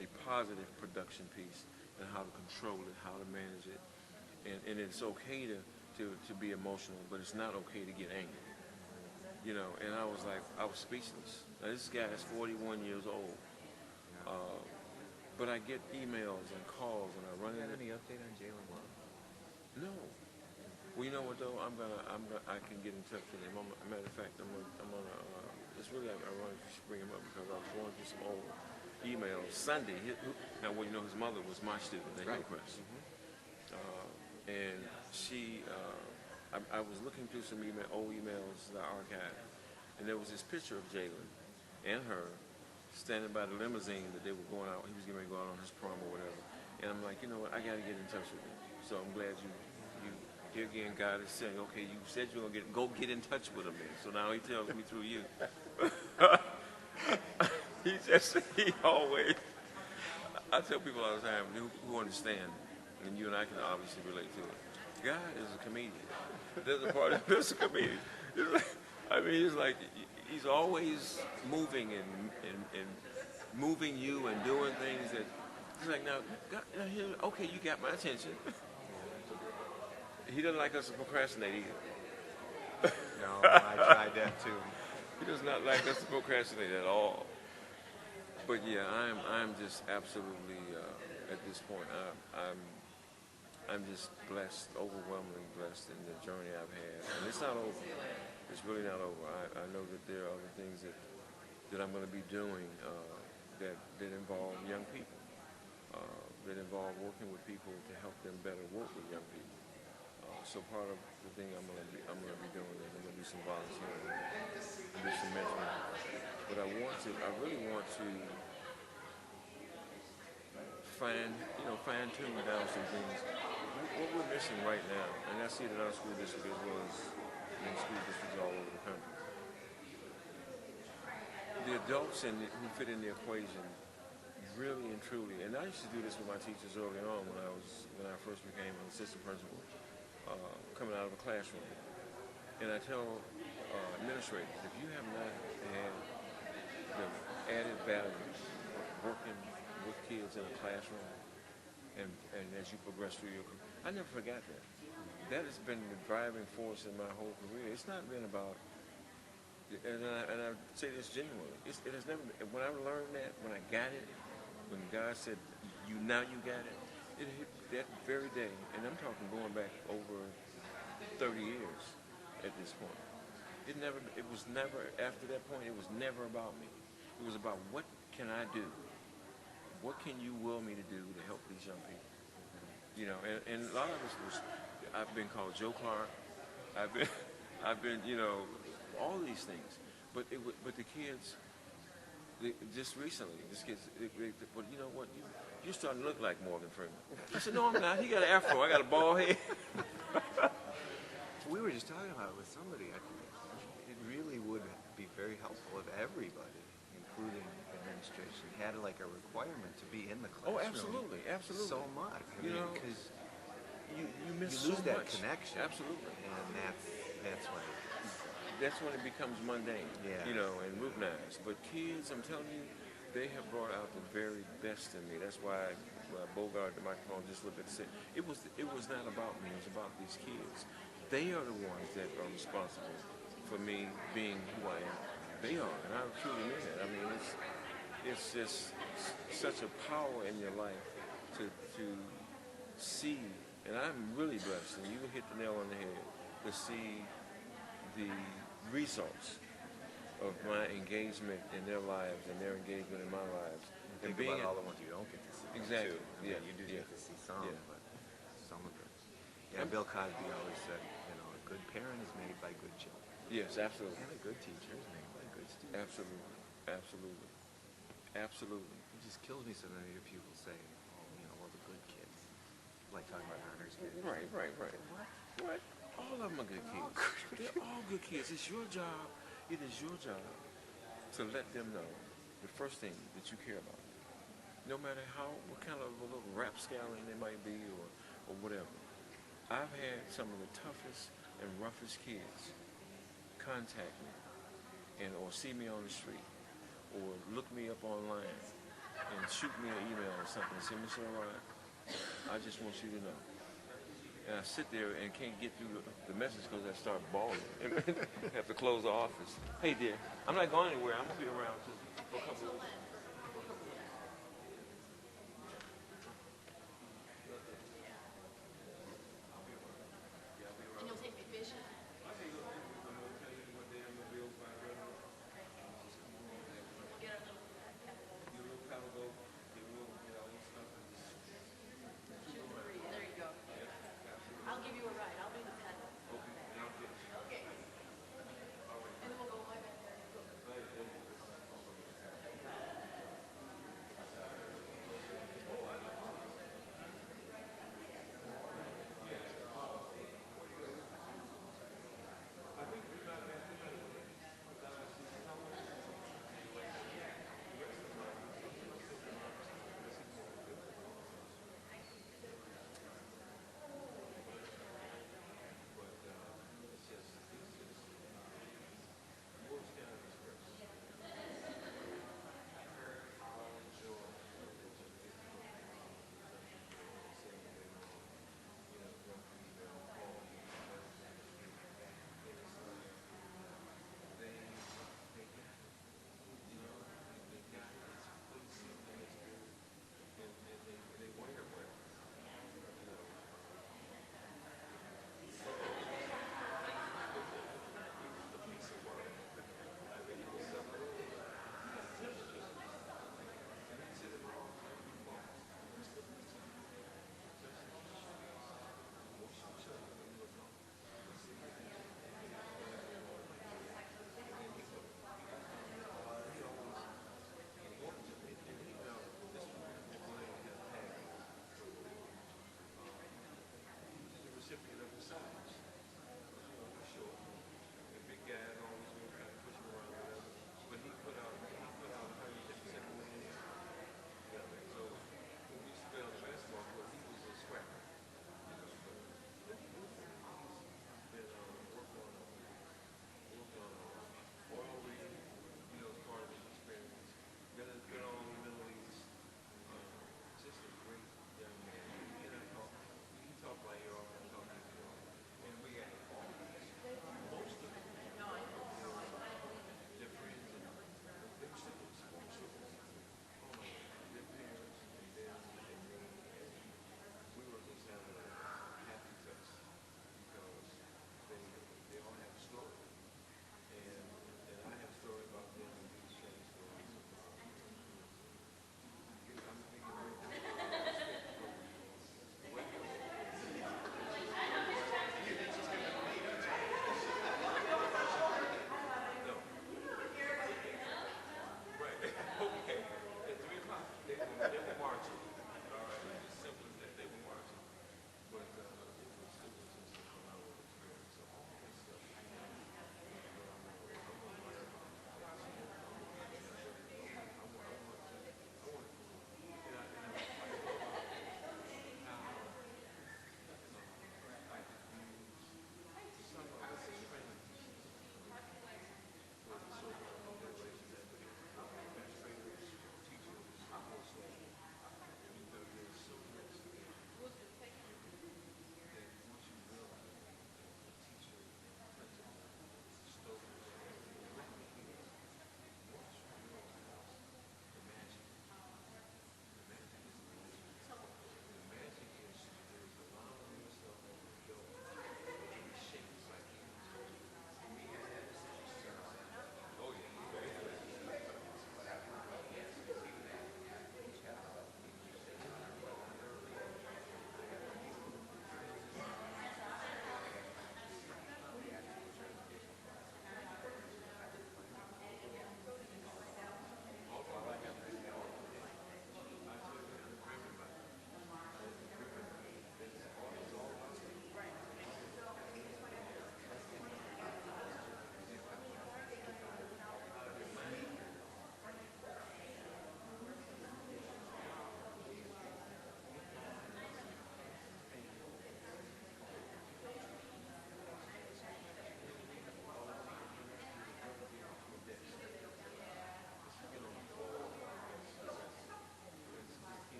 a positive production piece, and how to control it, how to manage it. And it's okay to be emotional, but it's not okay to get angry. And I was speechless. Now, this guy is 41 years old. But I get emails and calls, and I run into... Any update on Jalen Love? No. Well, you know what though? I can get in touch with him. Matter of fact, I'm gonna. It's really ironic you should bring him up because I was going through some old emails Sunday. Now, his mother was my student at Hillcrest, and she. I was looking through some old emails that I archived, and there was this picture of Jalen and her standing by the limousine that they were going out. He was getting ready to go out on his prom or whatever. And I'm like, you know what? I got to get in touch with him. So I'm glad you here again, God is saying, okay, you said you're going to go get in touch with him then. So now he tells me through you. He always, I tell people all the time who understand, and you and I can obviously relate to it. God is a comedian. There's a part of him that's a comedian. It's like he's always moving and moving you and doing things that he's like, now, God, okay, you got my attention. He doesn't like us to procrastinate either. No, I tried that too. He does not like us to procrastinate at all. But yeah, I'm just absolutely at this point. I'm just blessed, overwhelmingly blessed in the journey I've had, and it's not over. It's really not over. I know that there are other things that I'm going to be doing that involve young people, that involve working with people to help them better work with young people. So part of the thing I'm going to be doing is I'm going to do some volunteering, do some mentoring. But I really want to fine-tune down some things. What we're missing right now, and I see it in our school district as well as in school districts all over the country, the adults who fit in the equation really and truly, and I used to do this with my teachers early on when I first became an assistant principal, coming out of a classroom. And I tell administrators, if you have not had the added value of working with kids in a classroom and as you progress through your career, I never forgot that. That has been the driving force in my whole career. It's not been about, and I say this genuinely, it has never been, when I learned that, when I got it, when God said, you got it hit that very day, and I'm talking going back over 30 years at this point. It was never, after that point, it was never about me. It was about what can I do? What can you will me to do to help these young people? And a lot of us I've been called Joe Clark. I've been, all these things. But the kids, just recently, this kid's, but you know what? You're starting to look like Morgan Freeman. I said, no, I'm not. He got an afro. I got a bald head. We were just talking about it with somebody. It really would be very helpful if everybody, including administration, had like a requirement to be in the classroom. Oh, absolutely, absolutely. So much. I mean, because you miss you lose so that much. connection. Absolutely. And that's when it becomes mundane. Yeah. You know, and routinized. But kids, I'm telling you, they have brought out the very best in me. That's why Bogart, the microphone, just a little bit said it was not about me. It was about these kids. They are the ones that are responsible for me being who I am. They are, and I truly mean that. I mean, it's just such a power in your life to see, and I'm really blessed, and you hit the nail on the head, to see the results of my engagement in their lives and their engagement in my lives. And think about all the ones you don't get to see. Exactly. Too. I mean, you do get to see some, but some of them. Yeah, Bill Cosby always said, you know, a good parent is made by good children. Yes, absolutely. And a good teacher is made by good students. Absolutely. Absolutely. Absolutely. It just kills me so many people say, oh, you know, well, the good kids. Like talking about honors kids. Right. What? All of them are good kids. They're all good kids. It's your job. It is your job to let them know the first thing that you care about. No matter what kind of a little rapscallion they might be or whatever. I've had some of the toughest and roughest kids contact me or see me on the street or look me up online and shoot me an email or something and say, Mr. O'Ryan, I just want you to know. And I sit there and can't get through the message because I start bawling and have to close the office. Hey, dear, I'm not going anywhere. I'm going to be around for a couple of weeks. And you'll take me fishing? There you go. I'll give you a ride. I'll do the pedal. Okay. And then we'll go right back there.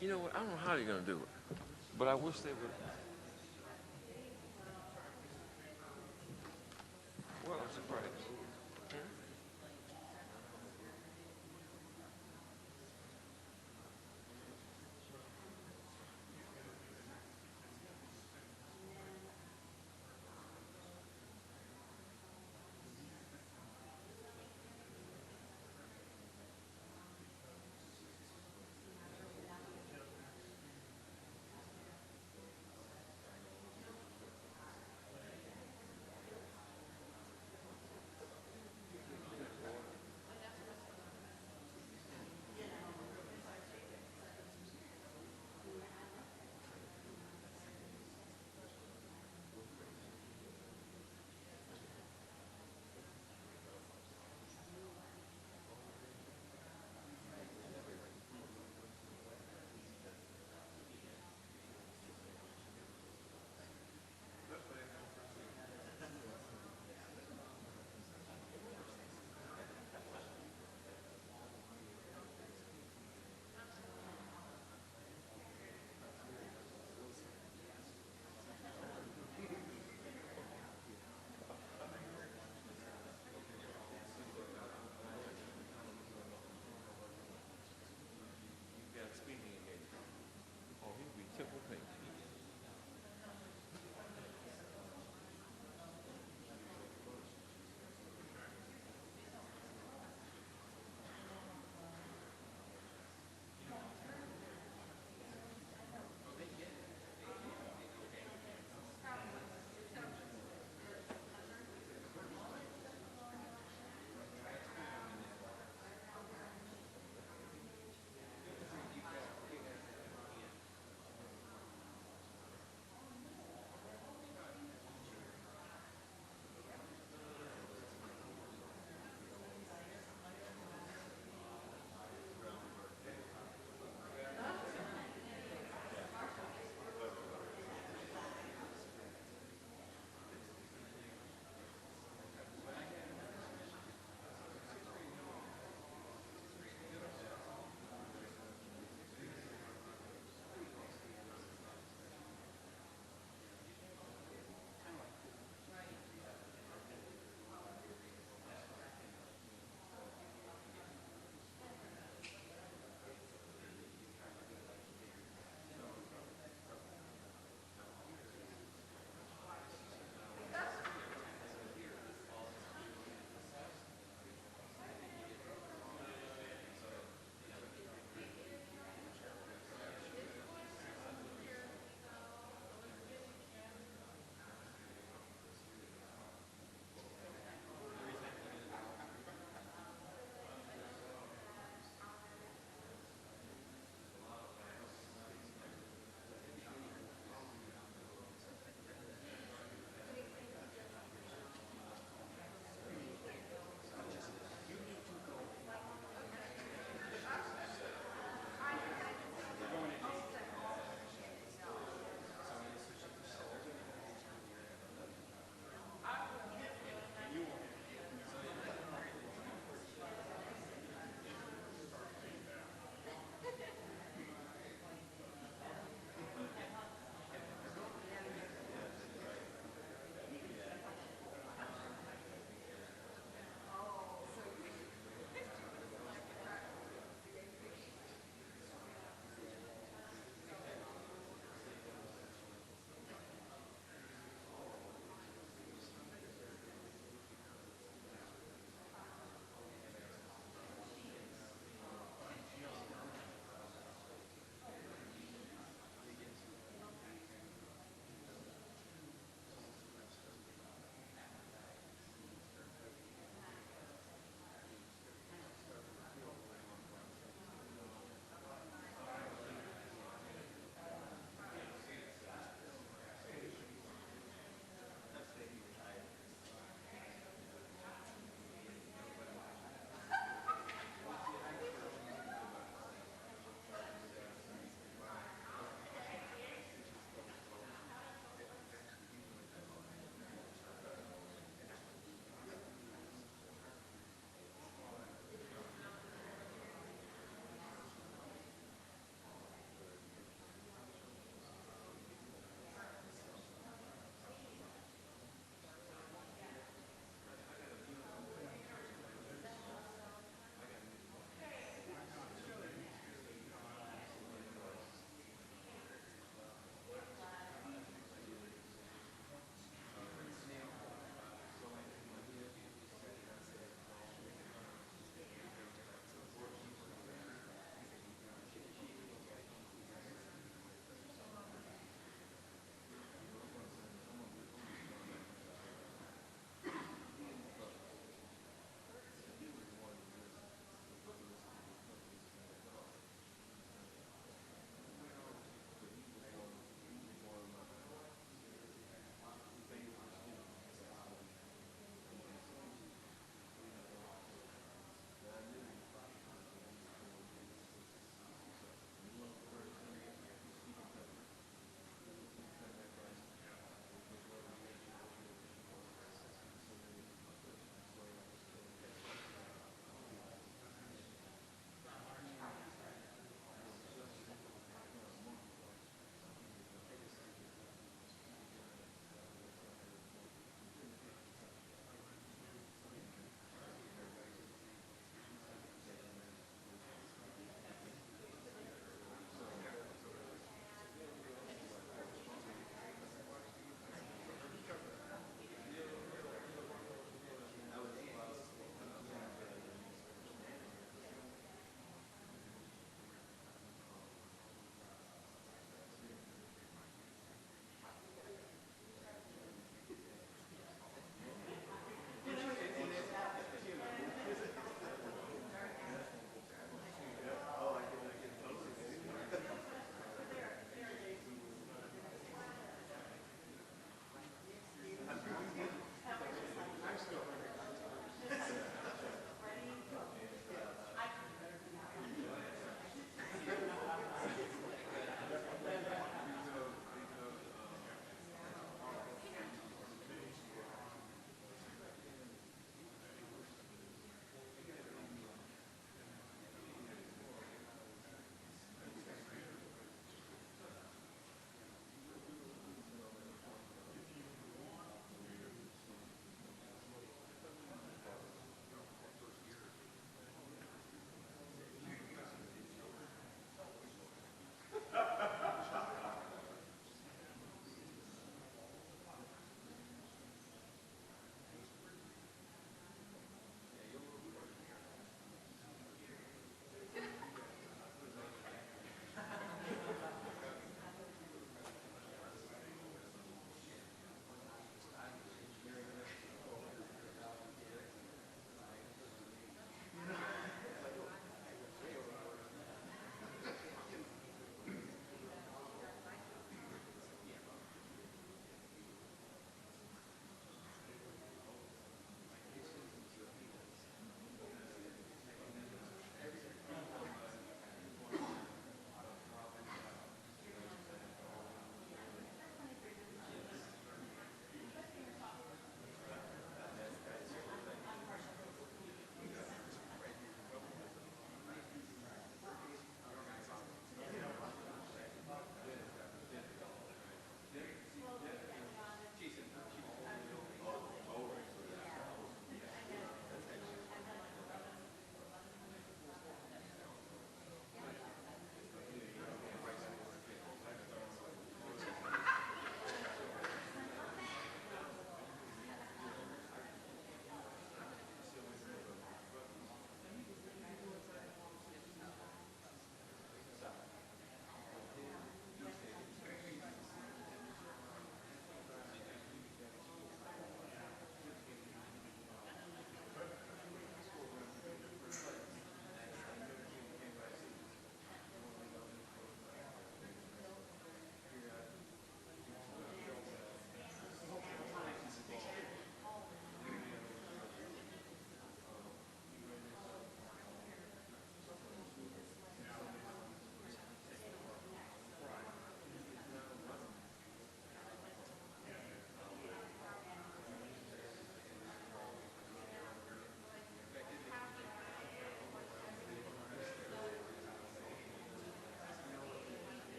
You know what? I don't know how they're going to do it, but I wish they would. Well, I'm surprised.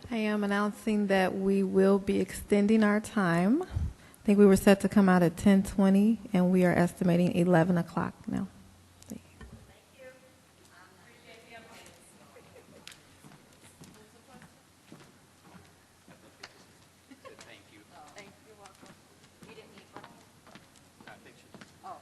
I am announcing that we will be extending our time. I think we were set to come out at 10:20, and we are estimating 11 o'clock now. Thank you. Thank you. You're welcome. You didn't need one? I think she did. Oh.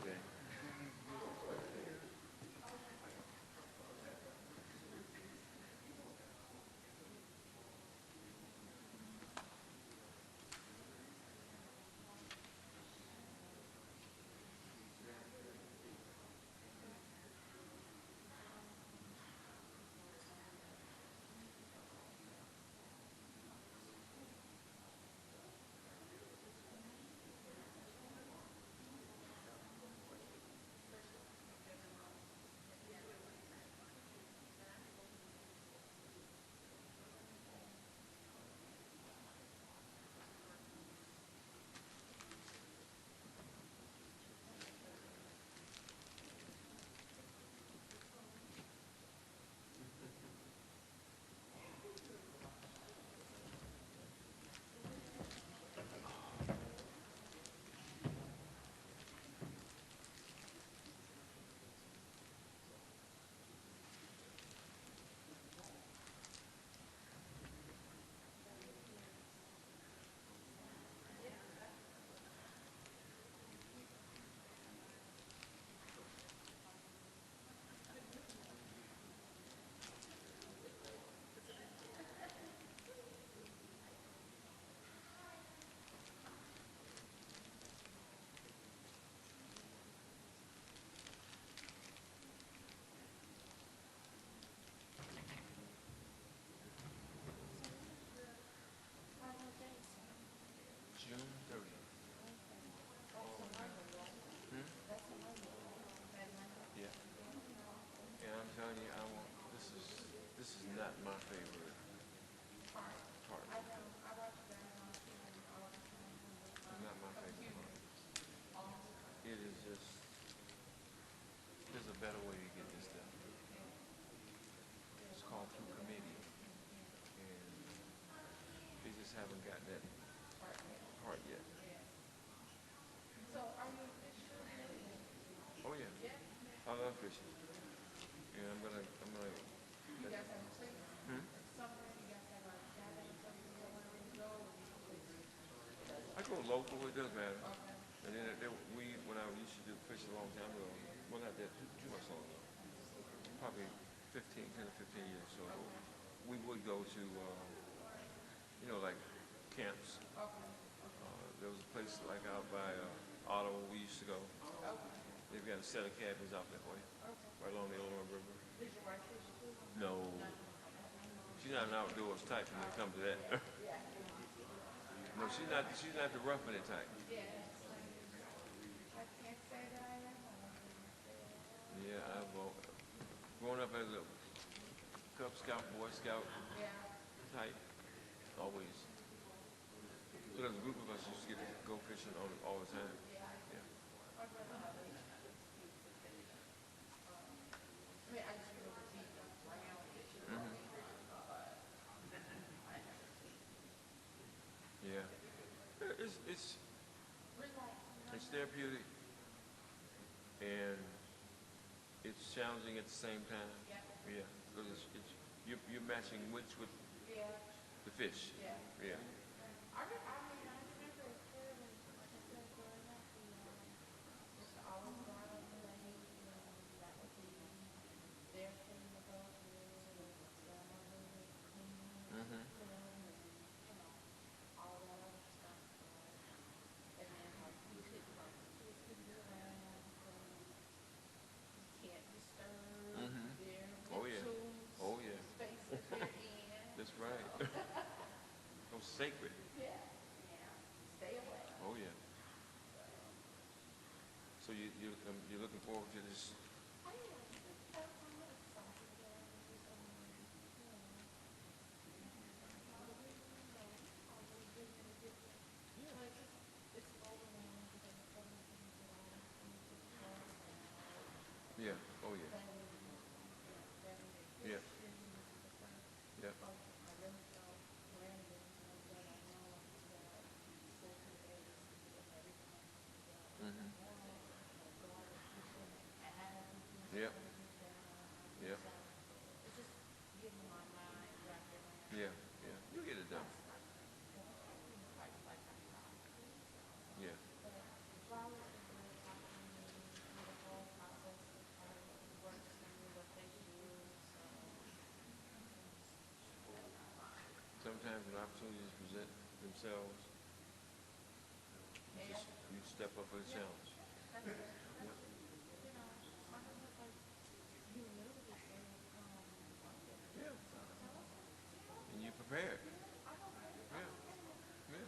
Okay. June 30th. Yeah. And I'm telling you, this is not my favorite part. It's not my favorite part. It is just, there's a better way to get this done. It's called through committee. And they just haven't got that part yet. Oh yeah. I love fishing. Yeah, I'm gonna. I go local. It doesn't matter. And then when I used to do fishing a long time ago, well, not that too much long ago, probably 10 or 15 years. So we would go to, like camps. There was a place like out by Ottawa we used to go. They've got a set of cabins out that way, right along the Illinois River. No. She's not an outdoors type when it comes to that. No, she's not the roughing it type. Yeah, I've grown up as a Cub Scout, Boy Scout type, always. So there's a group of us used to get to go fishing all the time. Yeah. Yeah. It's therapeutic and it's challenging at the same time. Yeah. Because you're matching with the fish. Yeah. Oh yeah. Oh yeah. That's right. So sacred. Oh yeah. So you're looking forward to this? Yeah. Oh yeah. Yeah. Yeah. themselves. You step up for the challenge. Yeah. And you prepared. Yeah. Yeah.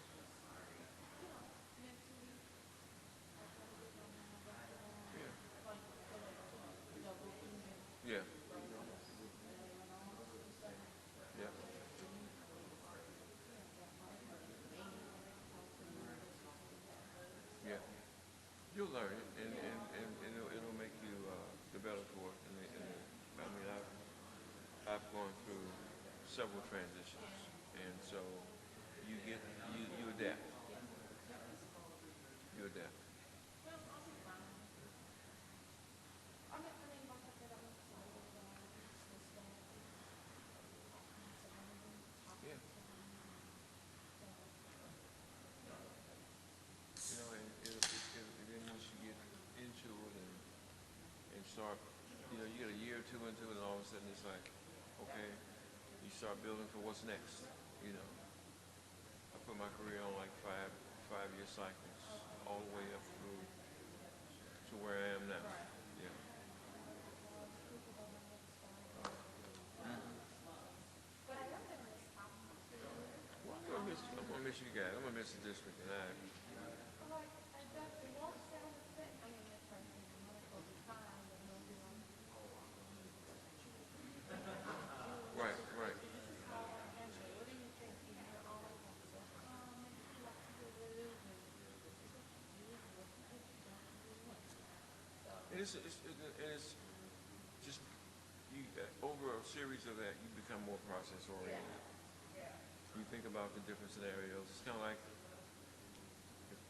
Yeah. Yeah. Yeah. Yeah. You'll learn it, and it'll make you develop for it. I mean, I've gone through several transitions, and so you adapt. You adapt. Yeah. You know, and then once you get into it and start, you get a year or two into it, and all of a sudden it's like, okay, you start building for what's next. I put my career on like five-year cycles, all the way up through to where I am now. Yeah. Well, I'm gonna miss you guys. I'm gonna miss the district, and right, right. And it's just over a series of that, you become more process oriented. You think about the different scenarios. It's kind of like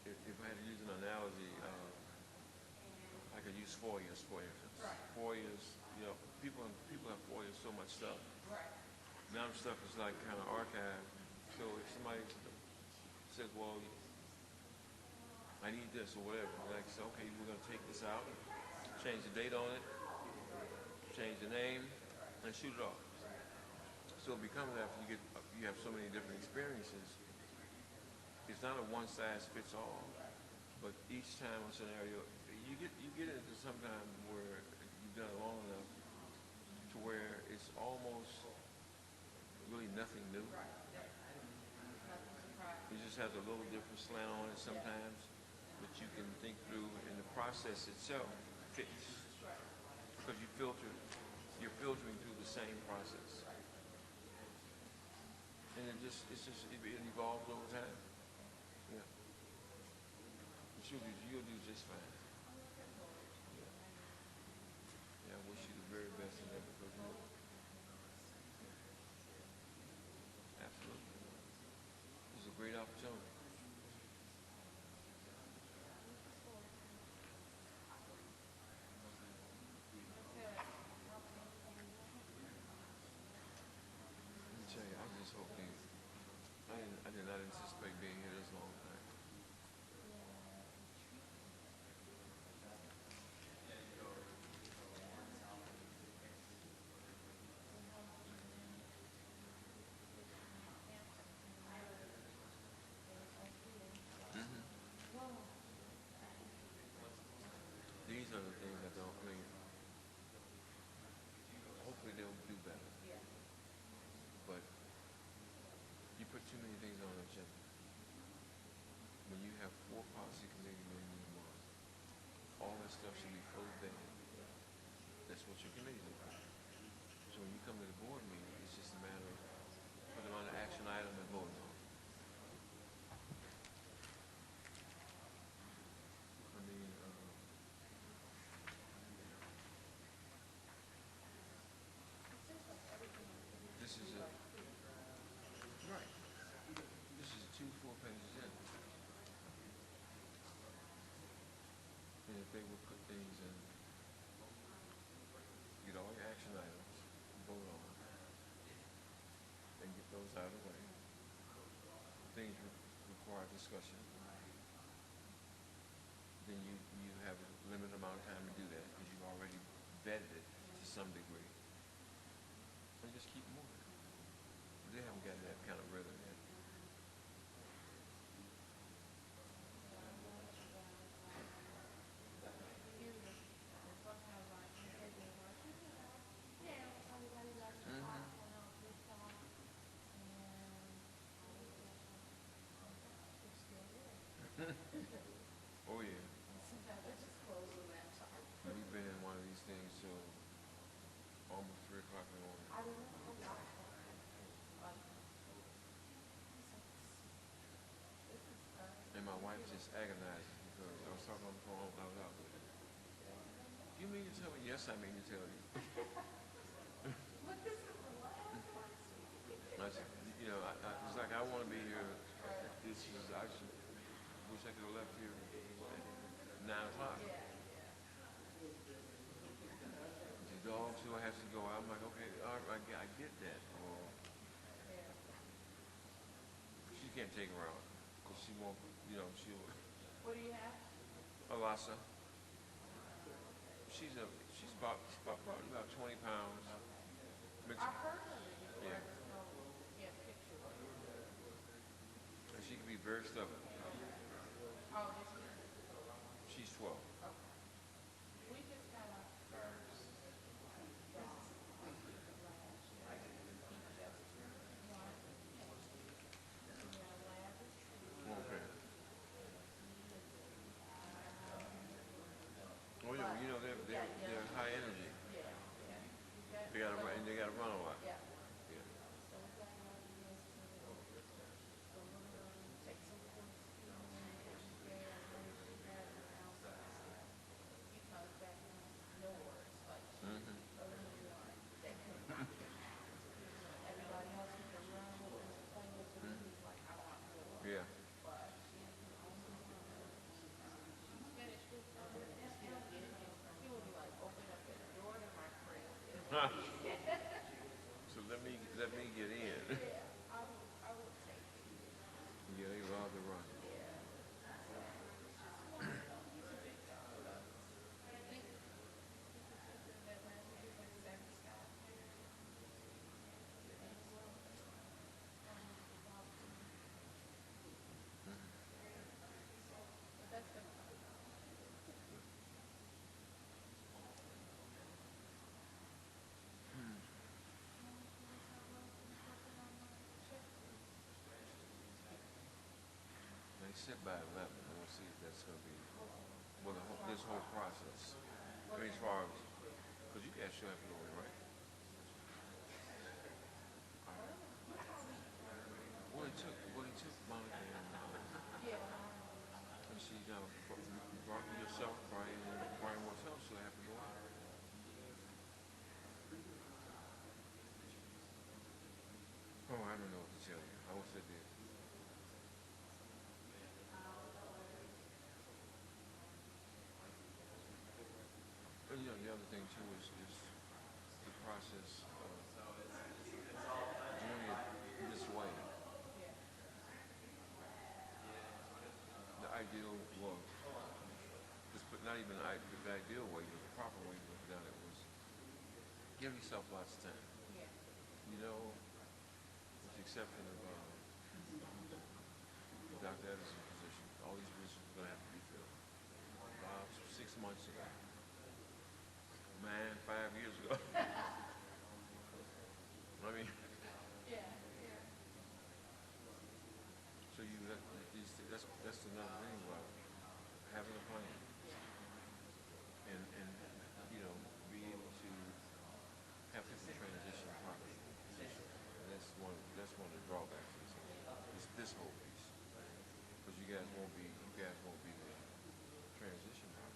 if I had to use an analogy, I could use FOIAs, for instance. FOIAs, people have FOIAs so much stuff. Now the stuff is like kind of archived. So if somebody says, well, I need this or whatever, like, so, okay, we're going to take this out, change the date on it, change the name, and shoot it off. So it becomes after you have so many different experiences, it's not a one size fits all, but each time a scenario, you get into sometime where you've done it long enough to where it's almost really nothing new. It just has a little different slant on it sometimes, but you can think through, and the process itself fits because you're filtering through the same process. And it evolves over time. Yeah. But you'll do just fine. Yeah, I wish you the very best in that because absolutely. This is a great opportunity. Let me tell you, I just hope I did not anticipate being here this long time. These are the things I don't mean. Hopefully they'll do better. But you put too many things on the agenda. When you have 4 policy committee meetings in a month, all that stuff should be fully vetted. That's what your committees are for. So when you come to the board meeting, it's just a matter of putting on an action item and voting on it. I mean, this is a right. This is 2 4-page agenda. And if they would put things in, get all your action items, vote on them, and get those out of the way. Things require discussion. Then you have a limited amount of time to do that because you've already vetted it to some degree. And just keep moving. They haven't gotten that kind of rhythm yet. you mean to tell me? Yes, I mean to tell you. I said, you know, it's like I want to be here. This is, I should, wish I could have left here at 9 o'clock. The dog still has to go out. I'm like, okay, all right, I get that. She can't take her out because she won't, you know, she'll. What do you have? Alasa. She's probably about 20 pounds. Mixed. I heard of it. Yeah. Yeah, picture. And she can be very stubborn. Oh, this is. She's 12. We just got our first. Okay. Oh yeah, you know they're high energy. They gotta run, and they gotta run a lot. Yeah. Yeah. So let me get in. Yeah, they love to run. They sit by 11, and we'll see if that's going to be, well, this whole process. I mean, as far as, because you guys still have to go in, right? Well, he took Monee and she brought yourself, Brian, and Brian Martell still have to go out. Oh, I don't know what to tell you. I wish I did. And you know, the other thing too is the process of doing it this way. The ideal, well, but not even the ideal way, but the proper way to look at it was give yourself lots of time. You know, with the exception of Dr. Edison's position, all these positions are going to have to be filled. 6 months ago. Man, 5 years ago. I mean, so that's another thing about having a plan and you know be able to have people transition properly. And that's one of the drawbacks of this whole piece because you guys won't be the transition properly.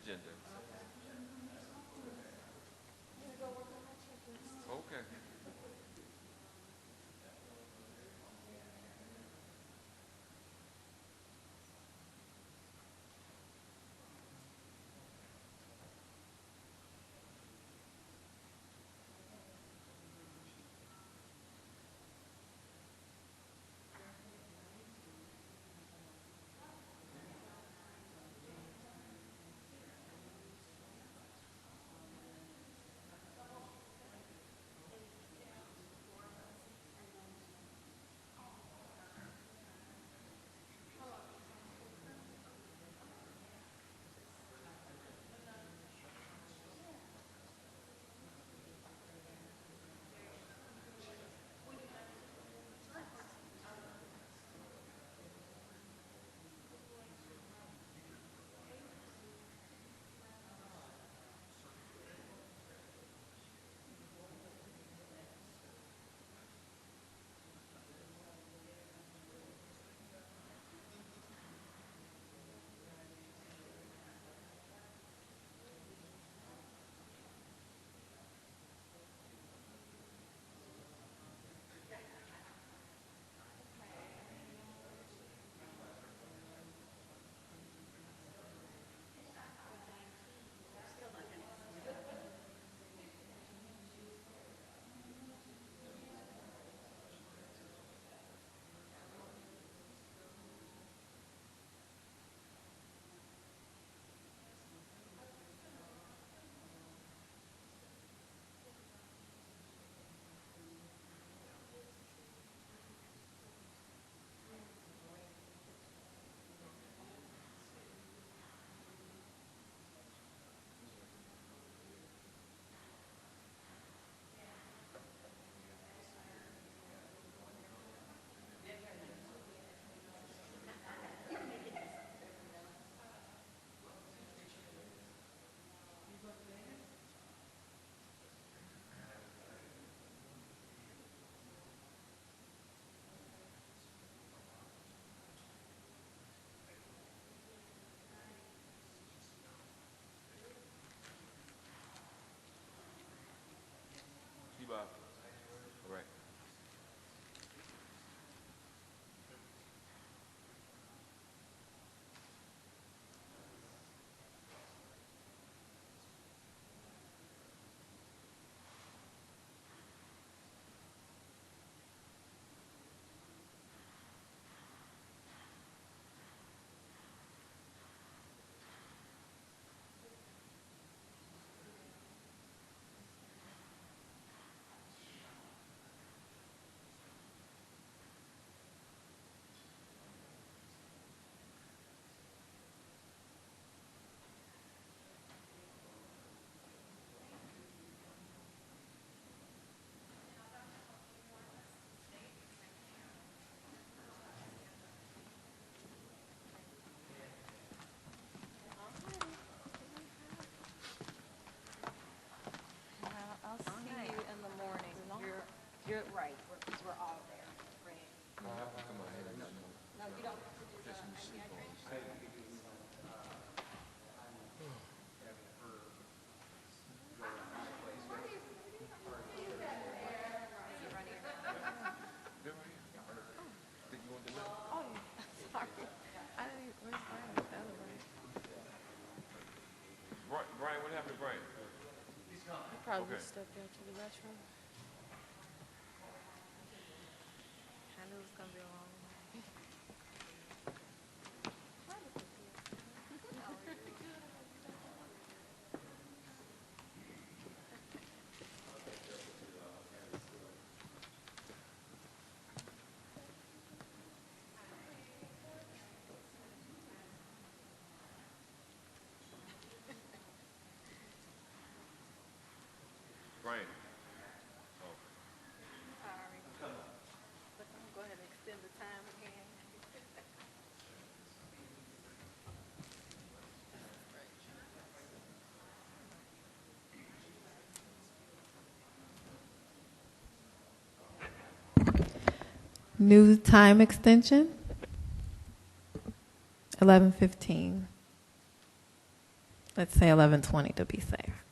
agenda. Okay. Bob. All right. I'll see you in the morning. You're right, because we're all there. Right. Come on, No, you don't have to do that. Oh, sorry. I didn't, where's Brian? The other Brian. Brian, what happened to Brian? He probably stepped out to the restroom. I knew it was going to be a long one. Brian. Sorry. But I'm go ahead and extend the time again. New time extension, 11:15. Let's say 11:20 to be safe.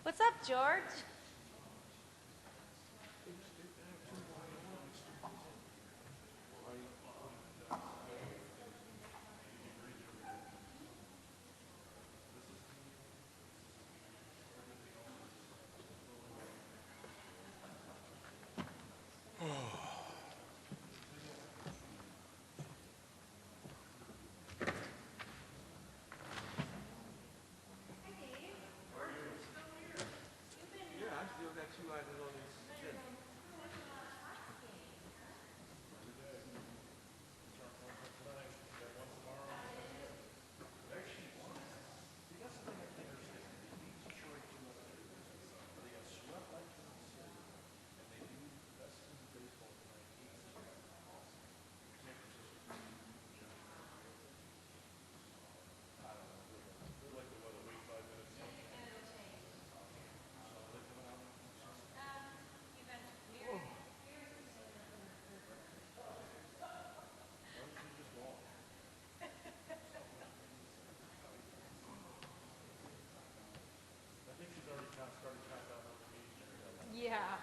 What's up, George? Yeah, I still got 2 items on this agenda. Yeah.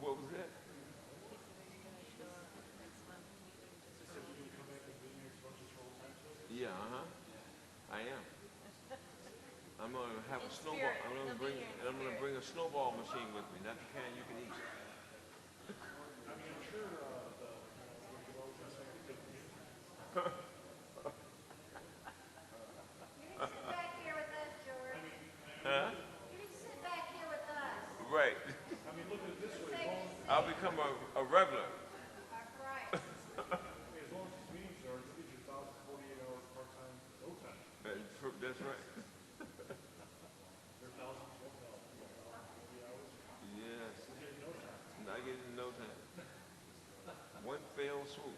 What was that? Yeah, I am. I'm gonna have a snowball. I'm gonna bring a snowball machine with me. Not the kind you can eat. I mean, I'm sure the sit back here with us, George. Huh? You need to sit back here with us. Right. I mean, look at it this way. I'll become a regular. That's right. As long as these meetings are, you get your 1,048 hours part-time, no time. That's right. They're 1,000, 12,000 hours. Yes. We're getting no time. Not getting no time. One fell swoop.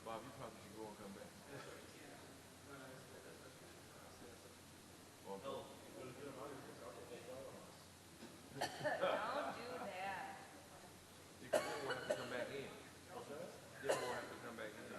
Bob, you probably should go and come back. Don't do that. You can still have to come back in. Then we'll have to come back in.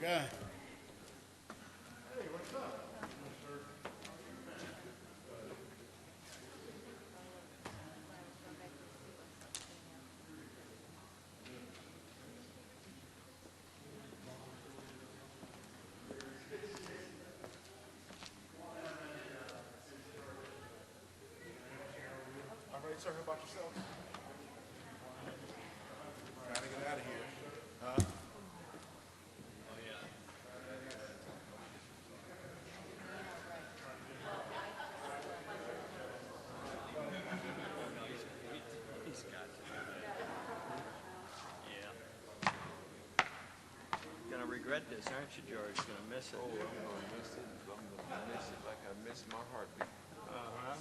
guy. All right, sir, how about yourself? Gotta get out of here. Huh? Oh, yeah. He's got it. Yeah. Gonna regret this, aren't you, George? Gonna miss it. Oh, I'm gonna miss it. I'm gonna miss it like I miss my heartbeat. Uh-huh.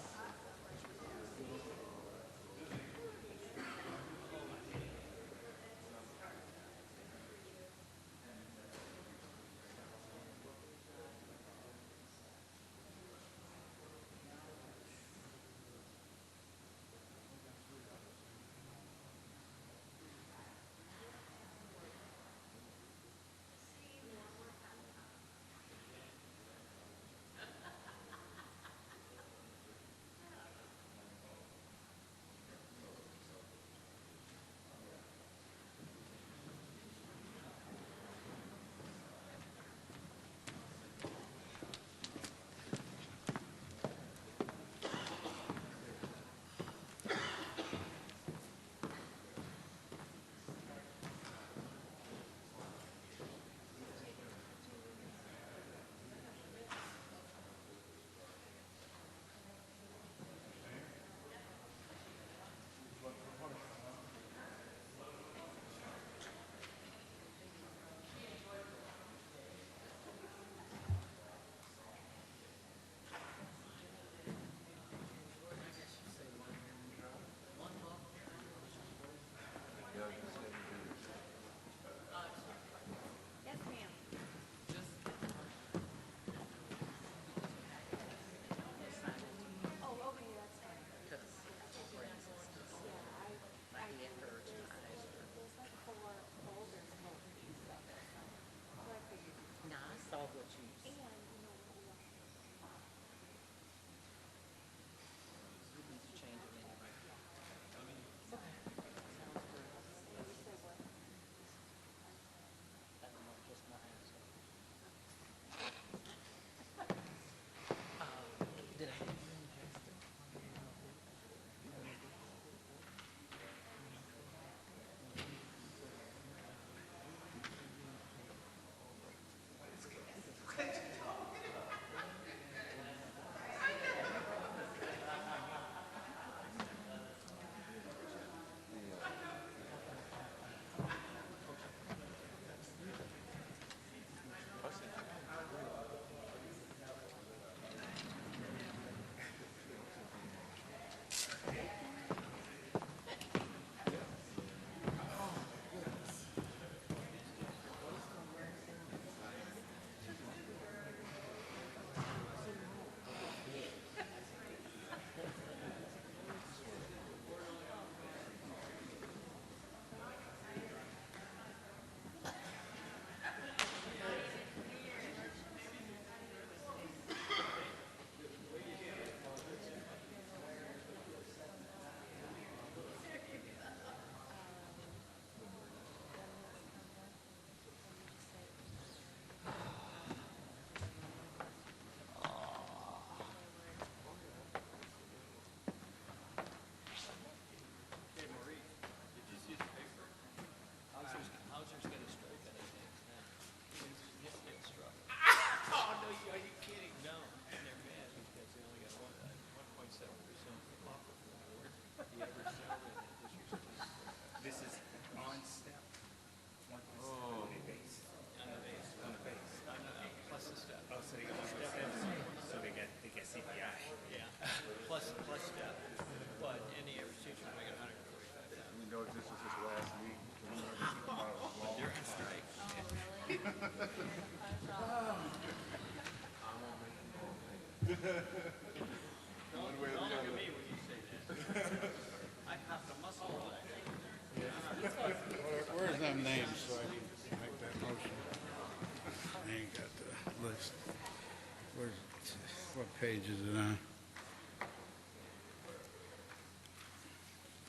page is it on?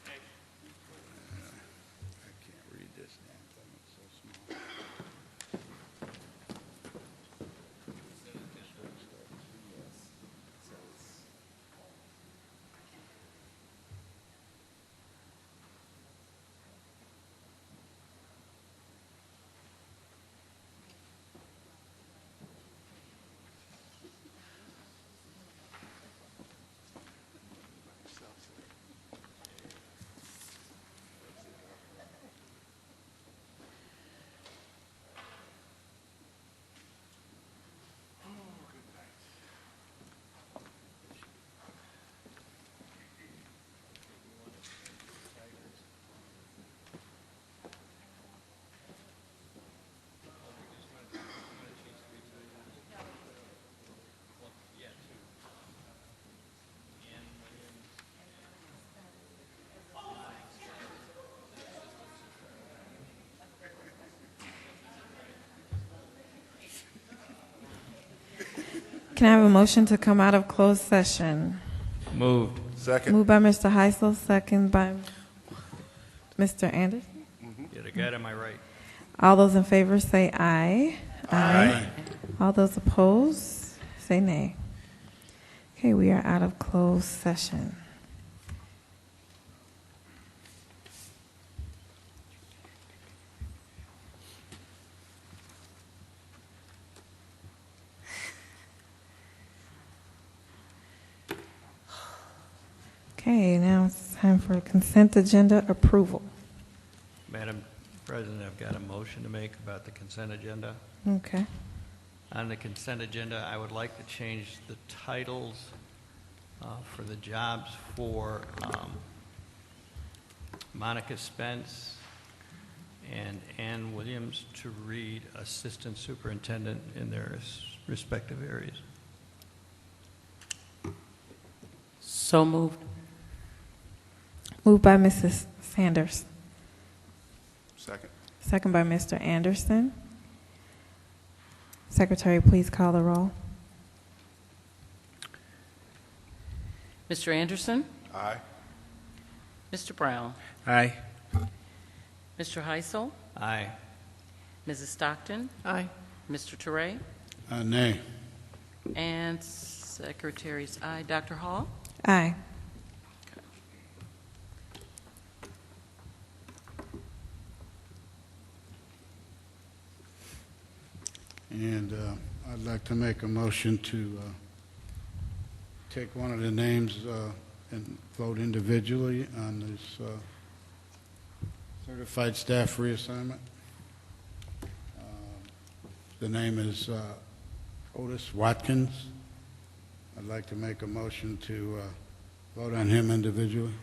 I can't read this damn thing, it's so small. Can I have a motion to come out of closed session? Moved. Second. Moved by Mr. Heisel, second by Mr. Anderson. Yeah, the guy to my right. All those in favor say aye. Aye. All those opposed say nay. Okay, we are out of closed session. Okay, now it's time for consent agenda approval. Madam President, I've got a motion to make about the consent agenda. Okay. On the consent agenda, I would like to change the titles for the jobs for Monica Spence and Ann Williams to read Assistant Superintendent in their respective areas. So moved. Moved by Mrs. Sanders. Second. Second by Mr. Anderson. Secretary, please call the roll. Mr. Anderson? Aye. Mr. Brown? Aye. Mr. Heisel? Aye. Mrs. Stockton? Aye. Mr. Teray? Nay. And Secretary's aye. Dr. Hall? Aye. And I'd like to make a motion to take one of the names and vote individually on this certified staff reassignment. The name is Otis Watkins. I'd like to make a motion to vote on him individually.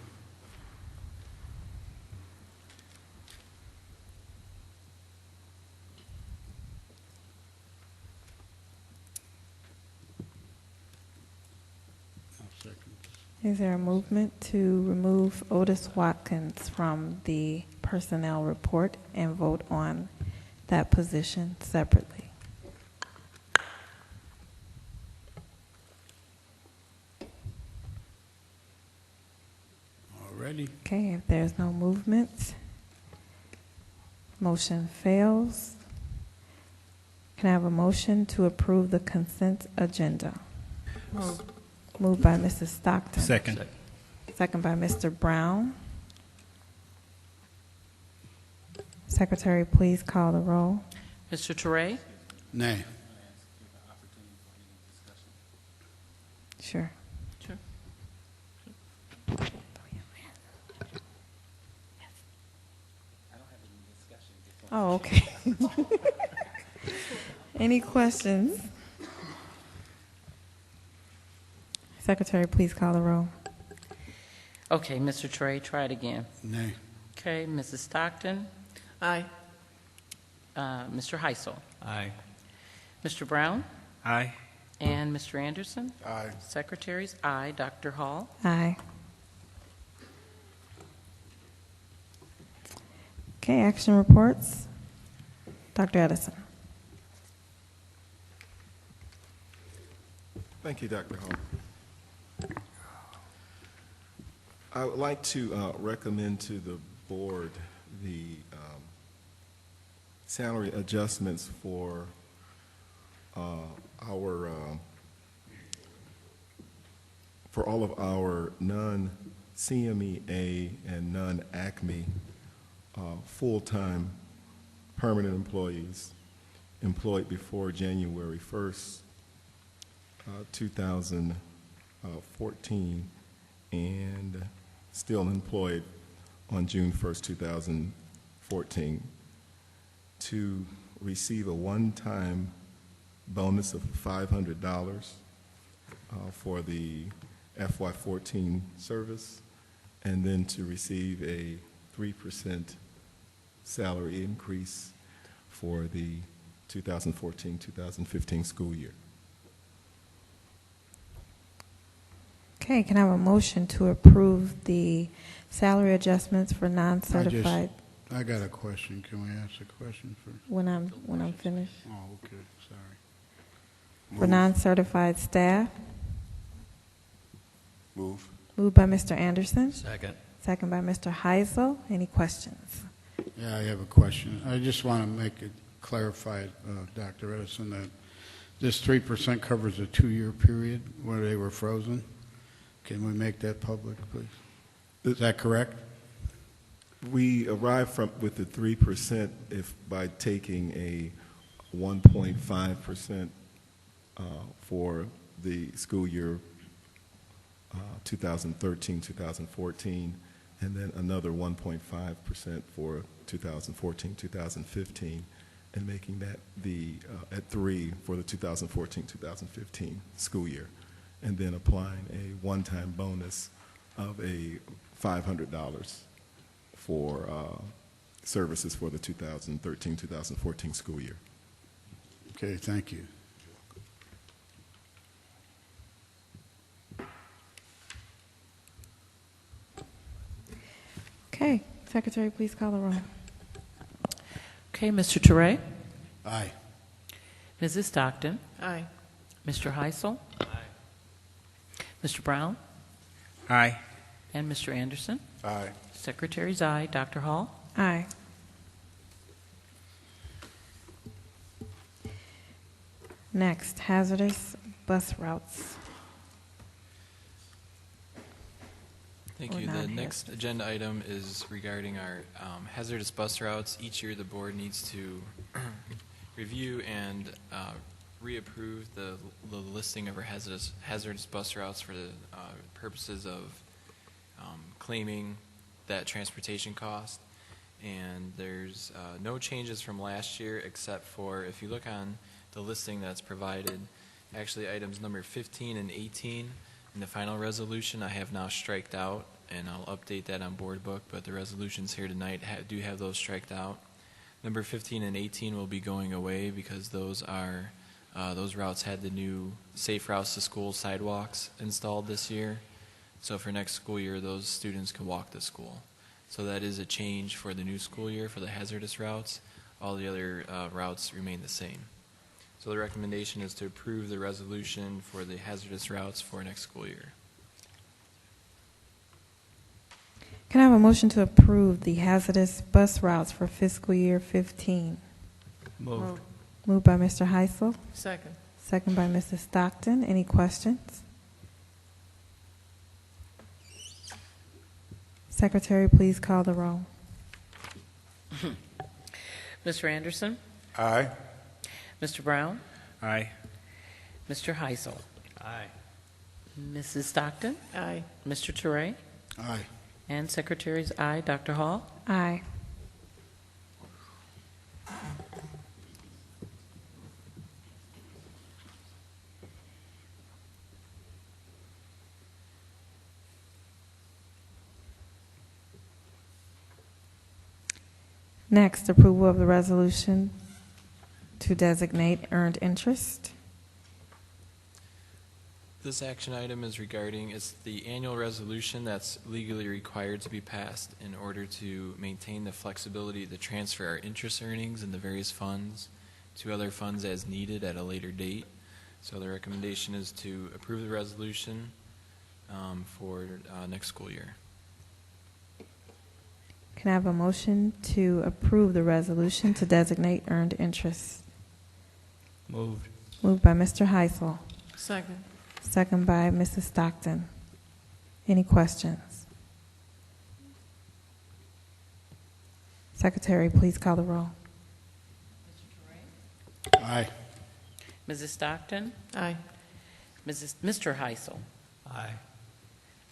Is there a movement to remove Otis Watkins from the personnel report and vote on that position separately? Already. Okay, if there's no movement, motion fails. Can I have a motion to approve the consent agenda? Moved by Mrs. Stockton. Second. Second by Mr. Brown. Secretary, please call the roll. Mr. Teray? Nay. Sure. Sure. Oh, okay. Any questions? Secretary, please call the roll. Okay, Mr. Teray, try it again. Nay. Okay, Mrs. Stockton? Aye. Mr. Heisel? Aye. Mr. Brown? Aye. And Mr. Anderson? Aye. Secretary's aye. Dr. Hall? Aye. Okay, action reports. Dr. Edison. Thank you, Dr. Hall. I would like to recommend to the board the salary adjustments for all of our non-CMEA and non-ACME full-time permanent employees employed before January 1st, 2014, and still employed on June 1st, 2014, to receive a one-time bonus of $500 for the FY14 service, and then to receive a 3% salary increase for the 2014-2015 school year. Okay, can I have a motion to approve the salary adjustments for non-certified? I got a question. Can we ask a question first? When I'm finished. Oh, okay, sorry. For non-certified staff. Move. Moved by Mr. Anderson. Second. Second by Mr. Heisel. Any questions? Yeah, I have a question. I just want to make it clarified, Dr. Edison, that this 3% covers a 2-year period where they were frozen. Can we make that public, please? Is that correct? We arrived with the 3% if by taking a 1.5% for the school year 2013-2014, and then another 1.5% for 2014-2015, and making that at 3 for the 2014-2015 school year, and then applying a one-time bonus of a $500 for services for the 2013-2014 school year. Okay, thank you. Okay, Secretary, please call the roll. Okay, Mr. Toure? Aye. Mrs. Stockton? Aye. Mr. Heisel? Aye. Mr. Brown? Aye. And Mr. Anderson? Aye. Secretary's aye. Dr. Hall? Aye. Next, hazardous bus routes. Thank you. The next agenda item is regarding our hazardous bus routes. Each year the board needs to review and reapprove the listing of our hazardous bus routes for the purposes of claiming that transportation cost. And there's no changes from last year, except for, if you look on the listing that's provided, actually items number 15 and 18 in the final resolution I have now striked out, and I'll update that on board book, but the resolutions here tonight do have those striked out. Number 15 and 18 will be going away because those are those routes had the new Safe Routes to School sidewalks installed this year. So for next school year, those students can walk to school. So that is a change for the new school year for the hazardous routes. All the other routes remain the same. So the recommendation is to approve the resolution for the hazardous routes for next school year. Can I have a motion to approve the hazardous bus routes for fiscal year 15? Moved. Moved by Mr. Heisel. Second. Second by Mrs. Stockton. Any questions? Secretary, please call the roll. Mr. Anderson? Aye. Mr. Brown? Aye. Mr. Heisel? Aye. Mrs. Stockton? Aye. Mr. Toure? Aye. And Secretary's aye. Dr. Hall? Aye. Next, approval of the resolution to designate earned interest. This action item is regarding, it's the annual resolution that's legally required to be passed in order to maintain the flexibility to transfer our interest earnings in the various funds to other funds as needed at a later date. So the recommendation is to approve the resolution for next school year. Can I have a motion to approve the resolution to designate earned interest? Moved. Moved by Mr. Heisel. Second. Second by Mrs. Stockton. Any questions? Secretary, please call the roll. Aye. Mrs. Stockton? Aye. Mr. Heisel? Aye.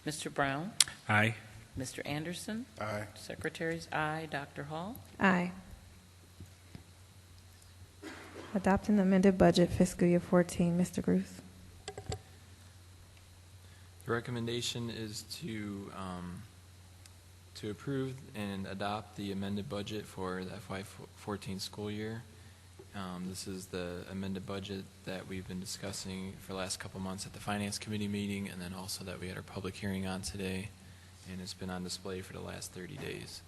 Mr. Brown? Aye. Mr. Anderson? Aye. Secretaries, aye. Dr. Hall? Aye. Adopting the amended budget fiscal year 14. Mr. Gruth. The recommendation is to approve and adopt the amended budget for the FY14 school year. This is the amended budget that we've been discussing for the last couple months at the Finance Committee meeting, and then also that we had our public hearing on today, and it's been on display for the last 30 days.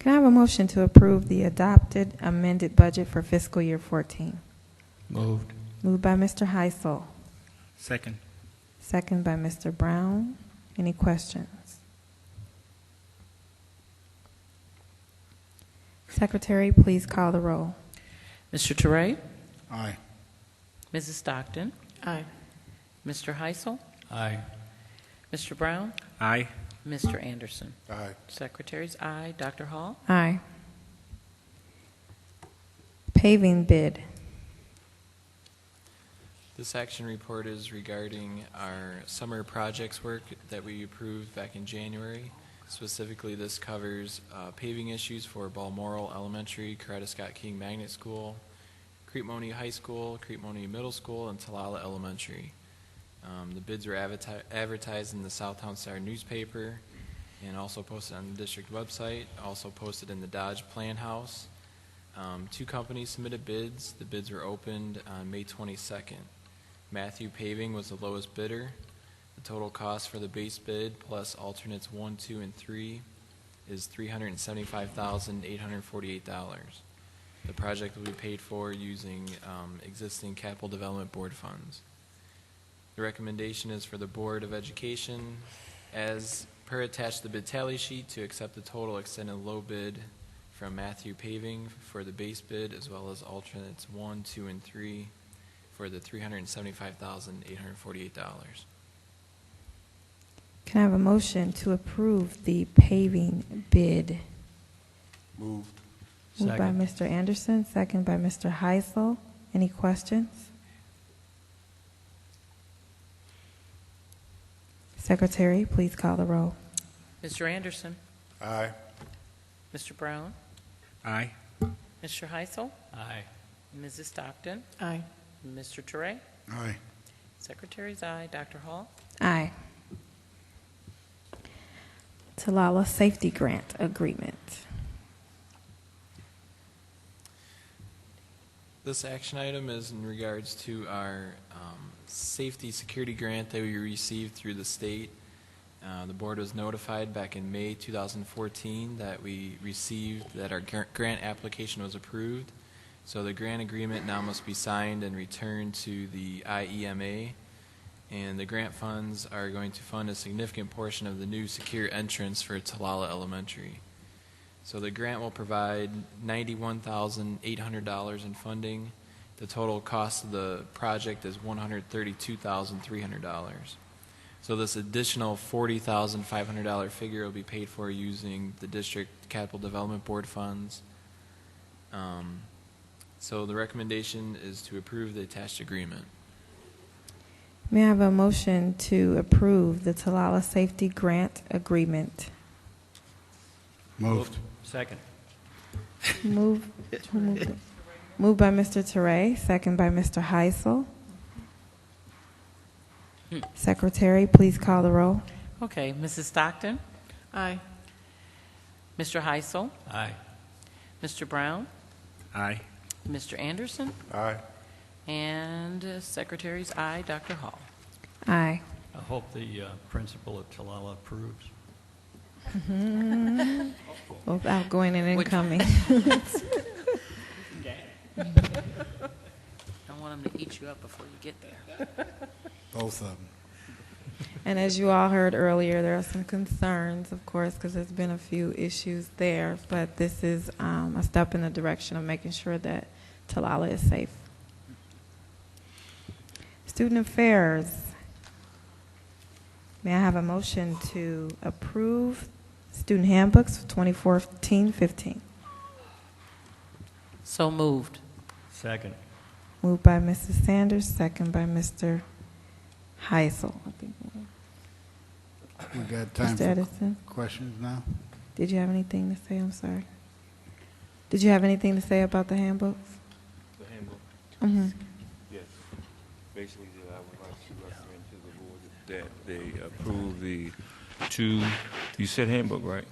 Can I have a motion to approve the adopted amended budget for fiscal year 14? Moved. Moved by Mr. Heisel. Second. Second by Mr. Brown. Any questions? Secretary, please call the roll. Mr. Teray? Aye. Mrs. Stockton? Aye. Mr. Heisel? Aye. Mr. Brown? Aye. Mr. Anderson? Aye. Secretaries, aye. Dr. Hall? Aye. Paving bid. This action report is regarding our summer projects work that we approved back in January. Specifically, this covers paving issues for Balmoral Elementary, Coretta Scott King Magnet School, Crete Monee High School, Crete Monee Middle School, and Talala Elementary. The bids were advertised in the Southtown Star newspaper and also posted on the district website, also posted in the Dodge Plan House. 2 companies submitted bids. The bids were opened on May 22nd. Matthew Paving was the lowest bidder. The total cost for the base bid plus alternates 1, 2, and 3 is $375,848. The project will be paid for using existing capital development board funds. The recommendation is for the Board of Education, as per attached to the bid tally sheet, to accept the total extended low bid from Matthew Paving for the base bid, as well as alternates 1, 2, and 3 for the $375,848. Can I have a motion to approve the paving bid? Moved. Moved by Mr. Anderson, second by Mr. Heisel. Any questions? Secretary, please call the roll. Mr. Anderson? Aye. Mr. Brown? Aye. Mr. Heisel? Aye. Mrs. Stockton? Aye. Mr. Teray? Aye. Secretaries, aye. Dr. Hall? Aye. Talala Safety Grant Agreement. This action item is in regards to our safety security grant that we received through the state. The board was notified back in May 2014 that we received that our grant application was approved. So the grant agreement now must be signed and returned to the IEMA, and the grant funds are going to fund a significant portion of the new secure entrance for Talala Elementary. So the grant will provide $91,800 in funding. The total cost of the project is $132,300. So this additional $40,500 figure will be paid for using the district capital development board funds. So the recommendation is to approve the attached agreement. May I have a motion to approve the Talala Safety Grant Agreement? Moved. Second. Moved by Mr. Teray, second by Mr. Heisel. Secretary, please call the roll. Okay. Mrs. Stockton? Aye. Mr. Heisel? Aye. Mr. Brown? Aye. Mr. Anderson? Aye. And secretaries, aye. Dr. Hall? Aye. I hope the principal at Talala approves. Both outgoing and incoming. Don't want them to eat you up before you get there. Both of them. And as you all heard earlier, there are some concerns, of course, because there's been a few issues there, but this is a step in the direction of making sure that Talala is safe. Student Affairs. May I have a motion to approve student handbooks for 2014-15? So moved. Second. Moved by Mrs. Sanders, second by Mr. Heisel. I think. We got time Mr. for Edison? questions now? Did you have anything to say? I'm sorry. Did you have anything to say about the handbooks? The handbook? Mm-hmm. Yes. Basically, I would like to recommend to the board that they approve the two, you said handbook, right?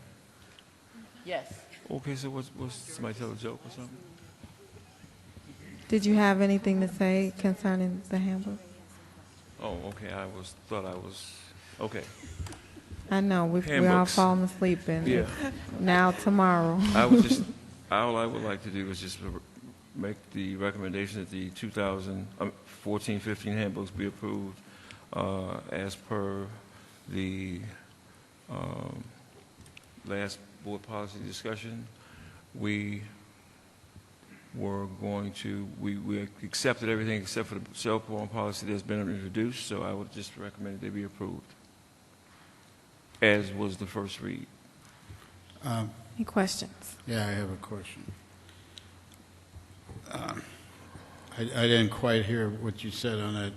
Yes. Okay, so what's somebody tell a joke or something? Did you have anything to say concerning the handbook? Oh, okay, thought I was, okay. I know, we're all Handbooks. falling asleep and Yeah. now tomorrow. All I would like to do is just make the recommendation that the 2014-15 handbooks be approved as per the last board policy discussion. We were going to, we accepted everything except for the cell phone policy that's been introduced, so I would just recommend that they be approved, as was the first read. Any questions? Yeah, I have a question. I didn't quite hear what you said on that.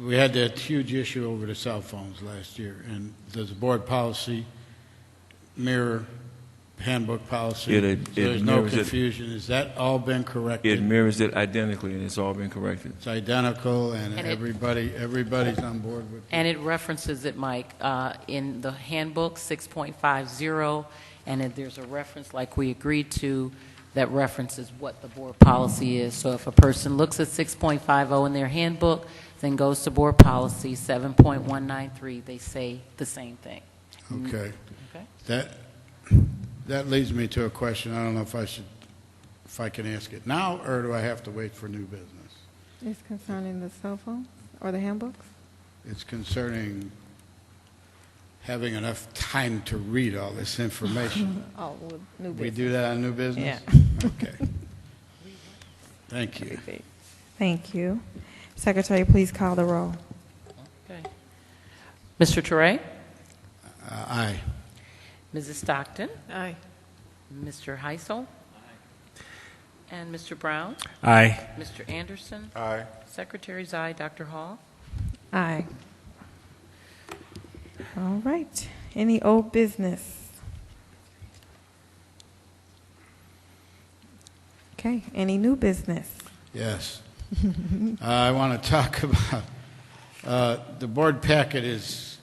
We had that huge issue over the cell phones last year, and does the board policy mirror handbook policy? So So there's no mirrors it. confusion. Has that all been corrected? It mirrors it identically, and it's all been corrected. It's identical, and And it- everybody's on board with it. And it references it, Mike, in the handbook 6.50, and there's a reference like we agreed to that references what the board policy is. So if a person looks at 6.50 in their handbook, then goes to board policy 7.193, they say the same thing. Okay. Okay. That leads me to a question. I don't know if I can ask it now, or do I have to wait for new business? It's concerning the cell phones or the handbooks? It's concerning having enough time to read all this information. Oh, well, new business. We do that on new business? Yeah. Okay. Thank you. Thank you. Secretary, please call the roll. Okay. Mr. Toure? Aye. Mrs. Stockton? Aye. Mr. Heisel? Aye. And Mr. Brown? Aye. Mr. Anderson? Aye. Secretary's aye. Dr. Hall? Aye. All right. Any old business? Okay. Any new business? Yes. I want to talk about, the board packet is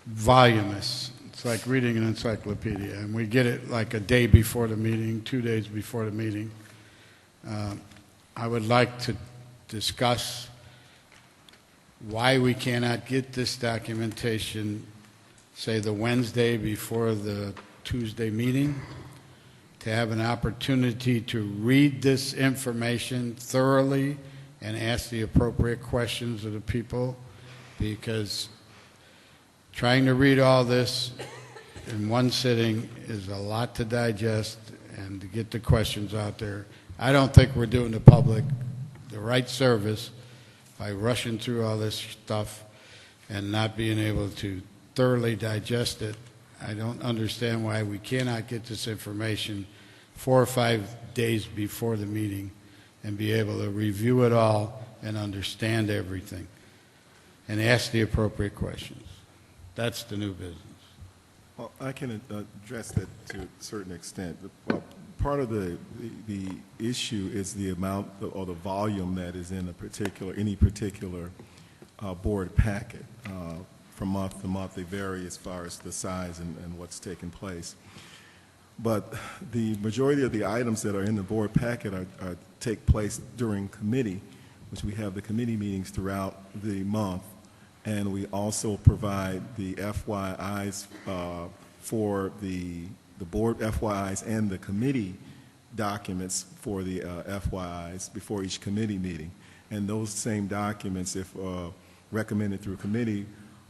voluminous. It's like reading an encyclopedia, and we get it like a day before the meeting, 2 days before the meeting. I would like to discuss why we cannot get this documentation, say, the Wednesday before the Tuesday meeting, to have an opportunity to read this information thoroughly and ask the appropriate questions of the people, because trying to read all this in one sitting is a lot to digest and to get the questions out there. I don't think we're doing the public the right service by rushing through all this stuff and not being able to thoroughly digest it. I don't understand why we cannot get this information 4 or 5 days before the meeting and be able to review it all and understand everything and ask the appropriate questions. That's the new business. Well, I can address that to a certain extent. Well, part of the issue is the amount or the volume that is in any particular board packet. From month to month, they vary as far as the size and what's taking place. But the majority of the items that are in the board packet take place during committee, which we have the committee meetings throughout the month. And we also provide the FYIs for the board FYIs and the committee documents for the FYIs before each committee meeting. And those same documents, if recommended through committee,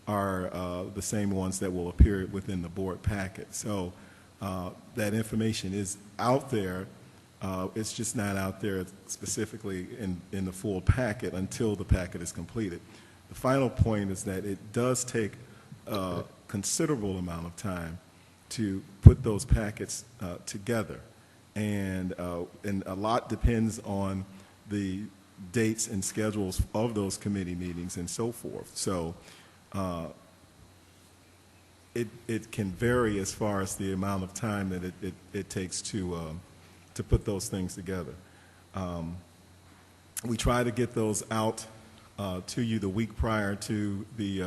are the same ones that will appear within the board packet. So that information is out there. It's just not out there specifically in the full packet until the packet is completed. The final point is that it does take a considerable amount of time to put those packets together. And a lot depends on the dates and schedules of those committee meetings and so forth. So it can vary as far as the amount of time that it takes to put those things together. We try to get those out to you the week prior to the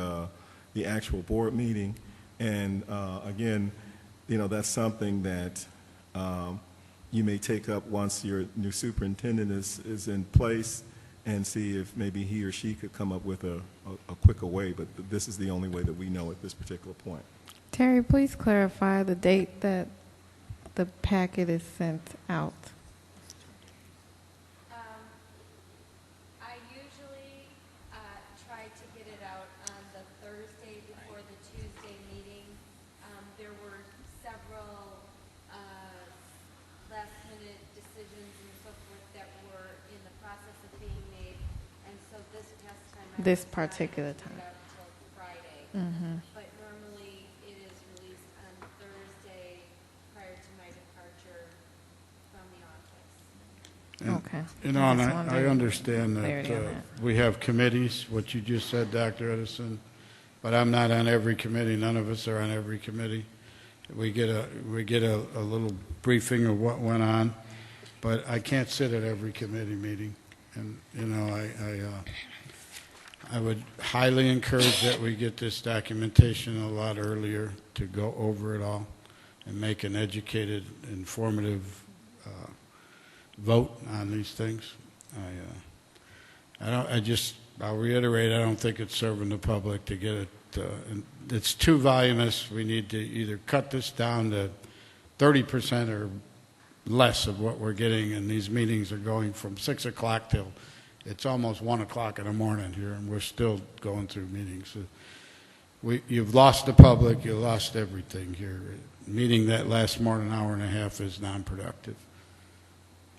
actual board meeting. And again, you know, that's something that you may take up once your new superintendent is in place and see if maybe he or she could come up with a quicker way, but this is the only way that we know at this particular point. Terry, please clarify the date that the packet is sent out. I usually try to get it out on the Thursday before the Tuesday meeting. There were several last-minute decisions and so forth that were in the process of being made, and so this past time I This was particular trying to time. get it out until Friday. But normally it is released on Thursday prior to my departure from the office. Okay. You know, and I understand clarity on that we have committees, what you just said, Dr. Edison, but I'm not on every committee. None of us are on every committee. We get a little briefing of what went on, but I can't sit at every committee meeting. And, you know, I would highly encourage that we get this documentation a lot earlier to go over it all and make an educated, informative vote on these things. I'll reiterate, I don't think it's serving the public to get it. It's too voluminous. We need to either cut this down to 30% or less of what we're getting, and these meetings are going from 6 o'clock till it's almost 1 o'clock in the morning here, and we're still going through meetings. You've lost the public, you lost everything here. A meeting that lasts more than an hour and a half is non-productive.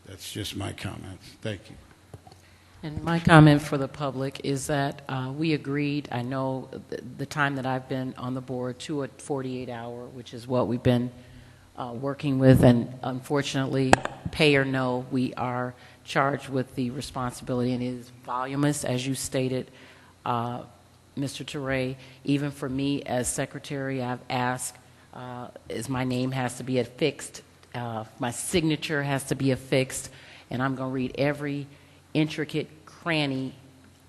That's just my comments. Thank you. And my comment for the public is that we agreed, I know the time that I've been on the board, to a 48-hour, which is what we've been working with, and unfortunately, pay or no, we are charged with the responsibility, and it is voluminous, as you stated, Mr. Toure. Even for me as secretary, I've asked, my name has to be affixed, my signature has to be affixed, and I'm going to read every intricate cranny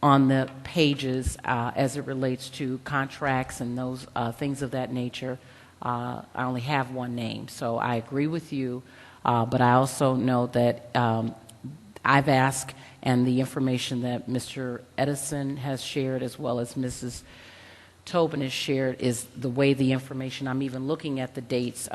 on the pages as it relates to contracts and those things of that nature. I only have one name, so I agree with you, but I also know that I've asked, and the information that Mr. Edison has shared as well as Mrs. Tobin has shared is the way the information, I'm even looking at the dates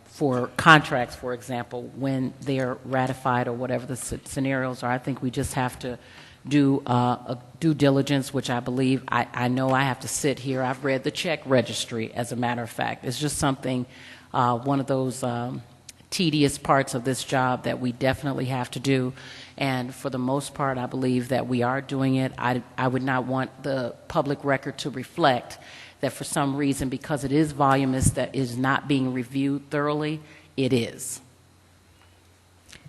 for contracts, for example, when they're ratified or whatever the scenarios are. I think we just have to do a due diligence, which I believe, I know I have to sit here. I've read the check registry, as a matter of fact. It's just something, one of those tedious parts of this job that we definitely have to do. And for the most part, I believe that we are doing it. I would not want the public record to reflect that for some reason, because it is voluminous, that is not being reviewed thoroughly. It is.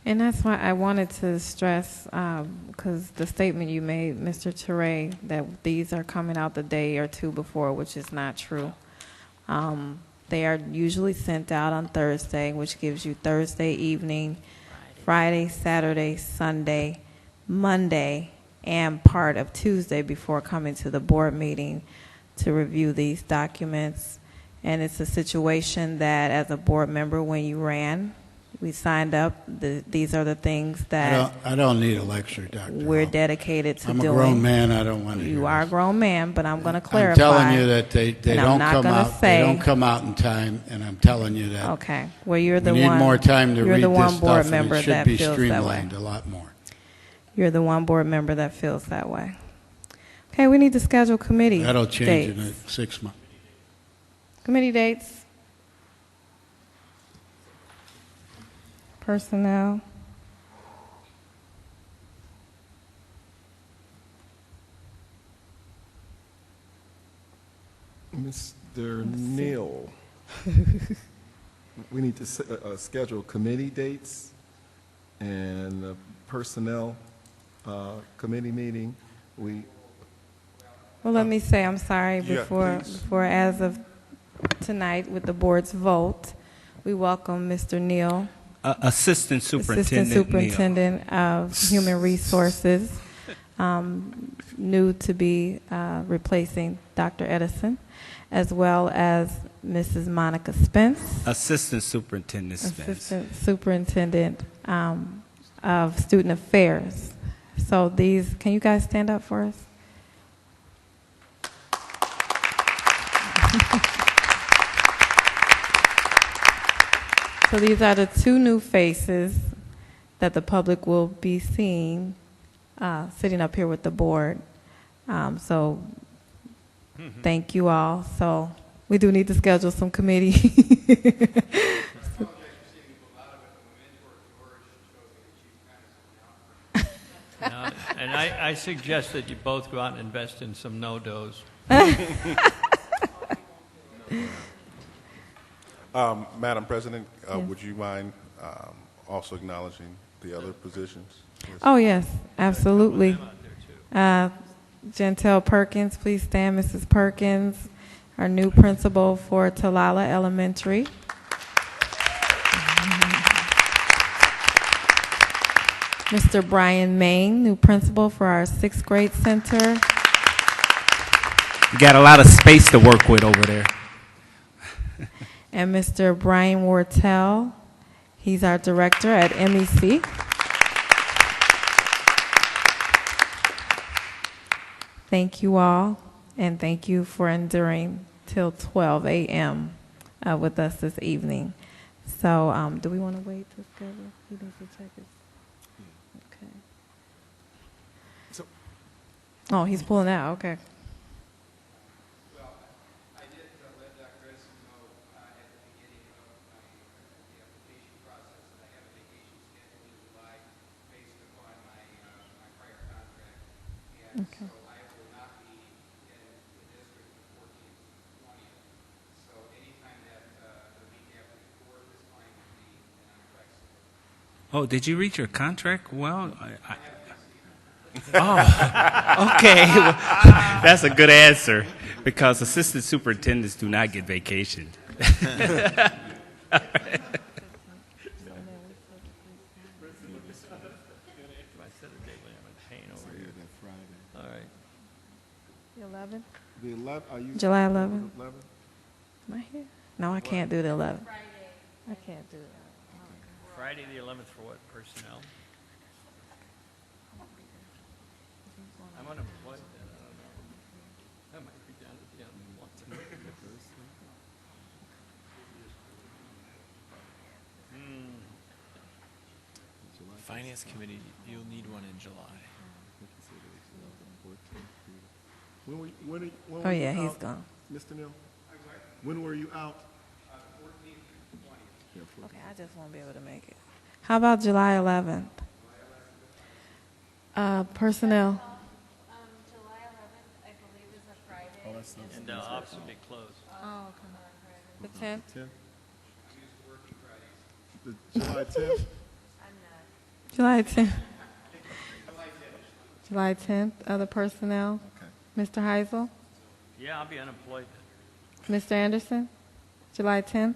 And that's why I wanted to stress, because the statement you made, Mr. Toure, that these are coming out the day or two before, which is not true. They are usually sent out on Thursday, which gives you Thursday evening, Friday, Saturday, Sunday, Monday, and part of Tuesday before coming to the board meeting to review these documents. And it's a situation that as a board member, when you ran, We signed up. These are the things that I don't need a lecture, Dr. we're dedicated to I'm doing. a grown man. I don't want to. You are a grown man, but I'm going to clarify. I'm telling you that they and I'm don't not come gonna out. say- They don't come out in time, and I'm telling you that. Okay. Well, you're the we one. need more time to you're read the one this board stuff, member and it should that be feels that way. streamlined a lot more. You're the one board member that feels that way. Okay, we need to schedule committee That'll change dates. in 6 months. Committee dates. Personnel. Mr. Neal, we need to schedule committee dates and personnel committee meeting. Well, let me say, I'm sorry, Yeah, before as of tonight, with the board's vote, we welcome Mr. Neal, Assistant Superintendent Superintendent of Human Resources, new to be replacing Dr. Edison, as well as Mrs. Monica Spence, Assistant Superintendent Spence. Assistant Superintendent of Student Affairs. So these, can you guys stand up for us? So these are the two new faces that the public will be seeing sitting up here with the board. So thank you all. So we do need to schedule some committee. And I suggest that you both go out and invest in some no-dos. Madam President, would you mind also acknowledging the other positions? Oh, yes, absolutely. Jantel Perkins, please stand. Mrs. Perkins, our new principal for Talala Elementary. Mr. Brian Main, new principal for our 6th grade center. You got a lot of space to work with over there. And Mr. Brian Wortell, he's our director at MEC. Thank you all, and thank you for enduring till 12 a.m. With us this evening. So, do we want to wait to schedule? He needs to check his. Okay. Oh, he's pulling out. Okay. Okay. Oh, did you read your contract? Well, oh, okay. Well, that's a good answer because assistant superintendents do not get vacation. The 11th? The 11th, are you? July 11th. 11th? Am I here? No, I can't do the 11th. I can't do it. Friday the 11th for what, personnel? I'm unemployed then, I don't know. That might be down at the end of the month. Finance committee, you'll need one in July. Oh, yeah, he's gone. Mr. Neal, when were you out? Okay, I just won't be able to make it. How about July 11th? Personnel. July 11th, I believe, is a Friday. Oh, that's And the office will be closed. Oh, okay. The 10th? 10th? The July 10th? July 10th. July 10th, other personnel. Mr. Heisel? Yeah, I'll be unemployed. Mr. Anderson? July 10th?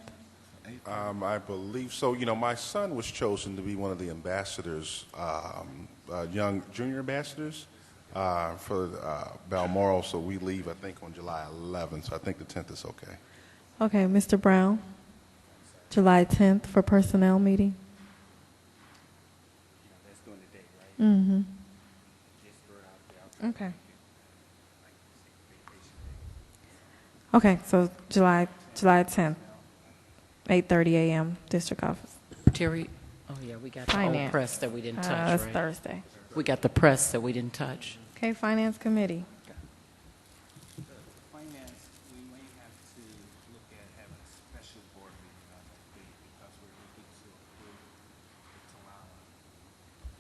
I believe so. You know, my son was chosen to be one of the ambassadors, young junior ambassadors for Balmoral, so we leave, I think, on July 11th, so I think the 10th is okay. Okay, Mr. Brown? July 10th for personnel meeting? Mm-hmm. Okay. Okay, so July 10th, 8:30 a.m. District office. Terry, oh yeah, we got the old Finance. press that we didn't touch, That's right? Thursday. We got the press that we didn't touch. Okay, Finance Committee. Finance, we may have to look at having a special board meeting on that date because we're looking to approve the Talala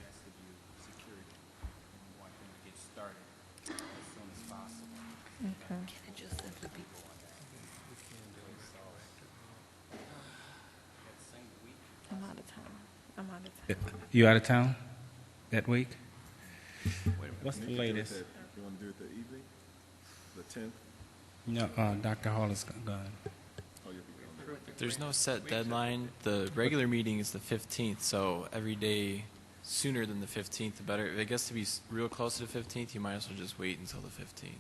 vestibule security. And we want them to get started as soon as possible. Okay. I'm out of town. You out of town that week? What's the latest? You want to do it the evening? The 10th? No, Dr. Hall is gone. Oh, you'll be gone. There's no set deadline. The regular meeting is the 15th, so every day sooner than the 15th, the better. If it gets to be real close to the 15th, you might as well just wait until the 15th.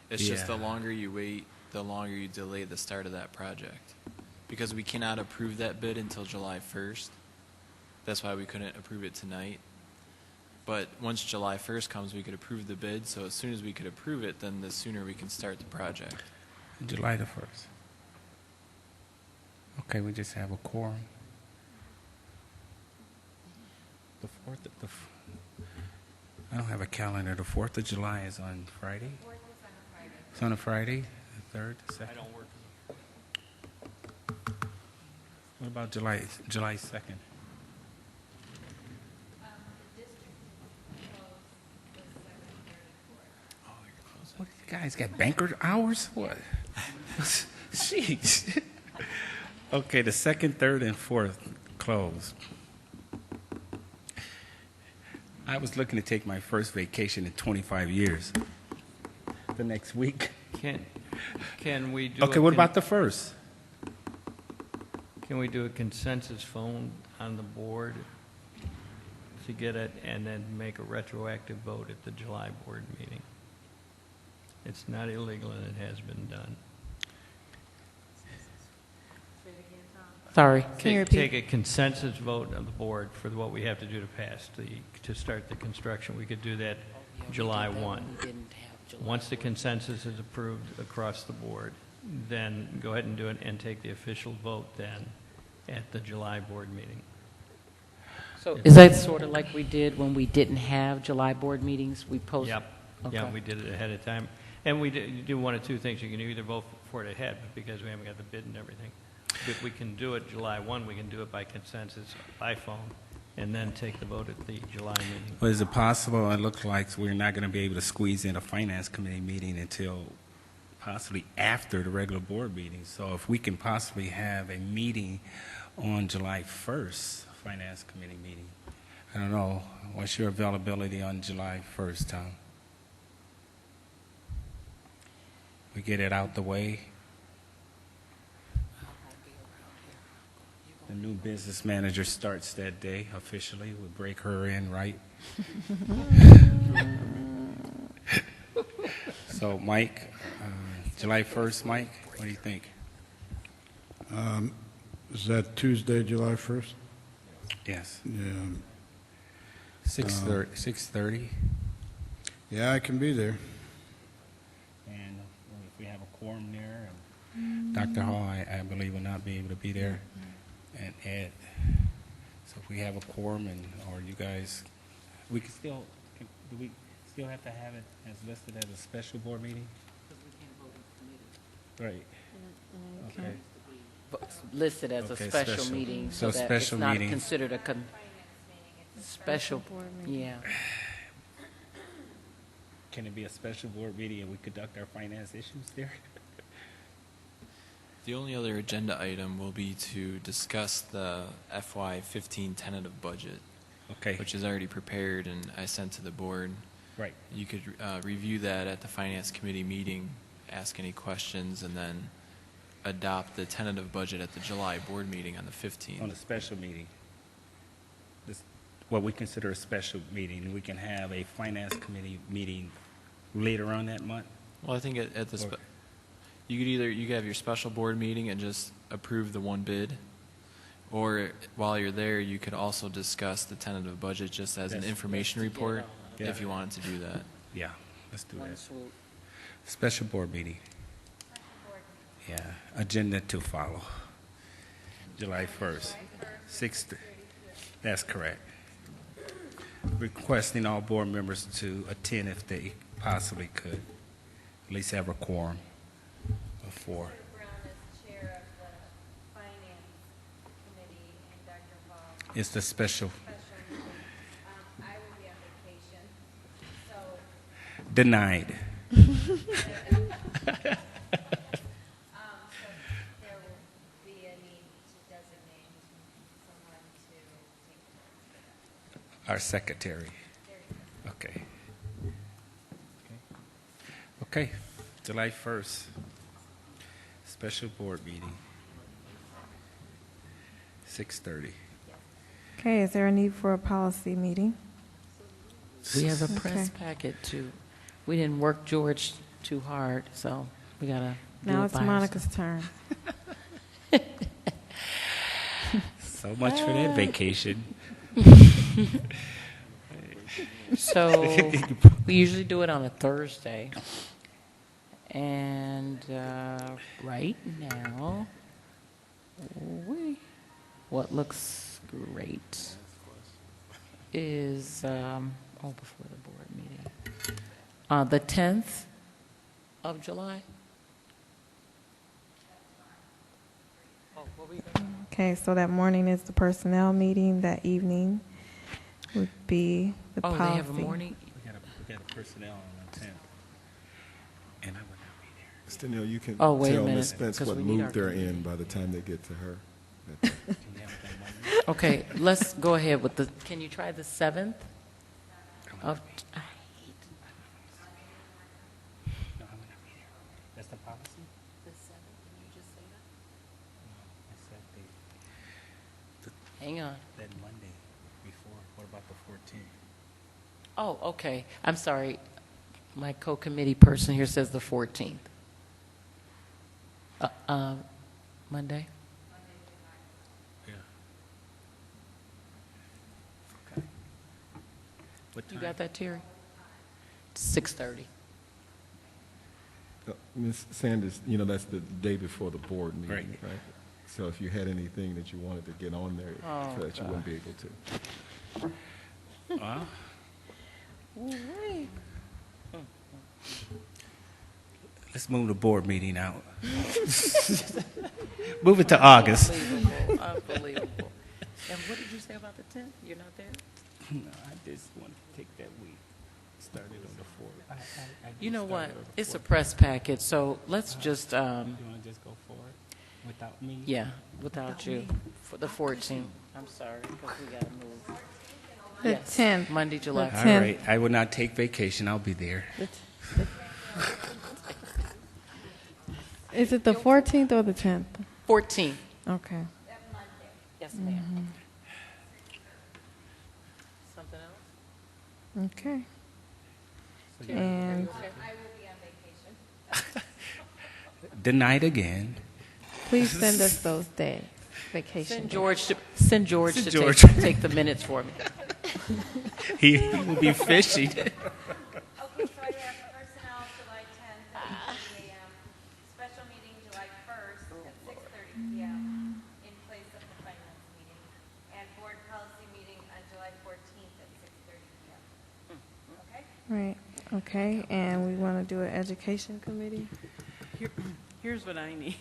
It's just the longer you wait, the longer you delay the start of that project. Because we cannot approve that bid until July 1st. That's why we couldn't approve it tonight. But once July 1st comes, we could approve the bid. So as soon as we could approve it, then the sooner we can start the project. July the 1st. Okay, we just have a quorum. The 4th, I don't have a calendar. The 4th of July is on Friday? It's on a Friday, the 3rd, the 2nd? I don't work. What about July 2nd? What, you guys got banker hours? What? Jeez. Okay, the 2nd, 3rd, and 4th closed. I was looking to take my first vacation in 25 years. The next week. Can we do? Okay, what about the 1st? Can we do a consensus phone on the board to get it and then make a retroactive vote at the July board meeting? It's not illegal and it has been done. Sorry. Can you repeat? Take a consensus vote of the board for what we have to do to pass to start the construction. We could do that July 1. Once the consensus is approved across the board, then go ahead and do it and take the official vote then at the July board meeting. So is that sort of like we did when we didn't have July board meetings? We posted. Yep. Okay. Yeah, we did it ahead of time. And we do one of two things. You can either vote for it ahead, but because we haven't got the bid and everything. If we can do it July 1, we can do it by consensus by phone and then take the vote at the July meeting. Well, is it possible, it looks like we're not going to be able to squeeze in a finance committee meeting until possibly after the regular board meeting. So if we can possibly have a meeting on July 1st, finance committee meeting. I don't know, what's your availability on July 1st, Tom? We get it out the way. The new business manager starts that day officially. We break her in, right? So, Mike, July 1st, Mike, what do you think? Is that Tuesday, July 1st? Yes. Yeah. 6:30. Yeah, I can be there. And if we have a quorum there, and Dr. Hall, I believe, will not be able to be there, and Ed. So if we have a quorum, and or you guys, we can still, do we still have to have it as listed as a special board meeting? Right. Okay. Listed as a Okay, special special. meeting So so that it's special not meeting. considered a special board meeting. Yeah. Can it be a special board meeting and we conduct our finance issues there? The only other agenda item will be to discuss the FY15 tentative budget, Okay. which is already prepared and I sent to the board. Right. You could review that at the Finance Committee meeting, ask any questions, and then adopt the tentative budget at the July board meeting on the 15th. On a special meeting. This, what we consider a special meeting, we can have a finance committee meeting later on that month? Well, I think at the you could have your special board meeting and just approve the one bid, Or while you're there, you could also discuss the tentative budget just as an information report if you wanted to do that. Yeah, let's do One that. swoop. Special board meeting. Yeah, agenda to follow. July 1st. 6th. That's correct. Requesting all board members to attend if they possibly could. At least have a quorum of 4. Brown is chair of the finance committee and Dr. Hall. It's the special. Meeting. I will be on vacation, so. Denied. So there will be a need to designate someone to take notes. Our secretary. Okay. Okay, July 1st, special board meeting, 6:30. Okay, is there a need for a policy meeting? We have a press Okay. packet too. We didn't work George too hard, so we gotta do Now it it's by Monica's turn. So much for that vacation. So we usually do it on a Thursday. And right now, what looks great is, before the board meeting, the 10th of July. Okay, so that morning is the personnel meeting. That evening would be the policy. They have a morning? We got a personnel on the 10th. And I would not be there. Stenio, you can Oh, wait a tell minute, Ms. Spence 'cause what we need mood our they're committee. in by the time they get to her. Okay, let's go ahead with the, can you try the 7th? Of, That's the policy? The 7th, did you just say that? No, I said Hang on. that Monday before. What about the 14th? Oh, okay. I'm sorry. My co-committee person here says the 14th. Monday? Yeah. Okay. What You time? got that, Terry? 6:30. Ms. Sanders, you know, that's the day before the board meeting, Right. right? So if you had anything that you wanted to get on there, Oh, so that you wouldn't be able to. Well, let's move the board meeting out. Move it to August. Unbelievable. Unbelievable. And what did you say about the 10th? You're not there? No, I just want to take that week. Started on the 4th. I You know what? started on the It's a 4th. press packet, so let's just, You want to just go for it without me? yeah, without you, for the 14th. I'm sorry, because we got to move. The Yes, 10th. Monday, July The All 10th. right. I will not take vacation. I'll be there. Is it the 14th or the 10th? 14th. Okay. Yes, ma'am. Mm-hmm. Something else? Okay. Terry, are And you okay? I will be on vacation. Denied again. please send us those days, vacation Send days. George to Send George. Take the minutes for me. He will be fishing. Okay, so I have personnel July 10th at 8 a.m., special meeting July 1st at 6:30 p.m. in place of the finance meeting, and board policy meeting on July 14th at 6:30 p.m. Okay? Right, okay, and we want to do an education committee? Here's what I need.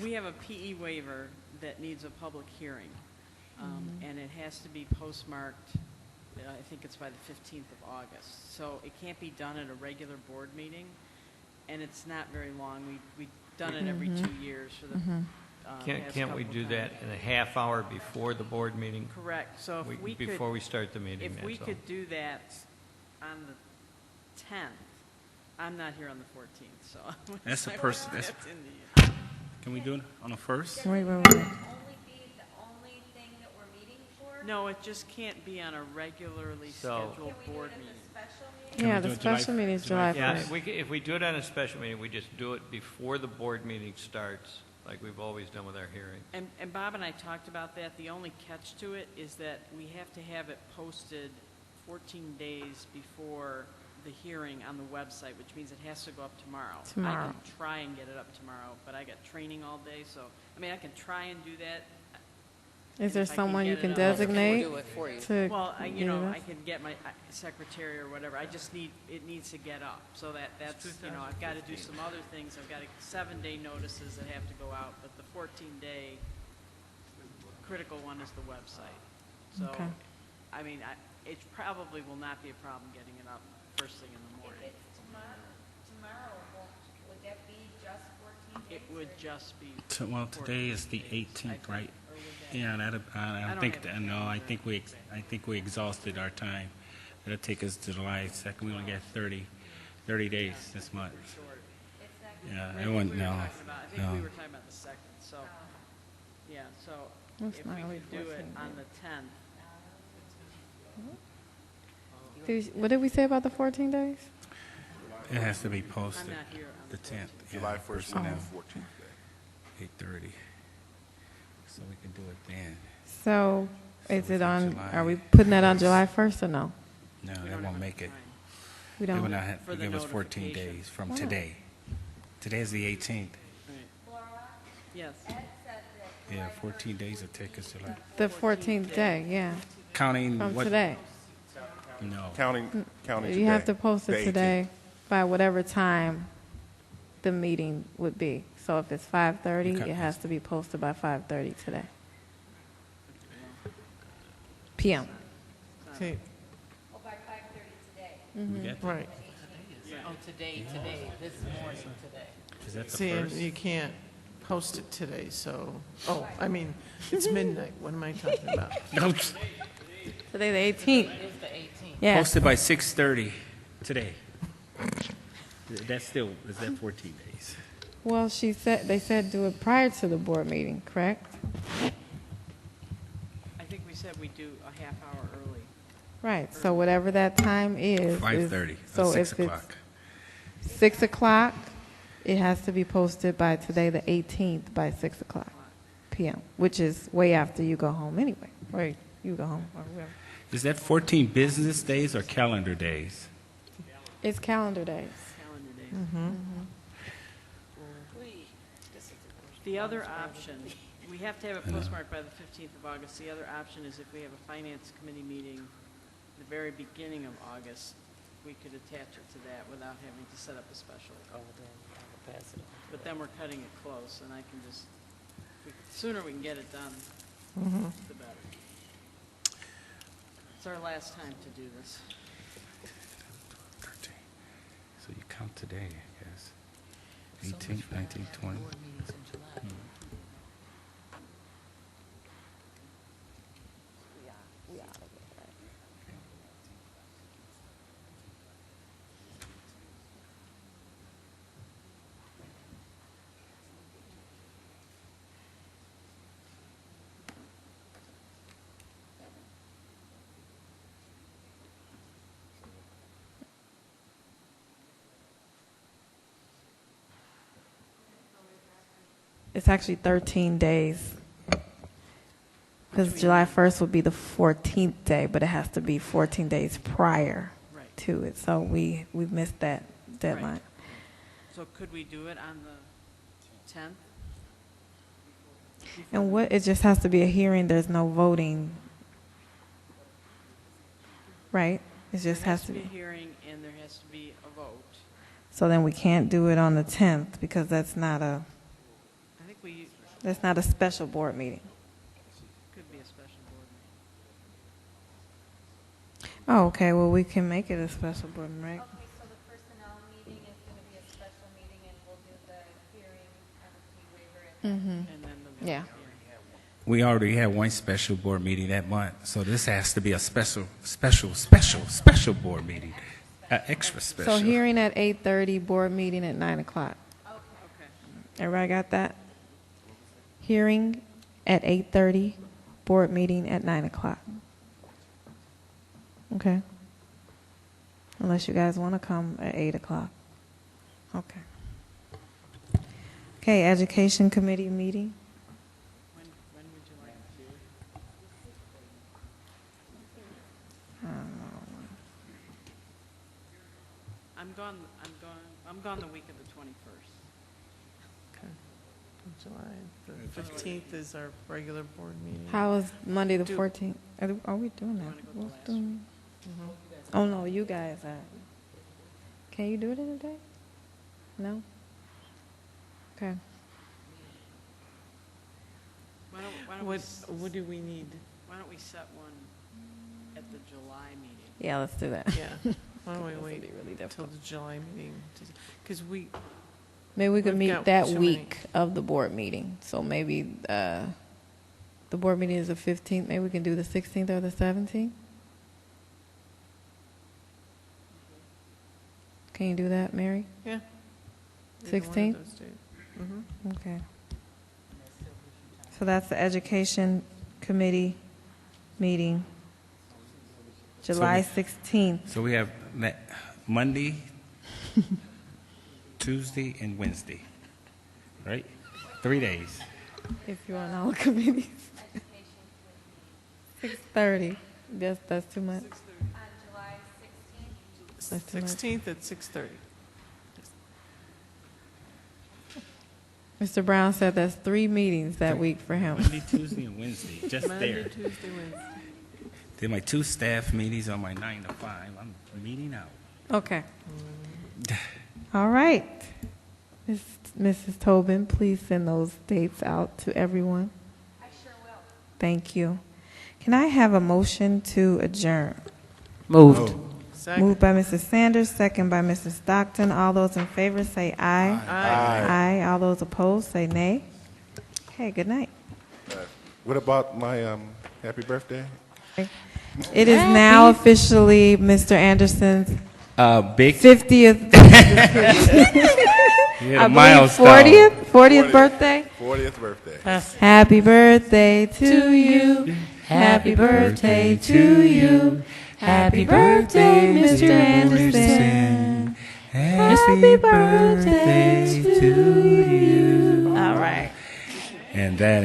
We have a PE waiver that needs a public hearing, and it has to be postmarked, I think it's by the 15th of August. So it can't be done at a regular board meeting, and it's not very long. We've done it every 2 years for the past Can't we couple do that times. in a half hour before the board meeting? Correct. So if we could... Before we start the meeting, If we that's all. could do that on the 10th, I'm not here on the 14th, so. That's the I person. won't That's, get in the- can we do it on the 1st? Wait. Only be the only thing that we're meeting for? No, it just can't be on a regularly So- scheduled board meeting. Yeah, the special meeting is July Yeah, 1st. if we do it on a special meeting, we just do it before the board meeting starts like we've always done with our hearings. And Bob and I talked about that. The only catch to it is that we have to have it posted 14 days before the hearing on the website, which means it has to go up tomorrow. I Tomorrow. can try and get it up tomorrow, but I got training all day, so, I mean, I can try and do that. Is there If I can someone you get can it up. designate to? Well, you get know, it up? I can get my secretary or whatever. I just need, it needs to get up. So that's, you know, I've got to do some other things. I've got 7-day notices that have to go out, but the 14-day critical one is the website. So, Okay. I mean, it probably will not be a problem getting it up first thing in the morning. If it's tomorrow, would that be just 14 days? It would just be. Well, today is the 18th, right? Yeah, I don't think, have it. no, I think we exhausted our time. That'll take us to July 2nd. We only got 30 days this month. Yeah, I it wasn't, think no, we no. were talking about the 2nd, so, yeah, so That's if not we really could do it 14 on the 10th. What did we say about the 14 days? It has to be posted. I'm not here on The 10th. July 1st would be Oh. the 14th day. 8:30. So we can do it then. So, is it on? July. Are we putting that on July 1st or no? No, that won't make it. We They don't. will not have For to the give us 14 notification. days from Why not? today. Today is the 18th. Yes. Yeah, 14 days will take us to like The 14th day, yeah. counting From what? today. No. Counting You have to today, post the it 18th. today by whatever time the meeting would be. So if it's 5:30, Okay. it has to be posted by 5:30 today. PM. Okay, Oh, by 5:30 today. We got that? right. Oh, today, this morning, today. Is that the See, and first? you can't post it today, so, I mean, it's midnight. What am I talking about? Today, the 18th. It is the 18th. Yeah. Posted by 6:30 today. That's still, is that 14 days? Well, they said do it prior to the board meeting, correct? I think we said we'd do a half hour early. Right, so whatever that time is. 5:30, So 6 if it's o'clock. 6 o'clock, it has to be posted by today, the 18th, by 6 o'clock PM, which is way after you go home anyway, right? You go home or whatever. Is that 14 business days or calendar days? It's calendar days. Calendar days. Mm-hmm. The other option, we have to have it postmarked by the 15th of August. The other option is if we have a finance committee meeting the very beginning of August, we could attach it to that without having to set up a special. Oh, then I'll pass it on. But then we're cutting it close, and I can just, sooner we can get it done, Mhm. the better. It's our last time to do this. 13. So you count today, I guess. 18, 19, 20. Board meetings in July. It's actually 13 days. Because July 1st would be the 14th day, but it has to be 14 days prior Right. to it. So we've missed that deadline. Right. So could we do it on the 10th? And what, it just has to be a hearing, there's no voting, right? It just There has to be a be. hearing, and there has to be a vote. So then we can't do it on the 10th because that's not I think we, a special board meeting. could be a special board meeting. Oh, okay, well, we can make it a special board meeting, right? Okay, so the personnel meeting is going to be a special meeting, and we'll do the hearing on the fee waiver at that Mm-hmm. And then the Yeah. We already had one special board meeting that month, so this has to be a special board meeting, extra special. So hearing at 8:30, board meeting at 9 o'clock. Okay. Everybody got that? Hearing at 8:30, board meeting at 9 o'clock. Okay. Unless you guys want to come at 8 o'clock. Okay. Okay, Education Committee meeting. When would you like to? I'm gone the week of the 21st. Okay. July the 15th is our regular board meeting. How is Monday the 14th? Are we doing that? What's doing? Oh, no, you guys are. Can you do it in a day? No? Okay. What do we need? Why don't we set one at the July meeting? Yeah, let's do that. Yeah. Why don't we This would wait be really till difficult. the July meeting? Because Maybe we could we've meet got that so many- week of the board meeting. So maybe the board meeting is the 15th. Maybe we can do the 16th or the 17th. Can you do that, Mary? Yeah. 16th? Mm-hmm. Okay. So that's the Education Committee meeting, July 16th. So we have Monday, Tuesday, and Wednesday, right? 3 days. If you're on all committees. 6:30. That's too much. July 16th. That's too much. 16th at 6:30. Mr. Brown said that's 3 meetings that week for him. Monday, Tuesday, and Wednesday, just Monday, there. Tuesday, Wednesday. Then my 2 staff meetings on my 9 to 5. I'm meeting out. Okay. All right. Mrs. Tobin, please send those dates out to everyone. I sure will. Thank you. Can I have a motion to adjourn? Moved. Second. Moved by Mrs. Sanders, second by Mrs. Stockton. All those in favor say aye. Aye. Aye. All those opposed say nay. Okay, good night. What about my happy birthday? It is now officially Mr. Anderson's Big 50th, Yeah, I believe milestone. 40th birthday. 40th birthday. Happy birthday to you. Happy birthday to you. Happy birthday, Mr. Anderson. Happy birthday to you. All right. And that